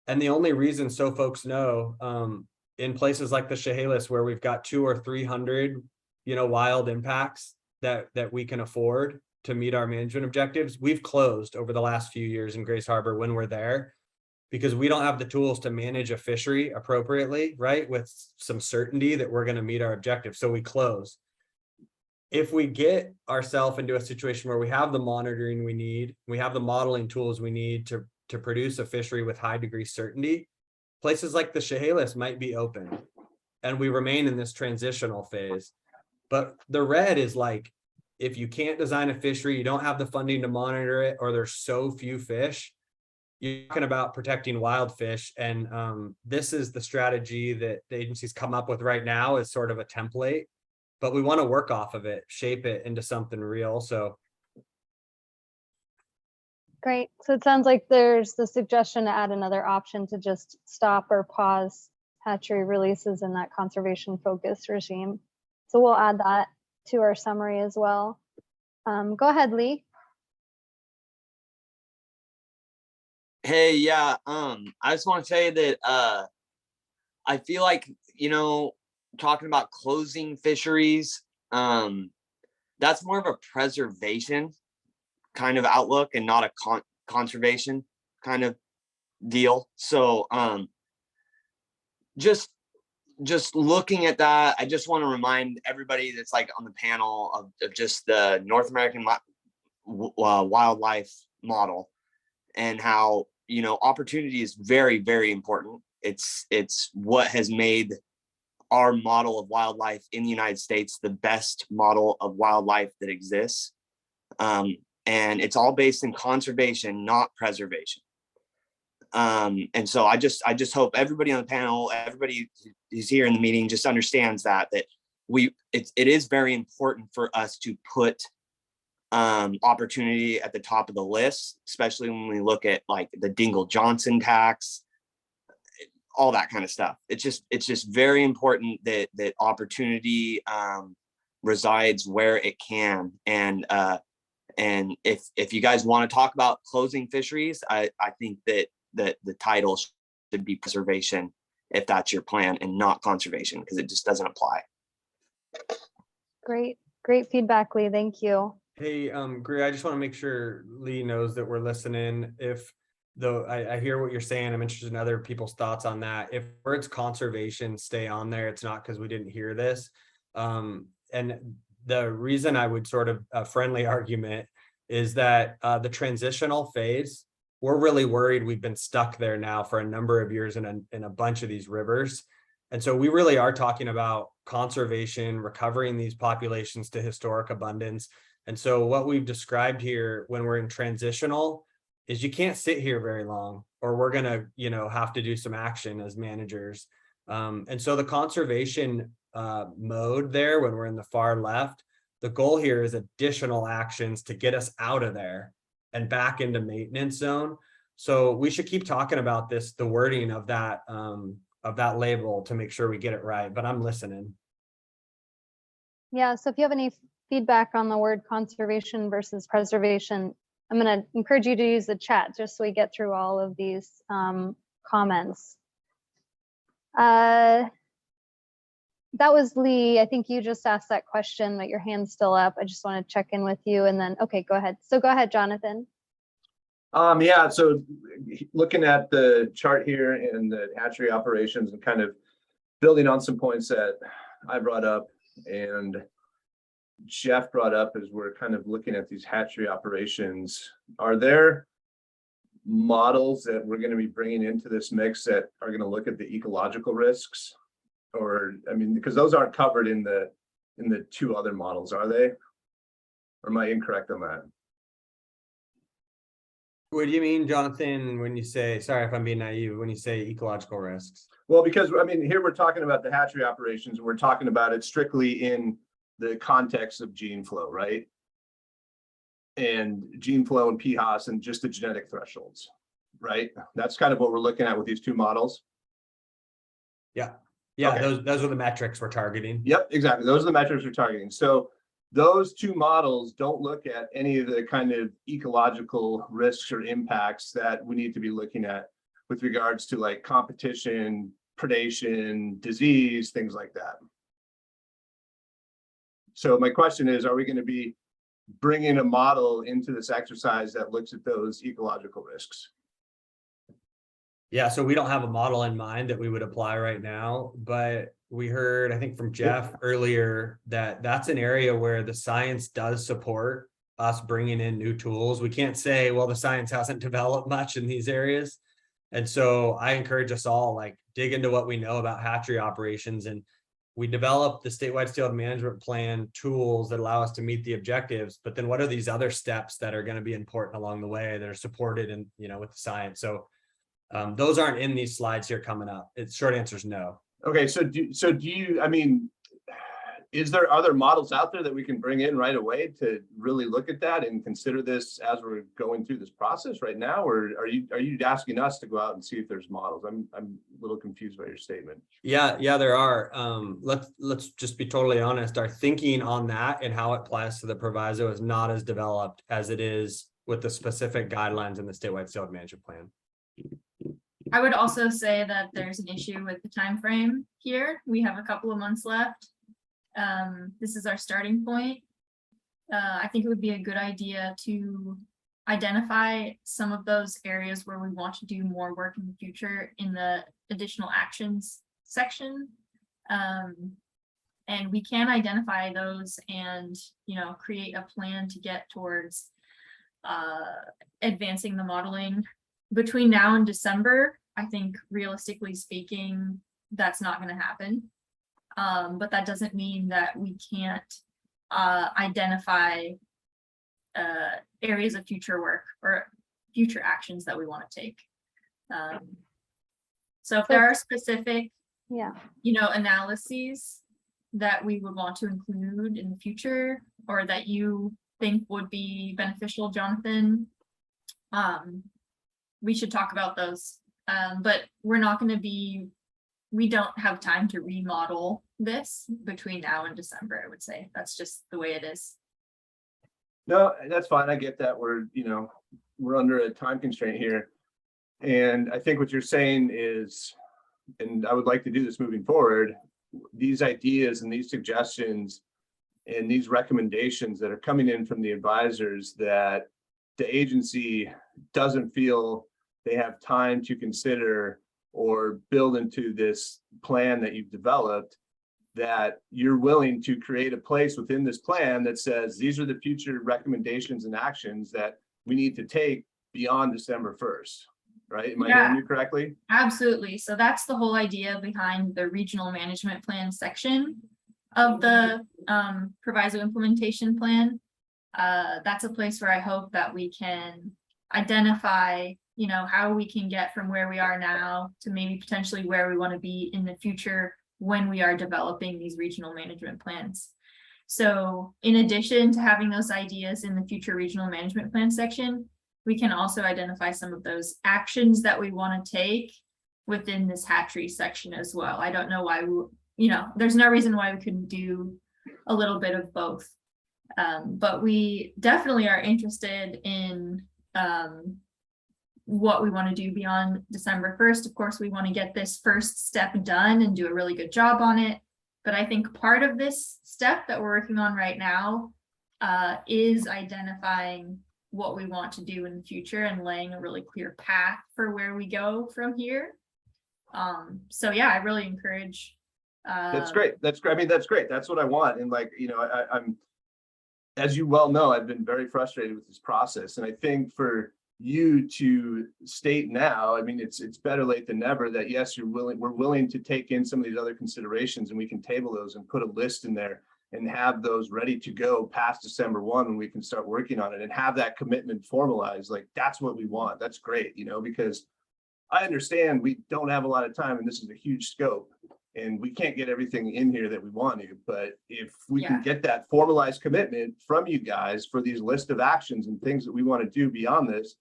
And the only reason, so folks know, in places like the Chehalis, where we've got 200 or 300, you know, wild impacts that we can afford to meet our management objectives, we've closed over the last few years in Grace Harbor when we're there, because we don't have the tools to manage a fishery appropriately, right? With some certainty that we're going to meet our objectives. So we close. if we get ourselves into a situation where we have the monitoring we need, we have the modeling tools we need to produce a fishery with high degree certainty, places like the Chehalis might be open, and we remain in this transitional phase. But the red is like, if you can't design a fishery, you don't have the funding to monitor it, or there's so few fish, you're talking about protecting wild fish. And this is the strategy that the agency's come up with right now, is sort of a template, but we want to work off of it, shape it into something real. So Great. So it sounds like there's the suggestion to add another option to just stop or pause hatchery releases in that conservation focus regime. So we'll add that to our summary as well. Go ahead, Lee. Hey, yeah, I just want to say that I feel like, talking about closing fisheries, that's more of a preservation kind of outlook and not a conservation kind of deal. So just looking at that, I just want to remind everybody that's like on the panel of just the North American wildlife model, and how, opportunity is very, very important. It's what has made our model of wildlife in the United States the best model of wildlife that exists. And it's all based in conservation, not preservation. And so I just hope everybody on the panel, everybody who's here in the meeting, just understands that it is very important for us to put opportunity at the top of the list, especially when we look at like the Dingell-Johnson tax, all that kind of stuff. It's just very important that opportunity resides where it can. And if you guys want to talk about closing fisheries, I think that the title should be preservation, if that's your plan, and not conservation, because it just doesn't apply. Great feedback, Lee. Thank you. hey, Greer, I just want to make sure Lee knows that we're listening. If though I hear what you're saying, I'm interested in other people's thoughts on that. If words conservation stay on there, it's not because we didn't hear this. And the reason I would sort of a friendly argument is that the transitional phase, we're really worried we've been stuck there now for a number of years in a bunch of these rivers. And so we really are talking about conservation, recovering these populations to historic abundance. And so what we've described here when we're in transitional is you can't sit here very long, or we're going to, have to do some action as managers. And so the conservation mode there, when we're in the far left, the goal here is additional actions to get us out of there and back into maintenance zone. So we should keep talking about this, the wording of that label, to make sure we get it right, but I'm listening. Yeah, so if you have any feedback on the word conservation versus preservation, I'm going to encourage you to use the chat just so we get through all of these comments. That was Lee. I think you just asked that question, but your hand's still up. I just want to check in with you, and then, okay, go ahead. So go ahead, Jonathan. Yeah, so looking at the chart here in the hatchery operations and kind of building on some points that I brought up and Jeff brought up as we're kind of looking at these hatchery operations, are there models that we're going to be bringing into this mix that are going to look at the ecological risks? Or, I mean, because those aren't covered in the two other models, are they? Or am I incorrect on that? What do you mean, Jonathan, when you say, sorry if I'm being naive, when you say ecological risks? Well, because I mean, here we're talking about the hatchery operations, we're talking about it strictly in the context of gene flow, right? And gene flow and PHOS and just the genetic thresholds, right? That's kind of what we're looking at with these two models. Yeah, Okay. those are the metrics we're targeting. Yep, exactly. Those are the metrics we're targeting. So those two models don't look at any of the kind of ecological risks or impacts that we need to be looking at with regards to like competition, predation, disease, things like that. So my question is, are we going to be bringing a model into this exercise that looks at those ecological risks? Yeah, so we don't have a model in mind that we would apply right now, but we heard, I think from Jeff earlier, that that's an area where the science does support us bringing in new tools. We can't say, well, the science hasn't developed much in these areas. And so I encourage us all, like, dig into what we know about hatchery operations. And we developed the statewide steelhead management plan tools that allow us to meet the objectives. But then what are these other steps that are going to be important along the way that are supported in, with the science? So those aren't in these slides here coming up. It's short answer is no. Okay, so do you, I mean, is there other models out there that we can bring in right away to really look at that and consider this as we're going through this process right now? Or are you asking us to go out and see if there's models? I'm a little confused by your statement. Yeah, there are. Let's just be totally honest. Our thinking on that and how it applies to the Proviso is not as developed as it is with the specific guidelines in the statewide steelhead management plan. I would also say that there's an issue with the time frame here. We have a couple of months left. This is our starting point. I think it would be a good idea to identify some of those areas where we want to do more work in the future in the additional actions section. And we can identify those and, create a plan to get towards advancing the modeling. Between now and December, I think realistically speaking, that's not going to happen. But that doesn't mean that we can't identify areas of future work or future actions that we want to take. So if there are specific, analyses that we would want to include in the future or that you think would be beneficial, Jonathan, we should talk about those. But we're not going to be, we don't have time to remodel this between now and December, I would say. That's just the way it is. No, that's fine. I get that. We're under a time constraint here. And I think what you're saying is, and I would like to do this moving forward, these ideas and these suggestions and these recommendations that are coming in from the advisors that the agency doesn't feel they have time to consider or build into this plan that you've developed, that you're willing to create a place within this plan that says these are the future recommendations and actions that we need to take beyond December 1st, right? Am I hearing you correctly? Absolutely. So that's the whole idea behind the regional management plan section of the Proviso implementation plan. That's a place where I hope that we can identify, how we can get from where we are now to maybe potentially where we want to be in the future when we are developing these regional management plans. So in addition to having those ideas in the future regional management plan section, we can also identify some of those actions that we want to take within this hatchery section as well. I don't know why there's no reason why we couldn't do a little bit of both. But we definitely are interested in what we want to do beyond December 1st. Of course, we want to get this first step done and do a really good job on it. But I think part of this step that we're working on right now is identifying what we want to do in the future and laying a really clear path for where we go from here. So yeah, I really encourage. That's great. That's great. I mean, that's great. That's what I want. And I'm, as you well know, I've been very frustrated with this process. And I think for you to state now, I mean, it's better late than never that yes, we're willing to take in some of these other considerations and we can table those and put a list in there and have those ready to go past December 1 when we can start working on it and have that commitment formalized. Like that's what we want. That's great, because I understand we don't have a lot of time and this is a huge scope and we can't get everything in here that we want to, but if we can get that formalized commitment from you guys for these list of actions and things that we want to do beyond this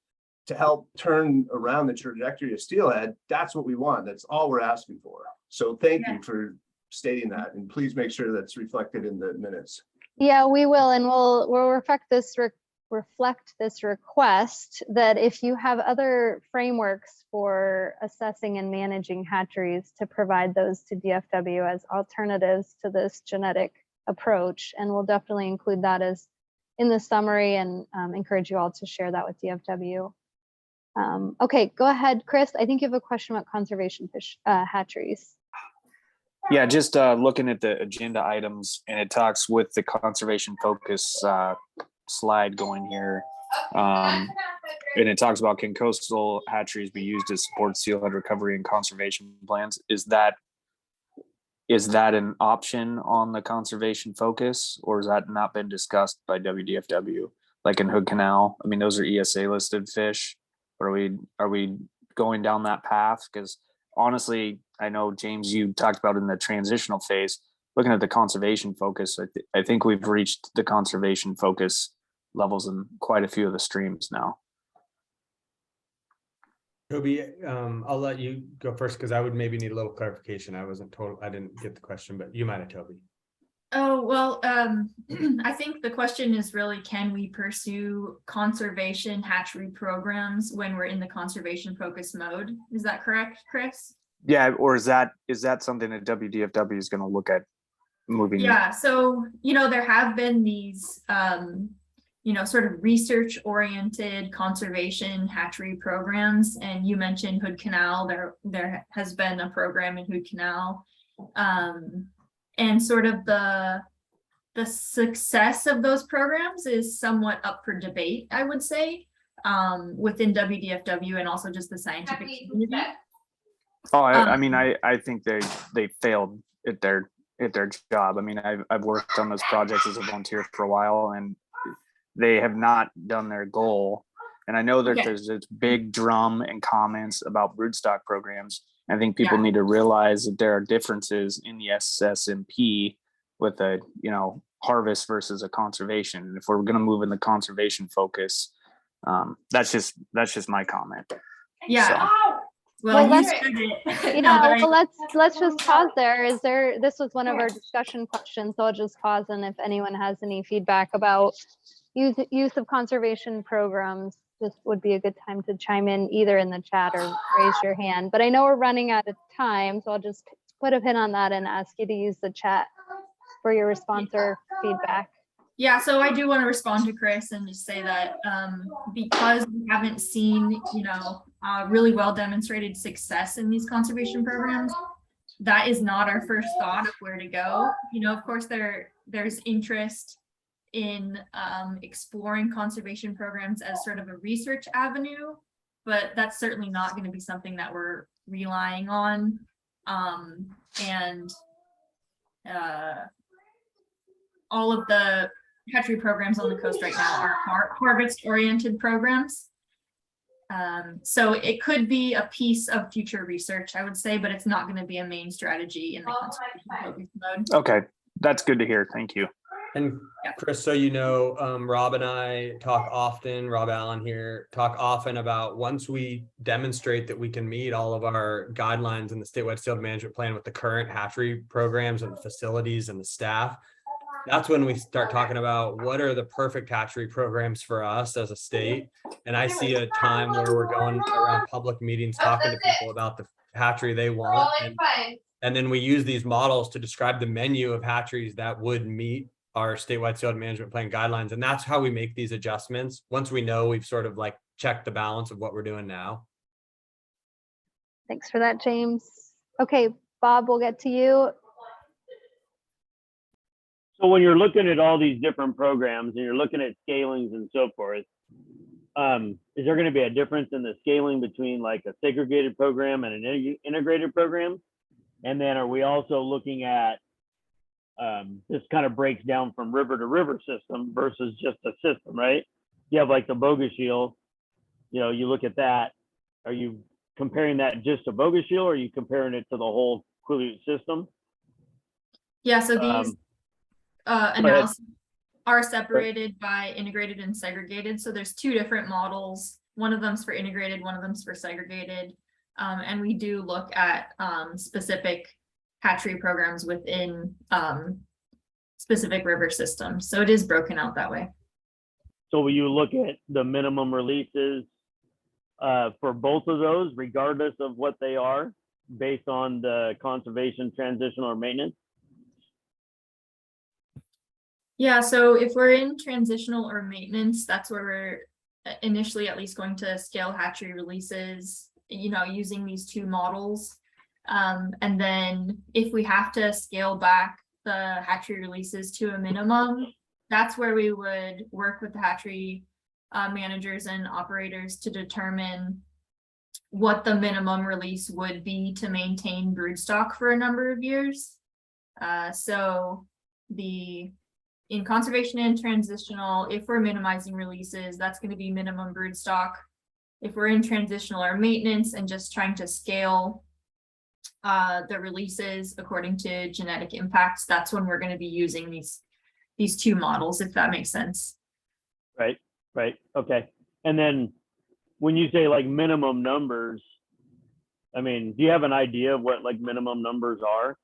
to help turn around the trajectory of Steelhead, that's what we want. That's all we're asking for. So thank you for stating that, and please make sure that's reflected in the minutes. Yeah, we will, and we'll reflect this request that if you have other frameworks for assessing and managing hatcheries, to provide those to DFW as alternatives to this genetic approach. And we'll definitely include that as in the summary and encourage you all to share that with DFW. Okay, go ahead, Chris. I think you have a question about conservation fish hatcheries. Yeah, just looking at the agenda items, and it talks with the conservation focus slide going here. And it talks about, can coastal hatcheries be used to support steelhead recovery and conservation plans? Is that an option on the conservation focus, or has that not been discussed by WDFW? Like in Hood Canal, I mean, those are ESA listed fish. Are we going down that path? Because honestly, I know, James, you talked about in the transitional phase, looking at the conservation focus, I think we've reached the conservation focus levels in quite a few of the streams now. Toby, I'll let you go first because I would maybe need a little clarification. I didn't get the question, but you might have, Toby. Oh, well, I think the question is really, can we pursue conservation hatchery programs when we're in the conservation focus mode? Is that correct, Chris? Yeah, or is that something that WDFW is going to look at moving? Yeah, so, there have been these, sort of research oriented conservation hatchery programs. And you mentioned Hood Canal, there has been a program in Hood Canal. And sort of the success of those programs is somewhat up for debate, I would say, within WDFW and also just the scientific community. Oh, I mean, I think they failed at their job. I mean, I've worked on those projects as a volunteer for a while, and they have not done their goal. And I know that there's this big drum and comments about broodstock programs. I think people need to realize that there are differences in the SSMP with a, harvest versus a conservation. And if we're going to move in the conservation focus, that's just my comment. Yeah. So. Well, let's just pause there. This was one of our discussion questions, so I'll just pause, and if anyone has any feedback about use of conservation programs, this would be a good time to chime in either in the chat or raise your hand. But I know we're running out of time, so I'll just put a pin on that and ask you to use the chat for your response or feedback. Yeah, so I do want to respond to Chris and just say that because we haven't seen, really well demonstrated success in these conservation programs, that is not our first thought of where to go. Of course, there's interest in exploring conservation programs as sort of a research avenue, but that's certainly not going to be something that we're relying on. All of the hatchery programs on the coast right now are harvest-oriented programs. So it could be a piece of future research, I would say, but it's not going to be a main strategy in the conservation focus mode. Okay, that's good to hear. Thank you. And Chris, so Rob and I talk often, Rob Allen here, talk often about once we demonstrate that we can meet all of our guidelines in the statewide steelhead management plan with the current hatchery programs and the facilities and the staff, that's when we start talking about what are the perfect hatchery programs for us as a state. And I see a time where we're going around public meetings talking to people about the hatchery they want. And then we use these models to describe the menu of hatcheries that would meet our statewide steelhead management plan guidelines. And that's how we make these adjustments once we know we've sort of like checked the balance of what we're doing now. Thanks for that, James. Okay, Bob, we'll get to you. So when you're looking at all these different programs and you're looking at scalings and so forth, is there going to be a difference in the scaling between like a segregated program and an integrated program? And then are we also looking at this kind of breaks down from river to river system versus just a system, right? You have like the bogus shield, you look at that. Are you comparing that just to bogus shield, or are you comparing it to the whole Quileute system? Yeah, so these analyses are separated by integrated and segregated. So there's two different models. One of them's for integrated, one of them's for segregated. And we do look at specific hatchery programs within specific river systems. So it is broken out that way. So will you look at the minimum releases for both of those, regardless of what they are, based on the conservation, transitional, or maintenance? Yeah, so if we're in transitional or maintenance, that's where we're initially at least going to scale hatchery releases, using these two models. And then if we have to scale back the hatchery releases to a minimum, that's where we would work with the hatchery managers and operators to determine what the minimum release would be to maintain broodstock for a number of years. So in conservation and transitional, if we're minimizing releases, that's going to be minimum broodstock. If we're in transitional or maintenance and just trying to scale the releases according to genetic impacts, that's when we're going to be using these two models, if that makes sense. Right. Okay. And then when you say like minimum numbers, I mean, do you have an idea of what like minimum numbers are?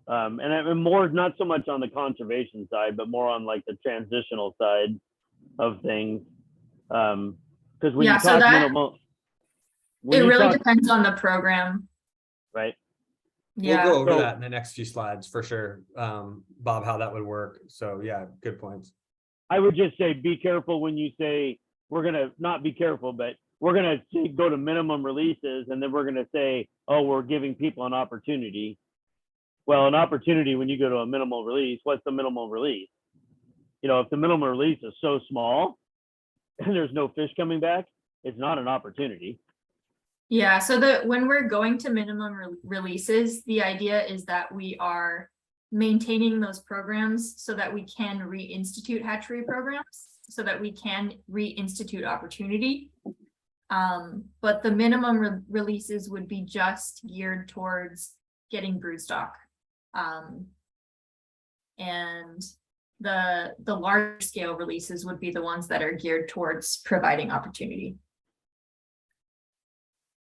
And more, not so much on the conservation side, but more on like the transitional side of things. Because when you talk minimum, it really depends on the program. Right. Yeah. We'll go over that in the next few slides for sure, Bob, how that would work. So yeah, good points. I would just say, be careful when you say, we're going to not be careful, but we're going to go to minimum releases. And then we're going to say, oh, we're giving people an opportunity. Well, an opportunity, when you go to a minimal release, what's the minimal release? If the minimum release is so small and there's no fish coming back, it's not an opportunity. Yeah, so when we're going to minimum releases, the idea is that we are maintaining those programs so that we can reinstitute hatchery programs, so that we can reinstitute opportunity. But the minimum releases would be just geared towards getting broodstock. And the large scale releases would be the ones that are geared towards providing opportunity.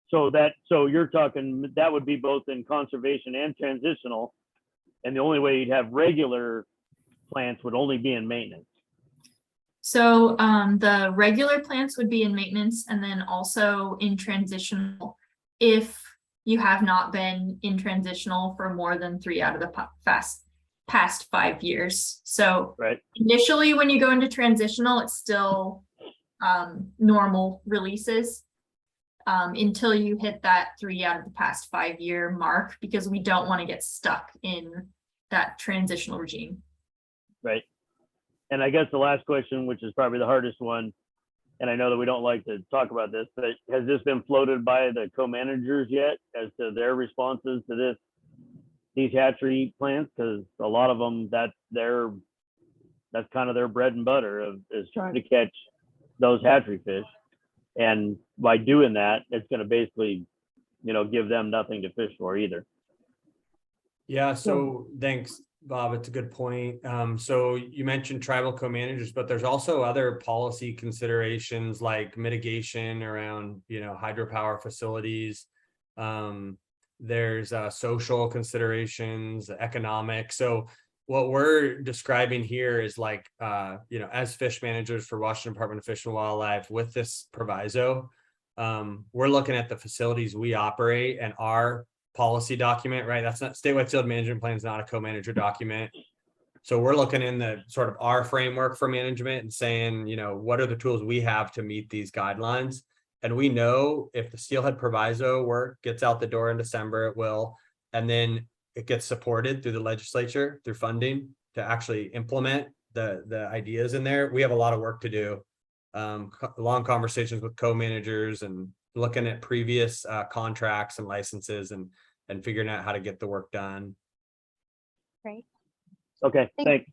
So you're talking, that would be both in conservation and transitional. And the only way you'd have regular plants would only be in maintenance. So the regular plants would be in maintenance, and then also in transitional if you have not been in transitional for more than 3 out of the past 5 years. So initially when you go into transitional, it's still normal releases until you hit that 3 out of the past 5 year mark, because we don't want to get stuck in that transitional regime. Right. And I guess the last question, which is probably the hardest one, and I know that we don't like to talk about this, but has this been floated by the co-managers yet as to their responses to these hatchery plants? Because a lot of them, that's kind of their bread and butter is trying to catch those hatchery fish. And by doing that, it's going to basically, give them nothing to fish for either. Yeah, so thanks, Bob. It's a good point. So you mentioned tribal co-managers, but there's also other policy considerations like mitigation around, hydropower facilities. There's social considerations, economic. So what we're describing here is like, as fish managers for Washington Department of Fish and Wildlife with this proviso, we're looking at the facilities we operate and our policy document, right? That's not statewide field management plan is not a co-manager document. So we're looking in the sort of our framework for management and saying, what are the tools we have to meet these guidelines? And we know if the Steelhead Proviso work gets out the door in December, it will, and then it gets supported through the legislature, through funding to actually implement the ideas in there. We have a lot of work to do. Long conversations with co-managers and looking at previous contracts and licenses and figuring out how to get the work done. Great. Okay, thanks.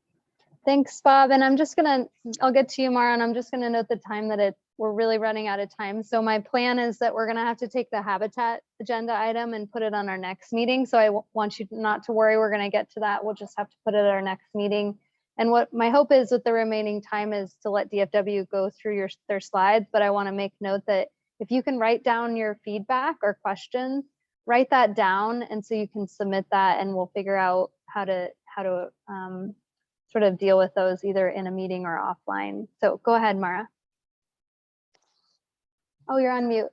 Thanks, Bob. And I'll get to you, Mara, and I'm just gonna note the time that we're really running out of time. So my plan is that we're gonna have to take the habitat agenda item and put it on our next meeting. So I want you not to worry, we're gonna get to that. We'll just have to put it at our next meeting. And what my hope is with the remaining time is to let DFW go through their slides, but I wanna make note that if you can write down your feedback or questions, write that down, and so you can submit that, and we'll figure out how to sort of deal with those either in a meeting or offline. So go ahead, Mara. Oh, you're on mute.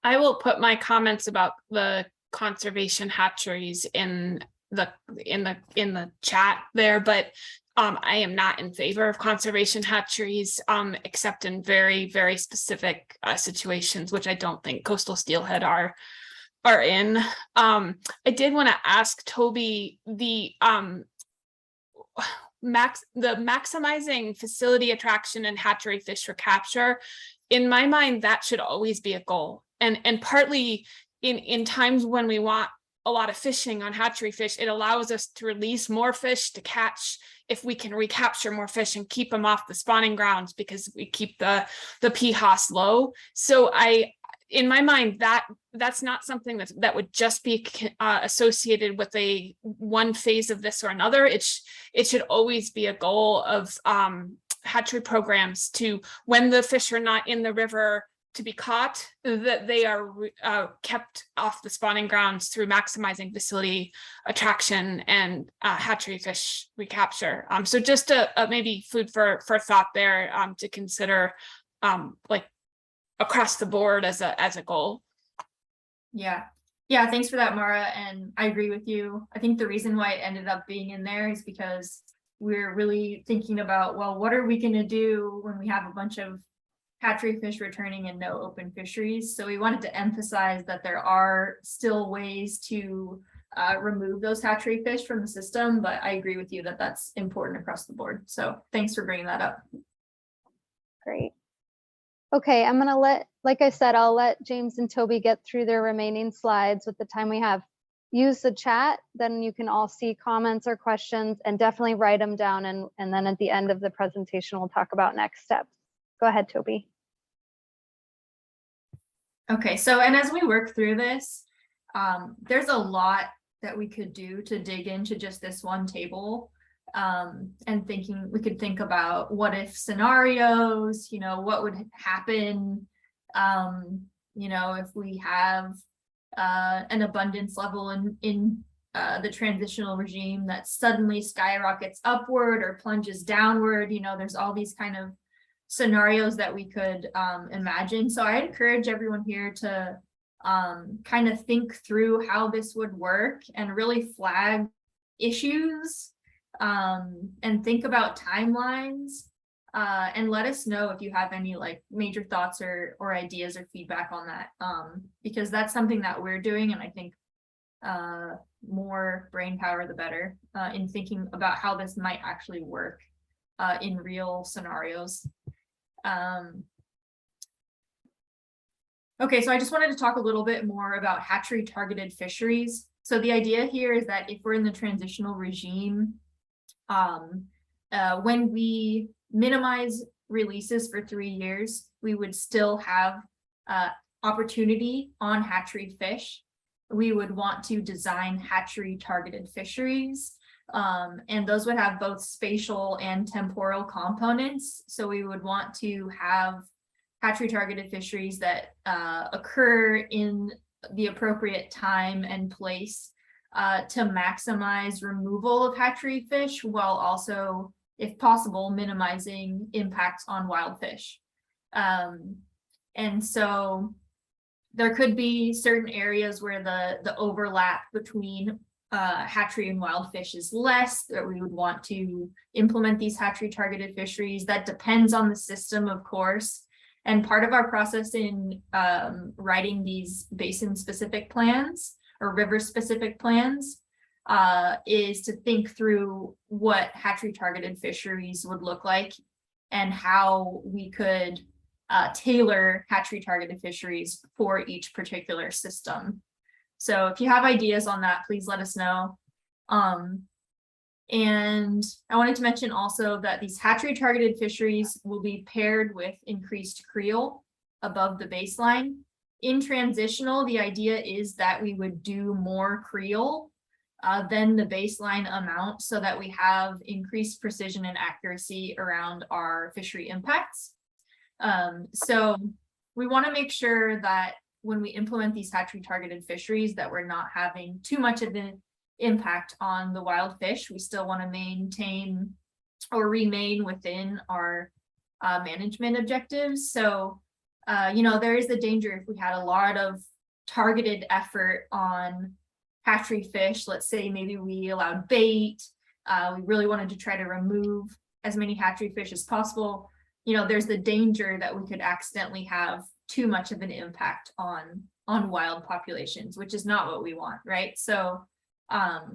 I will put my comments about the conservation hatcheries in the chat there, but I am not in favor of conservation hatcheries, except in very, very specific situations, which I don't think coastal steelhead are in. I did want to ask Toby the maximizing facility attraction and hatchery fish for capture. In my mind, that should always be a goal. And partly in times when we want a lot of fishing on hatchery fish, it allows us to release more fish to catch if we can recapture more fish and keep them off the spawning grounds, because we keep the PHOS low. So in my mind, that's not something that would just be associated with a one phase of this or another. It should always be a goal of hatchery programs to, when the fish are not in the river to be caught, that they are kept off the spawning grounds through maximizing facility attraction and hatchery fish recapture. So just maybe food for thought there, to consider like across the board as a goal. Yeah. Yeah, thanks for that, Mara. And I agree with you. I think the reason why it ended up being in there is because we're really thinking about, well, what are we going to do when we have a bunch of hatchery fish returning and no open fisheries? So we wanted to emphasize that there are still ways to remove those hatchery fish from the system, but I agree with you that that's important across the board. So thanks for bringing that up. Great. Okay, I'm gonna like I said, I'll let James and Toby get through their remaining slides with the time we have. Use the chat, then you can all see comments or questions, and definitely write them down. And then at the end of the presentation, we'll talk about next steps. Go ahead, Toby. Okay, so, and as we work through this, there's a lot that we could do to dig into just this one table. And we could think about what if scenarios, what would happen, if we have an abundance level in the transitional regime that suddenly skyrockets upward or plunges downward. There's all these kind of scenarios that we could imagine. So I encourage everyone here to kind of think through how this would work and really flag issues, and think about timelines, and let us know if you have any like major thoughts or ideas or feedback on that, because that's something that we're doing, and I think more brain power the better in thinking about how this might actually work in real scenarios. Okay, so I just wanted to talk a little bit more about hatchery targeted fisheries. So the idea here is that if we're in the transitional regime, when we minimize releases for 3 years, we would still have opportunity on hatchery fish. We would want to design hatchery targeted fisheries, and those would have both spatial and temporal components. So we would want to have hatchery targeted fisheries that occur in the appropriate time and place to maximize removal of hatchery fish, while also, if possible, minimizing impacts on wild fish. And so there could be certain areas where the overlap between hatchery and wild fish is less, that we would want to implement these hatchery targeted fisheries. That depends on the system, of course. And part of our process in writing these basin specific plans or river specific plans is to think through what hatchery targeted fisheries would look like and how we could tailor hatchery targeted fisheries for each particular system. So if you have ideas on that, please let us know. And I wanted to mention also that these hatchery targeted fisheries will be paired with increased creel above the baseline. In transitional, the idea is that we would do more creel than the baseline amount so that we have increased precision and accuracy around our fishery impacts. So we want to make sure that when we implement these hatchery targeted fisheries that we're not having too much of an impact on the wild fish. We still want to maintain or remain within our management objectives. So, there is the danger if we had a lot of targeted effort on hatchery fish, let's say maybe we allowed bait We really wanted to try to remove as many hatchery fish as possible. You know, there's the danger that we could accidentally have too much of an impact on wild populations, which is not what we want, right? So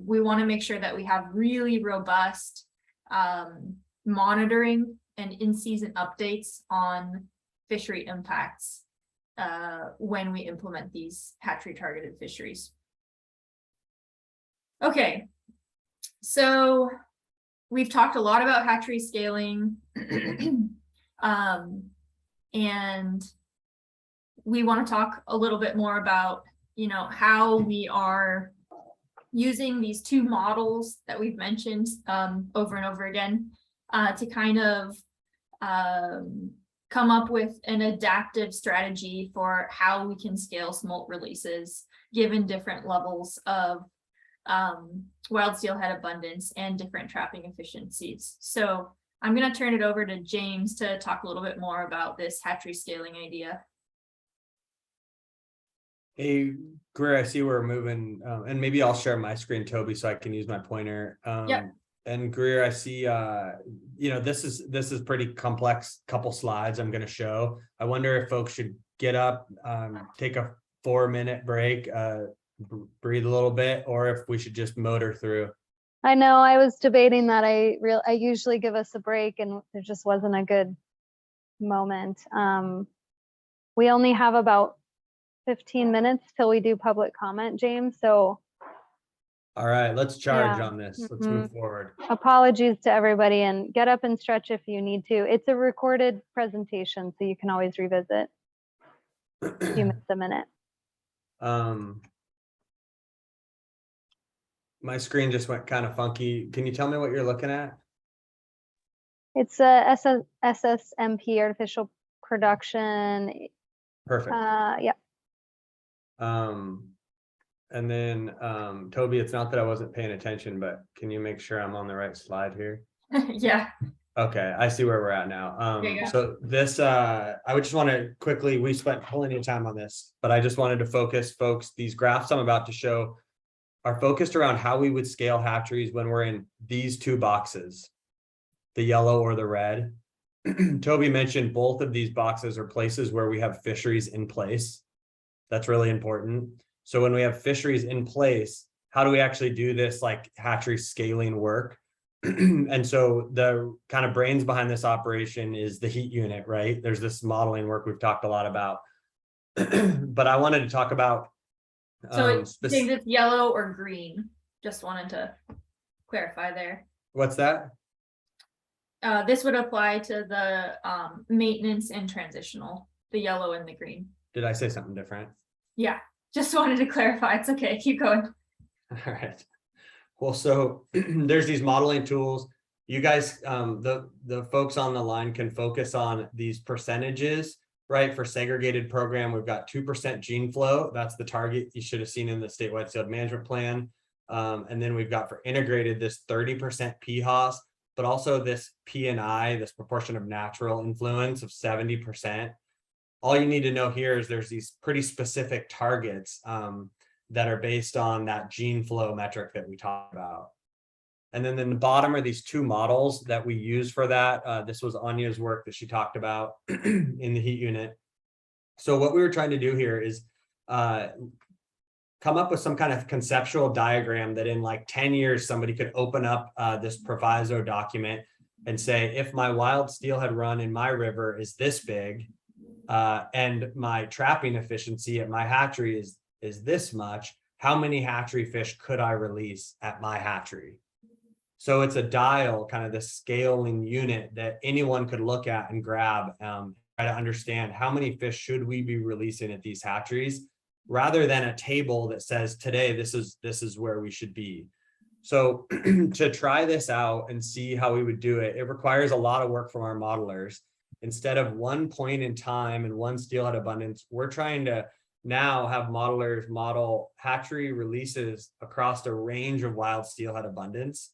we want to make sure that we have really robust monitoring and in-season updates on fishery impacts when we implement these hatchery targeted fisheries. Okay, so we've talked a lot about hatchery scaling, and we want to talk a little bit more about, you know, how we are using these two models that we've mentioned over and over again to kind of come up with an adaptive strategy for how we can scale smolt releases given different levels of wild steelhead abundance and different trapping efficiencies. So I'm going to turn it over to James to talk a little bit more about this hatchery scaling idea. Hey, Greer, I see we're moving, and maybe I'll share my screen, Toby, so I can use my pointer. Yep. And Greer, I see, you know, this is pretty complex couple slides I'm going to show. I wonder if folks should get up, take a 4-minute break, breathe a little bit, or if we should just motor through. I know, I was debating that. I usually give us a break, and there just wasn't a good moment. We only have about 15 minutes till we do public comment, James. So All right, let's charge Yeah. on this. Let's move forward. apologies to everybody, and get up and stretch if you need to. It's a recorded presentation, so you can always revisit if you miss a minute. My screen just went kind of funky. Can you tell me what you're looking at? It's a SSMP, artificial production. Perfect. Yeah. And then, Toby, it's not that I wasn't paying attention, but can you make sure I'm on the right slide here? Yeah. Okay, I see where we're at now. There you go. So this, I would just want to quickly, we spent plenty of time on this, but I just wanted to focus, folks, these graphs I'm about to show are focused around how we would scale hatcheries when we're in these two boxes, the yellow or the red. Toby mentioned both of these boxes are places where we have fisheries in place. That's really important. So when we have fisheries in place, how do we actually do this like hatchery scaling work? And so the kind of brains behind this operation is the heat unit, right? There's this modeling work we've talked a lot about. But I wanted to talk about So it's yellow or green. Just wanted to clarify there. What's that? This would apply to the maintenance and transitional, the yellow and the green. Did I say something different? Yeah, just wanted to clarify. It's okay. Keep going. All right. Well, so there's these modeling tools. You guys, the folks on the line can focus on these percentages, right? For segregated program, we've got 2% gene flow. That's the target you should have seen in the statewide field management plan. And then we've got for integrated this 30% PHOS, but also this P&I, this proportion of natural influence of 70%. All you need to know here is there's these pretty specific targets that are based on that gene flow metric that we talked about. And then in the bottom are these two models that we use for that. This was Anya's work that she talked about in the heat unit. So what we were trying to do here is come up with some kind of conceptual diagram that in like 10 years, somebody could open up this Proviso document and say, if my wild steelhead run in my river is this big, and my trapping efficiency at my hatchery is this much, how many hatchery fish could I release at my hatchery? So it's a dial, kind of the scaling unit that anyone could look at and grab, try to understand how many fish should we be releasing at these hatcheries, rather than a table that says today this is where we should be. So to try this out and see how we would do it, it requires a lot of work from our modelers. Instead of one point in time and one steelhead abundance, we're trying to now have modelers model hatchery releases across a range of wild steelhead abundance.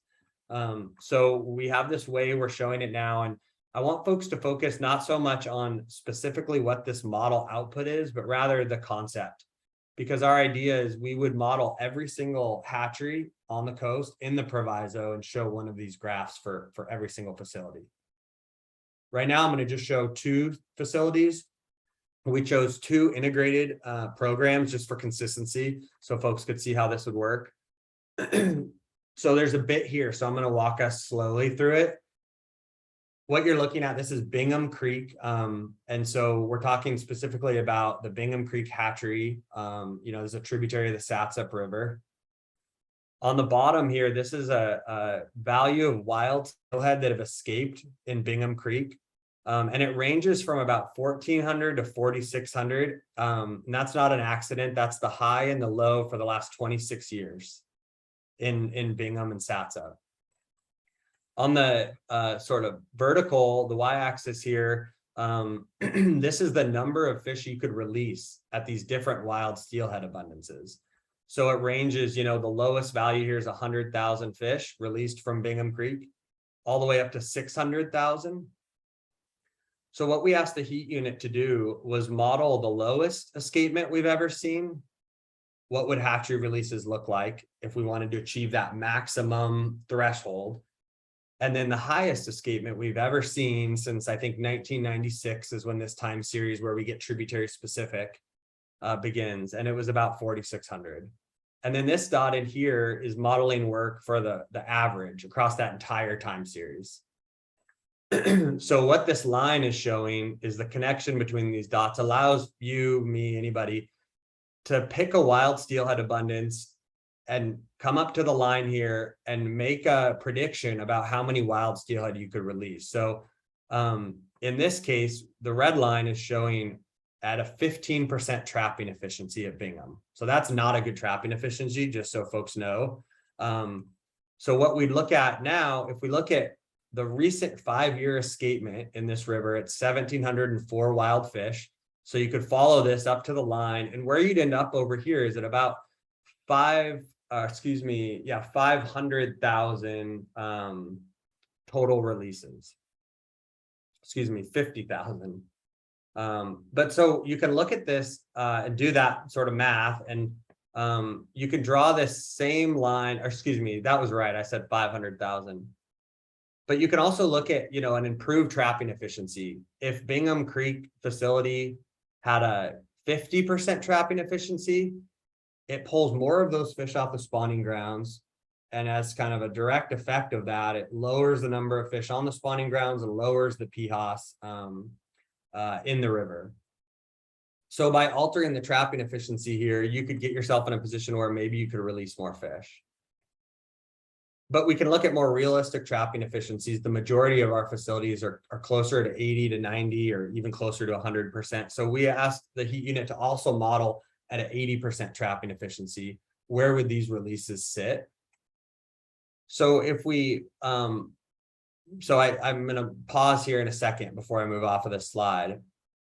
So we have this way we're showing it now, and I want folks to focus not so much on specifically what this model output is, but rather the concept. because our idea is we would model every single hatchery on the coast in the Proviso and show one of these graphs for every single facility. Right now, I'm going to just show 2 facilities. We chose 2 integrated programs just for consistency, so folks could see how this would work. So there's a bit here, so I'm going to walk us slowly through it. What you're looking at, this is Bingham Creek. And so we're talking specifically about the Bingham Creek Hatchery. There's a tributary of the Satsup River. On the bottom here, this is a value of wild steelhead that have escaped in Bingham Creek. And it ranges from about 1,400 to 4,600. And that's not an accident. That's the high and the low for the last 26 years in Bingham and Satsop. On the sort of vertical, the y-axis here, this is the number of fish you could release at these different wild steelhead abundances. So it ranges, the lowest value here is 100,000 fish released from Bingham Creek, all the way up to 600,000. So what we asked the heat unit to do was model the lowest escapement we've ever seen. What would hatchery releases look like if we wanted to achieve that maximum threshold? And then the highest escapement we've ever seen since I think 1996 is when this time series where we get tributary specific begins, and it was about 4,600. And then this dotted here is modeling work for the average across that entire time series. So what this line is showing is the connection between these dots allows you, me, anybody to pick a wild steelhead abundance and come up to the line here and make a prediction about how many wild steelhead you could release. So in this case, the red line is showing at a 15% trapping efficiency at Bingham. So that's not a good trapping efficiency, just so folks know. So what we look at now, if we look at the recent 5-year escapement in this river, it's 1,704 wild fish. So you could follow this up to the line, and where you'd end up over here is at about 500,000 total releases. 50,000. But so you can look at this and do that sort of math, and you can draw this same line, or that was right. I said 500,000. But you can also look at, an improved trapping efficiency. If Bingham Creek facility had a 50% trapping efficiency, it pulls more of those fish off the spawning grounds. And as kind of a direct effect of that, it lowers the number of fish on the spawning grounds and lowers the PHOS in the river. So by altering the trapping efficiency here, you could get yourself in a position where maybe you could release more fish. But we can look at more realistic trapping efficiencies. The majority of our facilities are closer to 80 to 90 or even closer to 100%. So we asked the heat unit to also model at an 80% trapping efficiency. Where would these releases sit? So if we, I'm going to pause here in a second before I move off of this slide.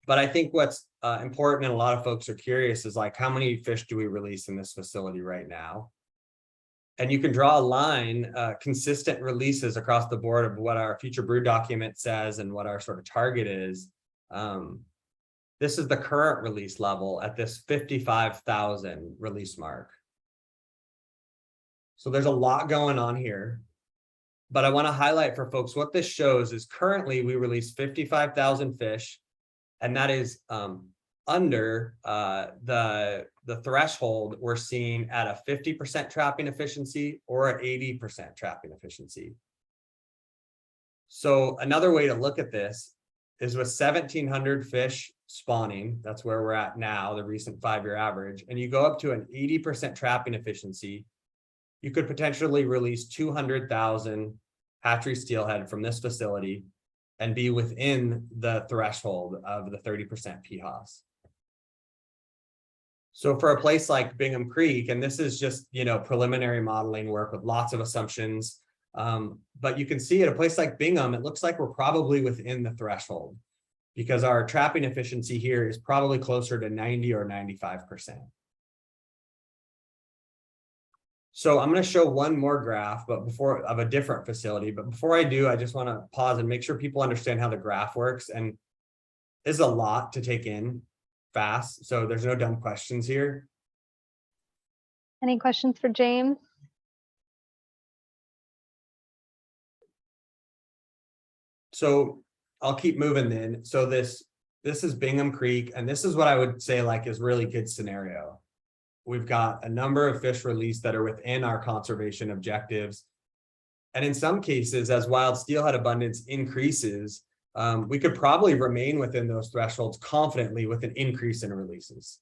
But I think what's important, and a lot of folks are curious, is like, how many fish do we release in this facility right now? And you can draw a line, consistent releases across the board of what our future brood document says and what our sort of target is. This is the current release level at this 55,000 release mark. So there's a lot going on here, but I want to highlight for folks what this shows is currently we release 55,000 fish, and that is under the threshold we're seeing at a 50% trapping efficiency or an 80% trapping efficiency. So another way to look at this is with 1,700 fish spawning, that's where we're at now, the recent 5-year average, and you go up to an 80% trapping efficiency, you could potentially release 200,000 hatchery steelhead from this facility and be within the threshold of the 30% PHOS. So for a place like Bingham Creek, and this is just, preliminary modeling work with lots of assumptions, but you can see at a place like Bingham, it looks like we're probably within the threshold because our trapping efficiency here is probably closer to 90 or 95%. So I'm going to show one more graph, but of a different facility. But before I do, I just want to pause and make sure people understand how the graph works. And it's a lot to take in fast, so there's no dumb questions here. Any questions for James? So I'll keep moving then. So this is Bingham Creek, and this is what I would say like is really good scenario. We've got a number of fish released that are within our conservation objectives. And in some cases, as wild steelhead abundance increases, we could probably remain within those thresholds confidently with an increase in releases.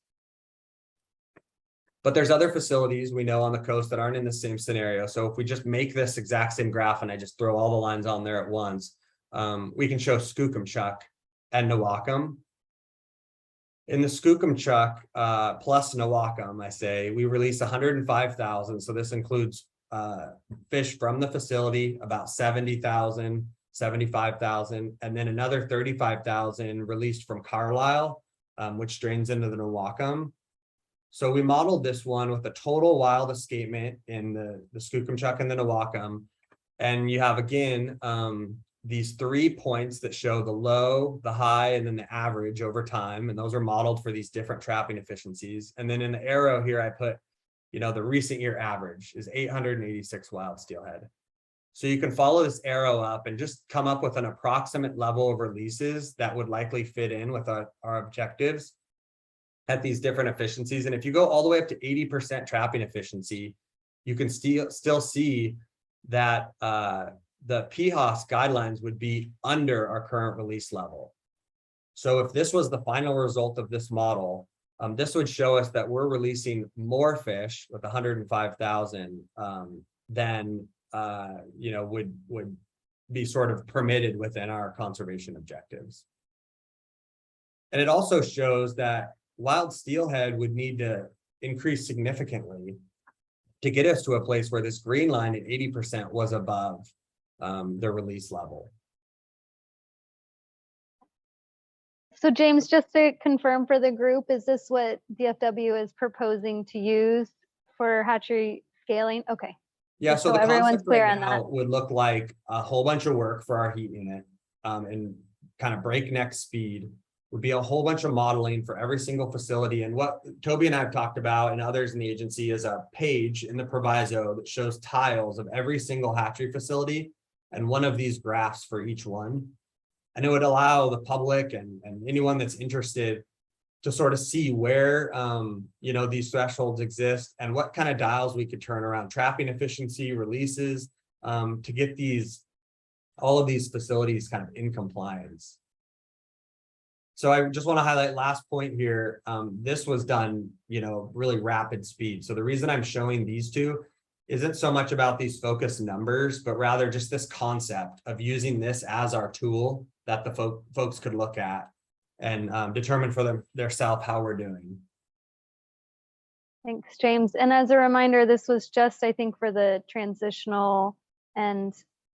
But there's other facilities we know on the coast that aren't in the same scenario. So if we just make this exact same graph and I just throw all the lines on there at once, we can show Skookumchuck and Newaukum. In the Skookumchuck plus Newaukum, I say, we release 105,000. So this includes fish from the facility, about 70,000, 75,000, and then another 35,000 released from Carlisle, which drains into the Newaukum. So we modeled this one with a total wild escapement in the Skookumchuck and the Newaukum. And you have, again, these 3 points that show the low, the high, and then the average over time. And those are modeled for these different trapping efficiencies. And then in the arrow here, I put, the recent year average is 886 wild steelhead. So you can follow this arrow up and just come up with an approximate level of releases that would likely fit in with our objectives at these different efficiencies. And if you go all the way up to 80% trapping efficiency, you can still see that the PHOS guidelines would be under our current release level. So if this was the final result of this model, this would show us that we're releasing more fish with 105,000 than would be sort of permitted within our conservation objectives. And it also shows that wild steelhead would need to increase significantly to get us to a place where this green line at 80% was above the release level. So James, just to confirm for the group, is this what DFW is proposing to use for hatchery scaling? Okay. Yeah, Just so the everyone's concept clear right on now that. would look like a whole bunch of work for our heat unit and kind of breakneck speed. Would be a whole bunch of modeling for every single facility. And what Toby and I have talked about and others in the agency is a page in the Proviso that shows tiles of every single hatchery facility and one of these graphs for each one. And it would allow the public and anyone that's interested to sort of see where these thresholds exist and what kind of dials we could turn around trapping efficiency, releases, to get all of these facilities kind of in compliance. So I just want to highlight last point here. This was done, really rapid speed. So the reason I'm showing these two isn't so much about these focus numbers, but rather just this concept of using this as our tool that the folks could look at and determine for themselves how we're doing. Thanks, James. And as a reminder, this was just, I think, for the transitional and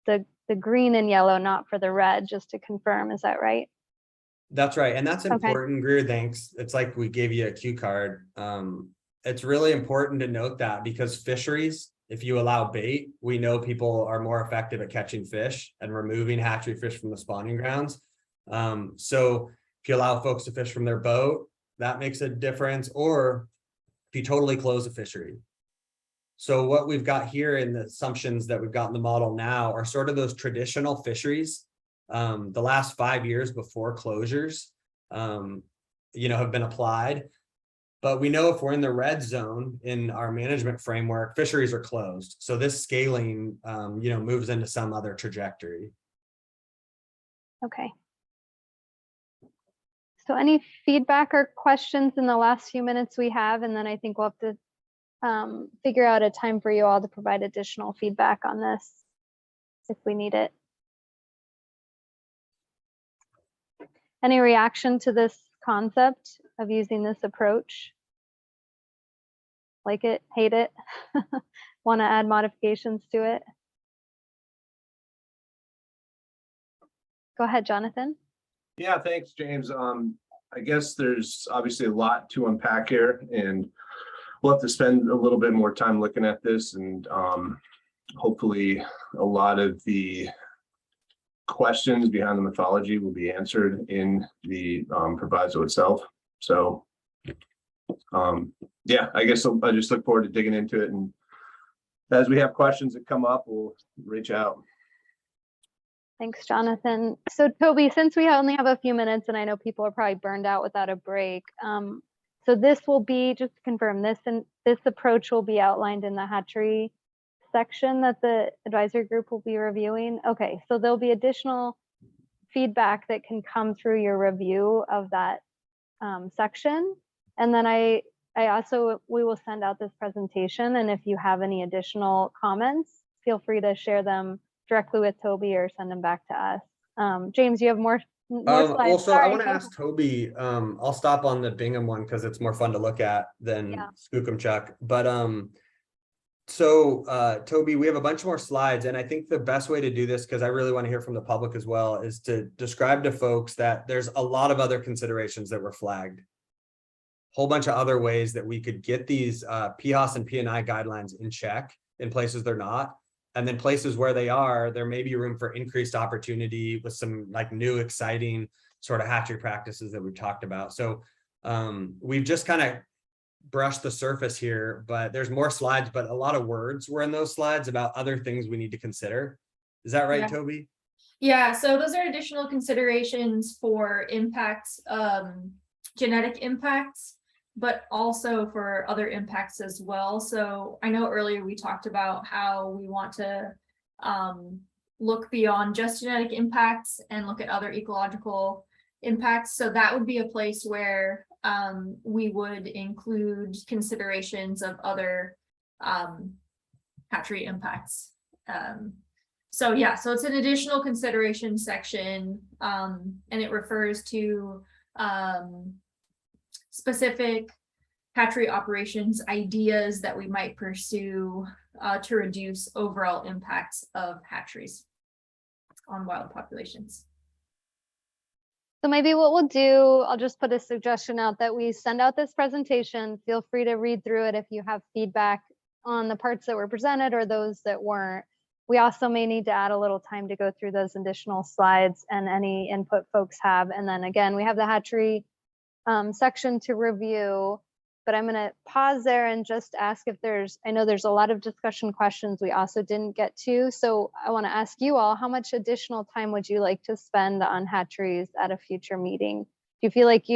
the green and yellow, not for the red, just to confirm. Is that right? That's right. And that's Okay. important, Greer. Thanks. It's like we gave you a cue card. It's really important to note that because fisheries, if you allow bait, we know people are more effective at catching fish and removing hatchery fish from the spawning grounds. So if you allow folks to fish from their boat, that makes a difference. Or if you totally close a fishery. So what we've got here in the assumptions that we've got in the model now are sort of those traditional fisheries. The last 5 years before closures, have been applied. But we know if we're in the red zone in our management framework, fisheries are closed. So this scaling, moves into some other trajectory. Okay. So any feedback or questions in the last few minutes we have, and then I think we'll have to figure out a time for you all to provide additional feedback on this if we need it. Any reaction to this concept of using this approach? Like it, hate it, want to add modifications to it? Go ahead, Jonathan. Yeah, thanks, James. I guess there's obviously a lot to unpack here, and we'll have to spend a little bit more time looking at this, and hopefully a lot of the questions behind the mythology will be answered in the proviso itself. So Yeah, I guess I just look forward to digging into it, and as we have questions that come up, we'll reach out. Thanks, Jonathan. So Toby, since we only have a few minutes and I know people are probably burned out without a break, so this will be, just to confirm, this approach will be outlined in the hatchery section that the advisory group will be reviewing. Okay, so there'll be additional feedback that can come through your review of that section. And then we will send out this presentation, and if you have any additional comments, feel free to share them directly with Toby or send them back to us. James, you have more slides. Also, Sorry, I want to go ask Toby, I'll stop on the Bingham one because it's more fun to look at than Skookumchuck. But Toby, we have a bunch more slides, and I think the best way to do this, because I really want to hear from the public as well, is to describe to folks that there's a lot of other considerations that were flagged. Whole bunch of other ways that we could get these PHOS and P&I guidelines in check in places they're not. And then places where they are, there may be room for increased opportunity with some like new exciting sort of hatchery practices that we've talked about. So we've just kind of brushed the surface here, but there's more slides, but a lot of words were in those slides about other things we need to consider. Is that right, Toby? Yeah, so those are additional considerations for impacts, genetic impacts, but also for other impacts as well. So I know earlier we talked about how we want to look beyond just genetic impacts and look at other ecological impacts. So that would be a place where we would include considerations of other hatchery impacts. So it's an additional consideration section, and it refers to specific hatchery operations ideas that we might pursue to reduce overall impacts of hatcheries on wild populations. So maybe what we'll do, I'll just put a suggestion out that we send out this presentation. Feel free to read through it if you have feedback on the parts that were presented or those that weren't. We also may need to add a little time to go through those additional slides and any input folks have. And then again, we have the hatchery section to review, but I'm going to pause there and just ask if I know there's a lot of discussion questions we also didn't get to. So I want to ask you all, how much additional time would you like to spend on hatcheries at a future meeting? Do you feel like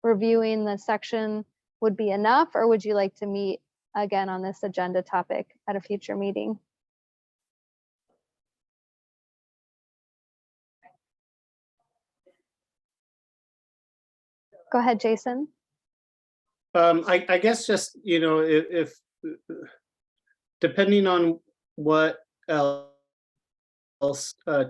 reviewing the section would be enough, or would you like to meet again on this agenda topic at a future meeting? Go ahead, Jason. I guess just, if depending on what else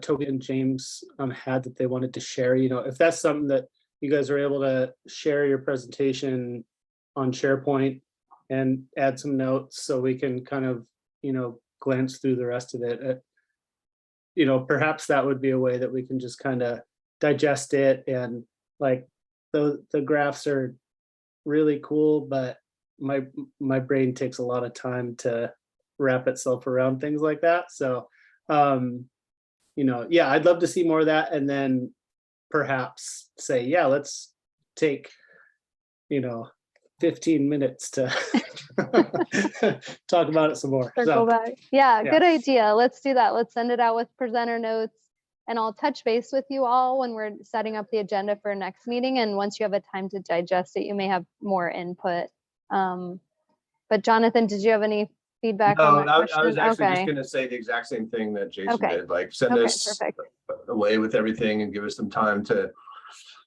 Toby and James had that they wanted to share, if that's something that you guys are able to share your presentation on SharePoint and add some notes so we can kind of, glance through the rest of it, perhaps that would be a way that we can just kind of digest it. And like the graphs are really cool, but my brain takes a lot of time to wrap itself around things like that. So I'd love to see more of that, and then perhaps say, let's take 15 minutes to talk about it some more. Circle back. Yeah, good idea. Let's do that. Let's send it out with presenter notes, and I'll touch base with you all when we're setting up the agenda for next meeting. And once you have a time to digest it, you may have more input. But Jonathan, did you have any feedback on that question? I was actually just going to say the exact same thing that Jason did. Like send us away with everything and give us some time to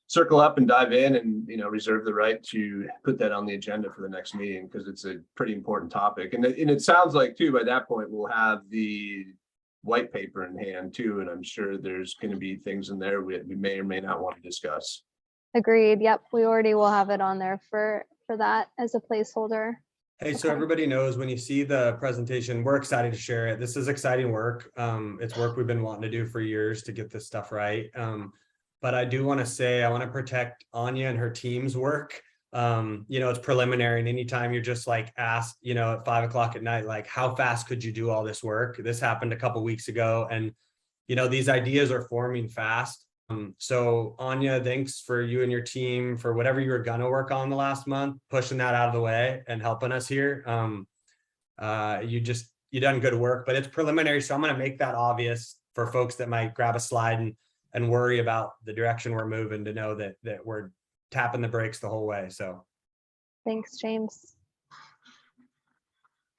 circle up and dive in, and reserve the right to put that on the agenda for the next meeting, because it's a pretty important topic. And it sounds like too, by that point, we'll have the white paper in hand too, and I'm sure there's going to be things in there we may or may not want to discuss. Agreed. Yep, we already will have it on there for that as a placeholder. Hey, so everybody knows when you see the presentation, we're excited to share it. This is exciting work. It's work we've been wanting to do for years to get this stuff right. But I do want to say, I want to protect Anya and her team's work. It's preliminary, and anytime you're just like asked, at 5 o'clock at night, like how fast could you do all this work? This happened a couple of weeks ago, and these ideas are forming fast. So Anya, thanks for you and your team for whatever you were gonna work on the last month, pushing that out of the way and helping us here. You done good work, but it's preliminary. So I'm gonna make that obvious for folks that might grab a slide and worry about the direction we're moving, to know that we're tapping the brakes the whole way. So Thanks, James.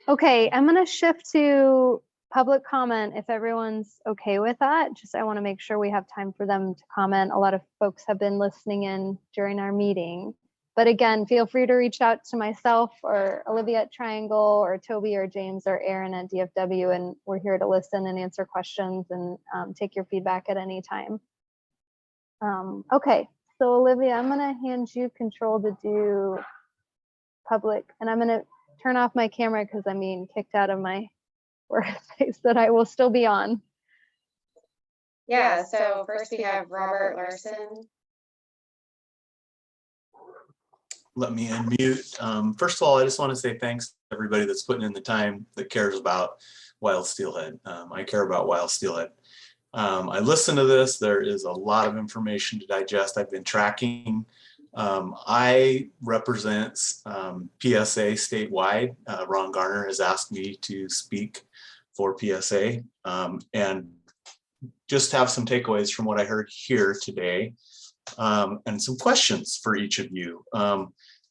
Okay, I'm gonna shift to public comment if everyone's okay with that. Just I want to make sure we have time for them to comment. A lot of folks have been listening in during our meeting. But again, feel free to reach out to myself or Olivia at Triangle or Toby or James or Aaron at DFW, and we're here to listen and answer questions and take your feedback at any time. Okay, so Olivia, I'm gonna hand you control to do public, and I'm gonna turn off my camera because I'm being kicked out of my workspace that I will still be on. Yeah, so first we have Robert Larson. Let me unmute. First of all, I just want to say thanks to everybody that's putting in the time that cares about wild steelhead. I care about wild steelhead. I listened to this. There is a lot of information to digest. I've been tracking. I represent PSA statewide. Ron Garner has asked me to speak for PSA and just have some takeaways from what I heard here today and some questions for each of you.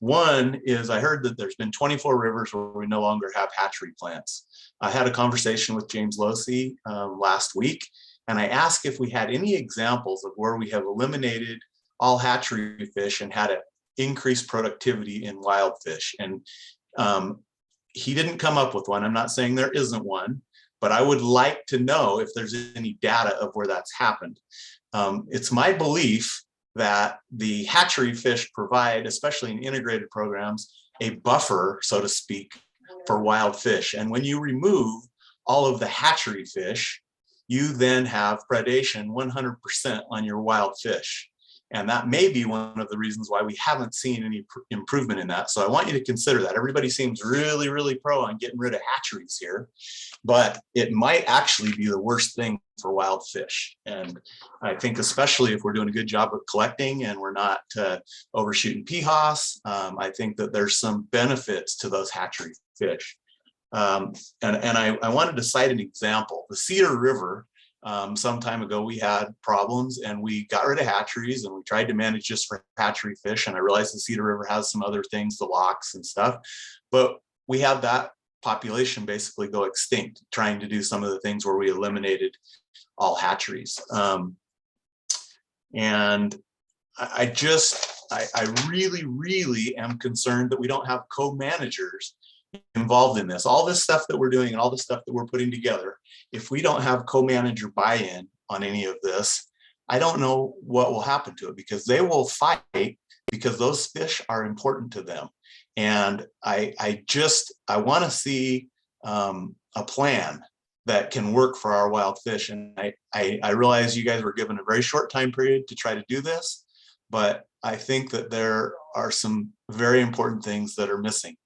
One is I heard that there's been 24 rivers where we no longer have hatchery plants. I had a conversation with James Losey last week, and I asked if we had any examples of where we have eliminated all hatchery fish and had an increased productivity in wild fish. And he didn't come up with one. I'm not saying there isn't one, but I would like to know if there's any data of where that's happened. It's my belief that the hatchery fish provide, especially in integrated programs, a buffer, so to speak, for wild fish. And when you remove all of the hatchery fish, you then have predation 100% on your wild fish. And that may be one of the reasons why we haven't seen any improvement in that. So I want you to consider that. Everybody seems really, really pro on getting rid of hatcheries here, but it might actually be the worst thing for wild fish. And I think especially if we're doing a good job of collecting and we're not overshooting PHOS, I think that there's some benefits to those hatchery fish. And I wanted to cite an example. The Cedar River, some time ago, we had problems and we got rid of hatcheries and we tried to manage just for hatchery fish. And I realized the Cedar River has some other things, the locks and stuff, but we had that population basically go extinct, trying to do some of the things where we eliminated all hatcheries. And I really, really am concerned that we don't have co-managers involved in this. All this stuff that we're doing and all the stuff that we're putting together, if we don't have co-manager buy-in on any of this, I don't know what will happen to it, because they will fight because those fish are important to them. And I want to see a plan that can work for our wild fish. And I realize you guys were given a very short time period to try to do this, but I think that there are some very important things that are missing.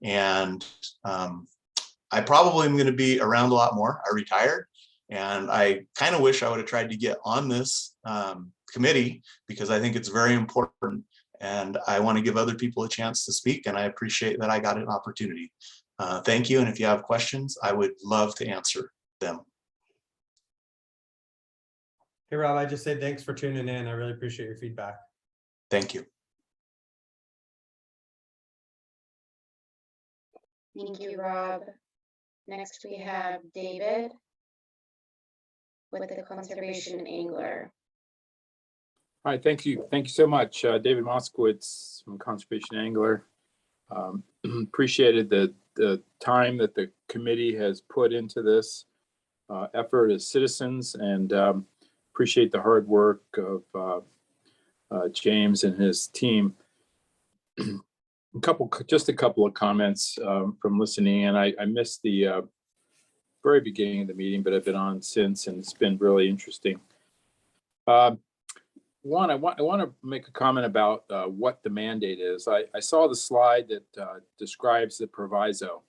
And I probably am going to be around a lot more. I retired, and I kind of wish I would have tried to get on this committee, because I think it's very important and I want to give other people a chance to speak, and I appreciate that I got an opportunity. Thank you. And if you have questions, I would love to answer them. Hey, Rob, I just say thanks for tuning in. I really appreciate your feedback. Thank you. Thank you, Rob. Next, we have David with the Conservation Angler. All right, thank you. Thank you so much. David Moskowitz from Conservation Angler. Appreciated the time that the committee has put into this effort as citizens, and appreciate the hard work of James and his team. Just a couple of comments from listening, and I missed the very beginning of the meeting, but I've been on since, and it's been really interesting. I want to make a comment about what the mandate is. I saw the slide that describes the proviso,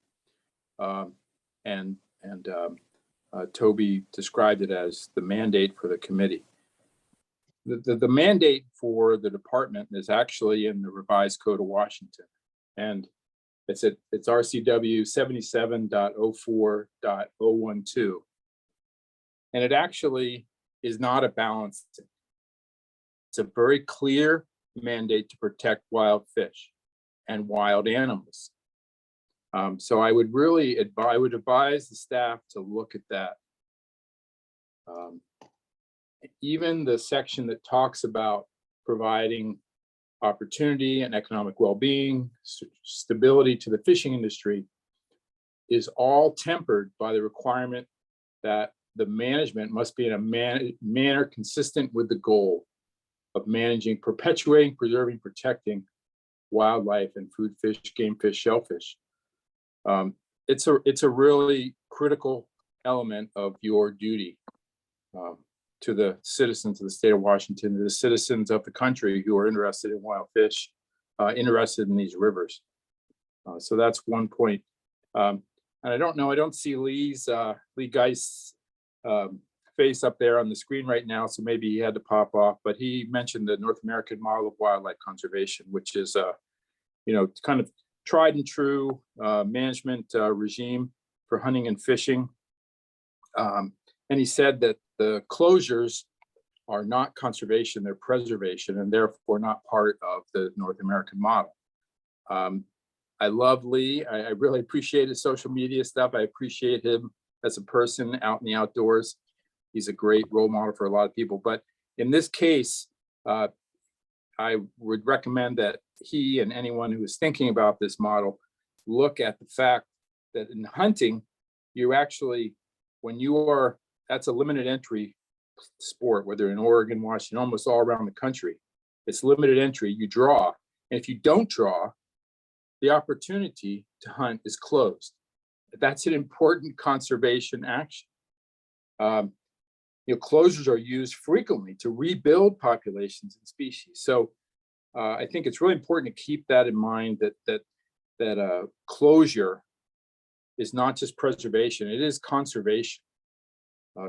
and Toby described it as the mandate for the committee. the mandate for the department is actually in the revised code of Washington. And it's RCW 77.04.012. And it actually is not a balancing. It's a very clear mandate to protect wild fish and wild animals. So I would advise the staff to look at that. Even the section that talks about providing opportunity and economic well-being, stability to the fishing industry is all tempered by the requirement that the management must be in a manner consistent with the goal of managing, perpetuating, preserving, protecting wildlife and food fish, game fish, shellfish. It's a really critical element of your duty to the citizens of the state of Washington, to the citizens of the country who are interested in wild fish, interested in these rivers. So that's one point. And I don't see Lee Geist's face up there on the screen right now, so maybe he had to pop off, but he mentioned the North American model of wildlife conservation, which is kind of tried and true management regime for hunting and fishing. And he said that the closures are not conservation, they're preservation, and therefore not part of the North American model. I love Lee. I really appreciate his social media stuff. I appreciate him as a person out in the outdoors. He's a great role model for a lot of people. But in this case, I would recommend that he and anyone who is thinking about this model look at the fact that in hunting, you actually, that's a limited entry sport, whether in Oregon, Washington, almost all around the country. It's limited entry, you draw. And if you don't draw, the opportunity to hunt is closed. That's an important conservation action. Closures are used frequently to rebuild populations and species. So I think it's really important to keep that in mind, that closure is not just preservation, it is conservation.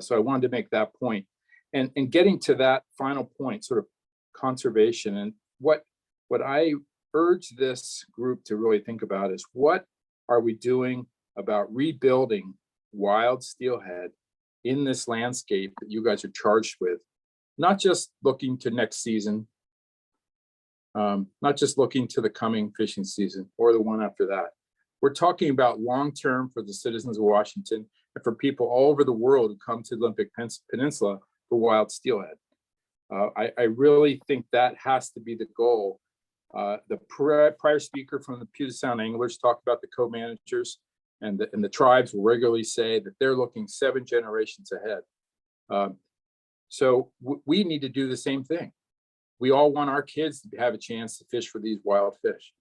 So I wanted to make that point. And getting to that final point, sort of conservation, and what I urge this group to really think about is, what are we doing about rebuilding wild steelhead in this landscape that you guys are charged with? Not just looking to next season, not just looking to the coming fishing season or the one after that. We're talking about long-term for the citizens of Washington and for people all over the world who come to the Olympic Peninsula for wild steelhead. I really think that has to be the goal. The prior speaker from the Puget Sound Anglers talked about the co-managers, and the tribes will regularly say that they're looking 7 generations ahead. So we need to do the same thing. We all want our kids to have a chance to fish for these wild fish.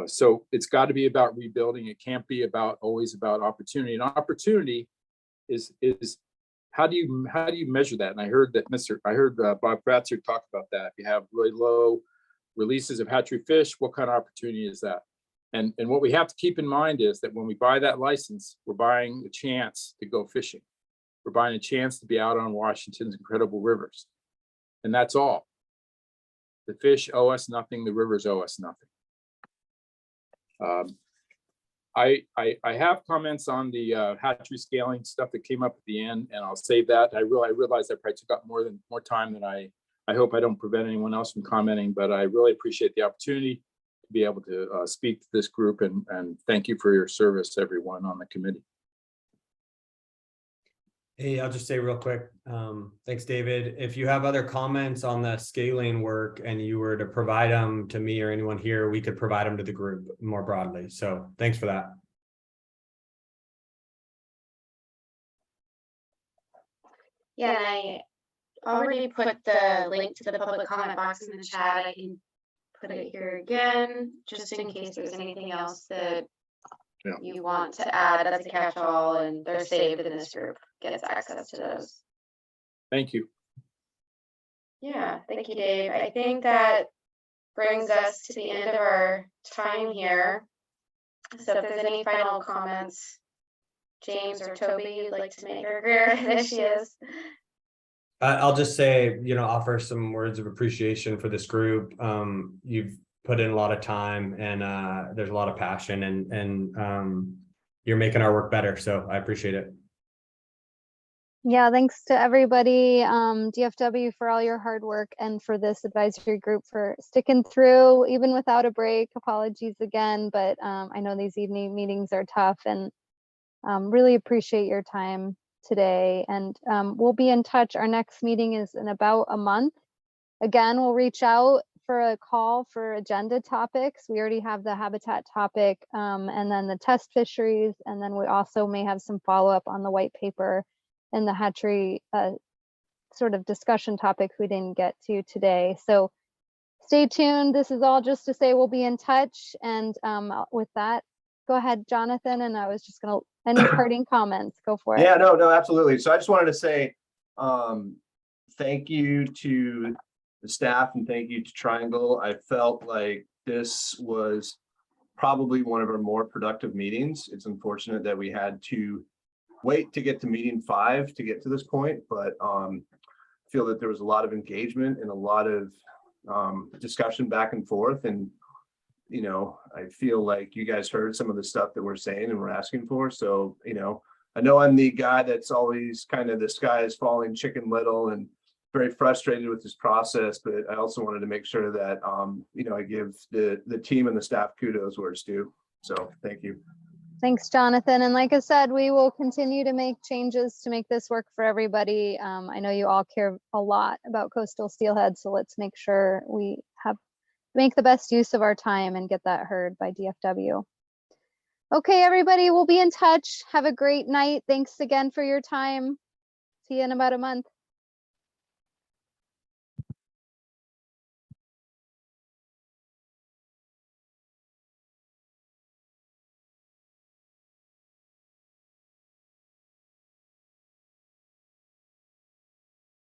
So it's got to be about rebuilding. It can't be always about opportunity. And opportunity is how do you measure that? And I heard that Bob Kratzer talk about that. If you have really low releases of hatchery fish, what kind of opportunity is that? And what we have to keep in mind is that when we buy that license, we're buying a chance to go fishing. We're buying a chance to be out on Washington's incredible rivers. And that's all. The fish owe us nothing. The rivers owe us nothing. I have comments on the hatchery scaling stuff that came up at the end, and I'll save that. I realized I probably took up more time than I hope I don't prevent anyone else from commenting, but I really appreciate the opportunity to be able to speak to this group, and thank you for your service, everyone on the committee. Hey, I'll just say real quick, thanks, David. If you have other comments on the scaling work and you were to provide them to me or anyone here, we could provide them to the group more broadly. So thanks for that. Yeah, and I already put the link to the public comment box in the chat. I can put it here again, just in case there's anything else that you want to add as a catch-all, and they're saved in this group, gets access to those. Thank you. Yeah, thank you, Dave. I think that brings us to the end of our time here. So if there's any final comments, James or Toby, you'd like to make, or Greer, there she is. I'll just say, offer some words of appreciation for this group. You've put in a lot of time and there's a lot of passion and you're making our work better. So I appreciate it. Yeah, thanks to everybody, DFW for all your hard work and for this advisory group for sticking through even without a break. Apologies again, but I know these evening meetings are tough and really appreciate your time today. And we'll be in touch. Our next meeting is in about a month. Again, we'll reach out for a call for agenda topics. We already have the habitat topic and then the test fisheries. And then we also may have some follow-up on the white paper and the hatchery sort of discussion topics we didn't get to today. So stay tuned. This is all just to say we'll be in touch. And with that, go ahead, Jonathan. And I was just gonna, any parting comments, go for it. Yeah, no, absolutely. So I just wanted to say thank you to the staff and thank you to Triangle. I felt like this was probably one of our more productive meetings. It's unfortunate that we had to wait to get to meeting 5 to get to this point, but I feel that there was a lot of engagement and a lot of discussion back and forth. And, I feel like you guys heard some of the stuff that we're saying and we're asking for. So, I know I'm the guy that's always kind of the sky is falling chicken little and very frustrated with this process, but I also wanted to make sure that, I give the team and the staff kudos where it's due. So thank you. Thanks, Jonathan. And like I said, we will continue to make changes to make this work for everybody. I know you all care a lot about coastal steelhead, so let's make sure we make the best use of our time and get that heard by DFW. Okay, everybody, we'll be in touch. Have a great night. Thanks again for your time. See you in about a month.